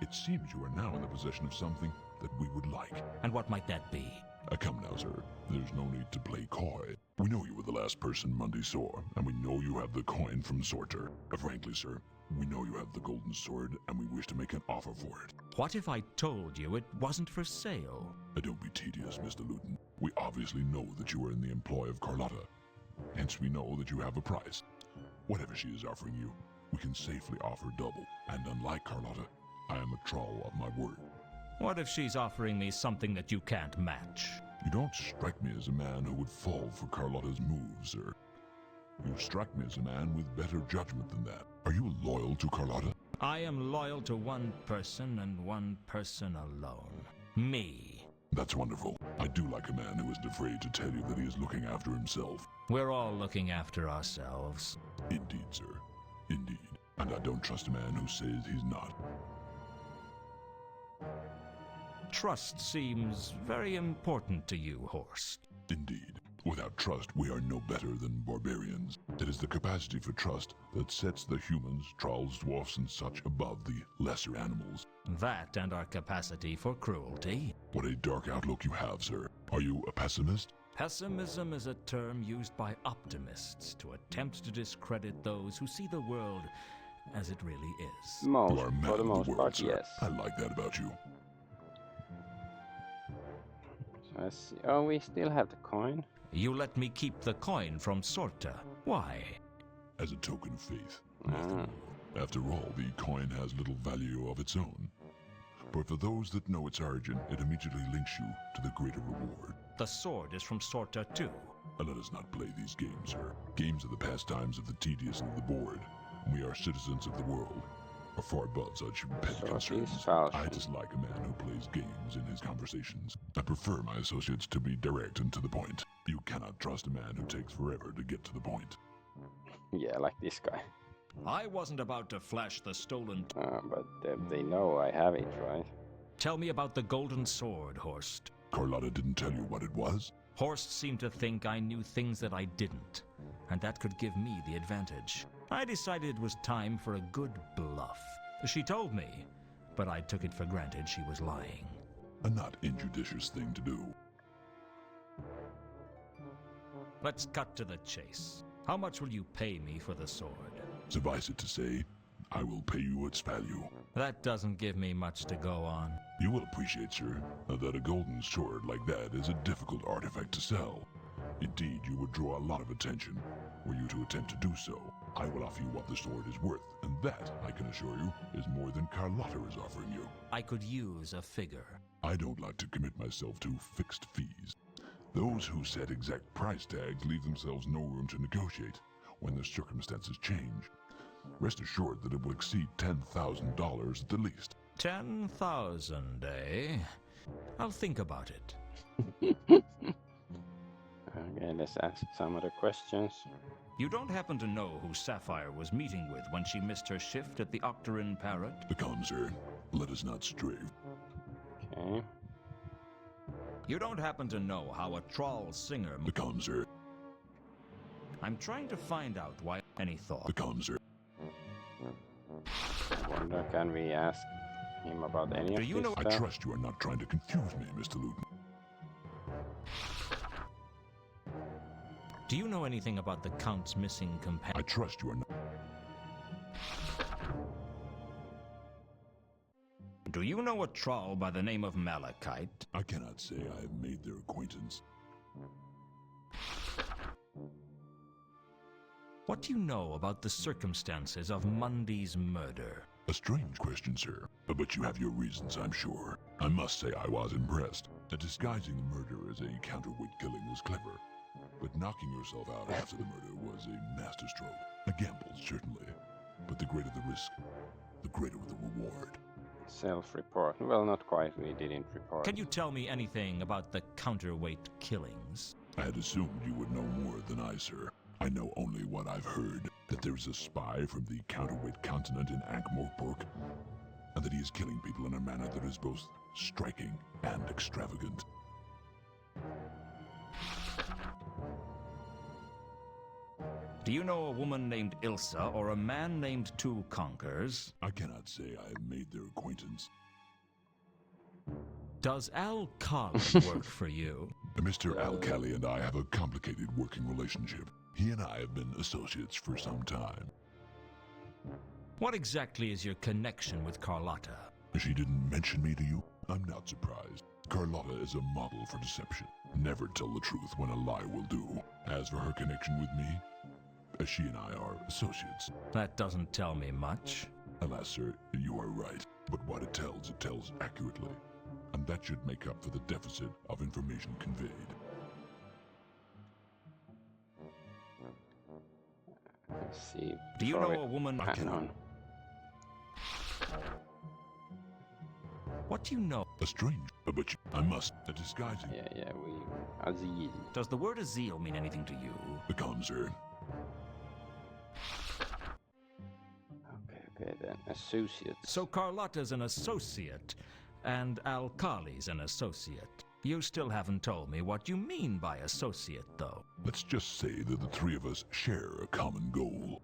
it seems you are now in the possession of something that we would like. And what might that be? Come now, sir. There's no need to play coy. We know you were the last person Mundy saw, and we know you have the coin from Sorter. Frankly, sir, we know you have the golden sword, and we wish to make an offer for it. What if I told you it wasn't for sale? Don't be tedious, Mr. Luton. We obviously know that you are in the employ of Carlotta. Hence we know that you have a price. Whatever she is offering you, we can safely offer double. And unlike Carlotta, I am a troll of my word. What if she's offering me something that you can't match? You don't strike me as a man who would fall for Carlotta's moves, sir. You strike me as a man with better judgment than that. Are you loyal to Carlotta? I am loyal to one person and one person alone. Me. That's wonderful. I do like a man who isn't afraid to tell you that he is looking after himself. We're all looking after ourselves. Indeed, sir. Indeed. And I don't trust a man who says he's not. Trust seems very important to you, Horst. Indeed. Without trust, we are no better than barbarians. It is the capacity for trust that sets the humans, trolls, dwarfs, and such above the lesser animals. That and our capacity for cruelty. What a dark outlook you have, sir. Are you a pessimist? Pessimism is a term used by optimists to attempt to discredit those who see the world as it really is. You are a man For the of most the world, part, sir. yes. I like that about you. So I see. Oh, we still have the coin. You let me keep the coin from Sorta. Why? As a token of faith. Nothing more. After all, the coin has little value of its own. But for those that know its origin, it immediately links you to the greater reward. The sword is from Sorta too. Let us not play these games, sir. Games are the pastimes of the tedious and the bored. We are citizens of the world, are far above such petty concerns. I dislike a man who plays games in his conversations. I prefer my associates to be direct and to the point. You cannot trust a man who takes forever to get to the point. Yeah, like this guy. I wasn't about to flash the stolen... But they know I have it, right? Tell me about the golden sword, Horst. Carlotta didn't tell you what it was? Horst seemed to think I knew things that I didn't, and that could give me the advantage. I decided it was time for a good bluff. She told me, but I took it for granted she was lying. A not injudicious thing to do. Let's cut to the chase. How much will you pay me for the sword? Suffice it to say, I will pay you its value. That doesn't give me much to go on. You will appreciate, sir, that a golden sword like that is a difficult artifact to sell. Indeed, you would draw a lot of attention were you to attempt to do so. I will offer you what the sword is worth, and that, I can assure you, is more than Carlotta is offering you. I could use a figure. I don't like to commit myself to fixed fees. Those who set exact price tags leave themselves no room to negotiate when the circumstances change. Rest assured that it will exceed $10,000 at the least. 10,000, eh? I'll think about it. Okay, let's ask some other questions. You don't happen to know who Sapphire was meeting with when she missed her shift at the Octarine Parrot? Become, sir. Let us not stray. Okay. You don't happen to know how a troll singer... Become, sir. I'm trying to find out why... Any thought? Become, sir. I wonder, can we ask him about any of this stuff? I trust you are not trying to confuse me, Mr. Luton. Do you know anything about the Count's missing companion? I trust you are not... Do you know a troll by the name of Malachite? I cannot say I have made their acquaintance. What do you know about the circumstances of Mundy's murder? A strange question, sir. But you have your reasons, I'm sure. I must say I was impressed. Disguising the murder as a counterweight killing was clever. But knocking yourself out after the murder was a masterstroke. A gamble, certainly. But the greater the risk, the greater the reward. Self-report. Well, not quite. We didn't report. Can you tell me anything about the counterweight killings? I had assumed you would know more than I, sir. I know only what I've heard. That there's a spy from the counterweight continent in Ankh-Morpork. And that he is killing people in a manner that is both striking and extravagant. Do you know a woman named Ilsa or a man named Two Conkers? I cannot say I have made their acquaintance. Does Al-Kali work for you? Mr. Al-Kali and I have a complicated working relationship. He and I have been associates for some time. What exactly is your connection with Carlotta? She didn't mention me to you? I'm not surprised. Carlotta is a model for deception. Never tell the truth when a lie will do. As for her connection with me, she and I are associates. That doesn't tell me much. Alas, sir, you are right. But what it tells accurately. And that should make up for the deficit of information conveyed. Let's see. Do you know a woman... I cannot. What do you know? A strange, but I must. A disguising. Yeah, Azil. Does the word Azil mean anything to you? Become, sir. Okay, then. Associates. So Carlotta's an associate, and Al-Kali's an associate. You still haven't told me what you mean by associate, though. Let's just say that the three of us share a common goal.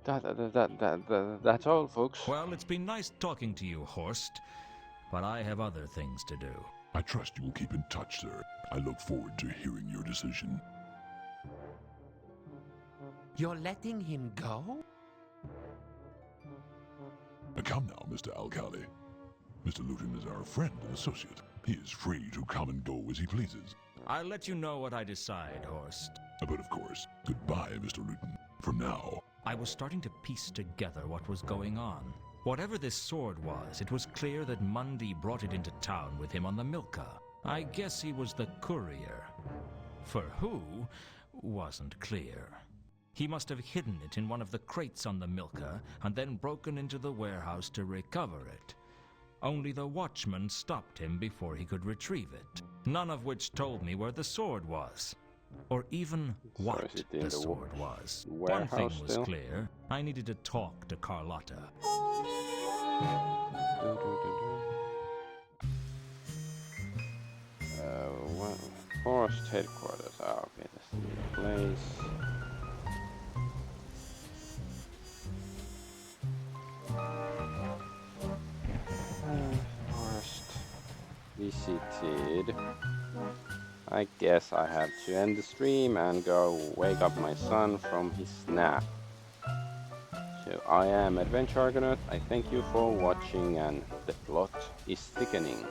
That's all, folks. Well, it's been nice talking to you, Horst, but I have other things to do. I trust you will keep in touch, sir. I look forward to hearing your decision. You're letting him go? Come now, Mr. Al-Kali. Mr. Luton is our friend and associate. He is free to come and go as he pleases. I'll let you know what I decide, Horst. But of course, goodbye, Mr. Luton. For now. I was starting to piece together what was going on. Whatever this sword was, it was clear that Mundy brought it into town with him on the Milka. I guess he was the courier. For who, wasn't clear. He must have hidden it in one of the crates on the Milka and then broken into the warehouse to recover it. Only the watchman stopped him before he could retrieve it. None of which told me where the sword was. Or even what the sword was. One thing was clear. I needed to talk to Carlotta. Forced headquarters. Okay, that's the place. Visited. I guess I have to end the stream and go wake up my son from his nap. So I am Adventure Argonaut. I thank you for watching, and the plot is thickening.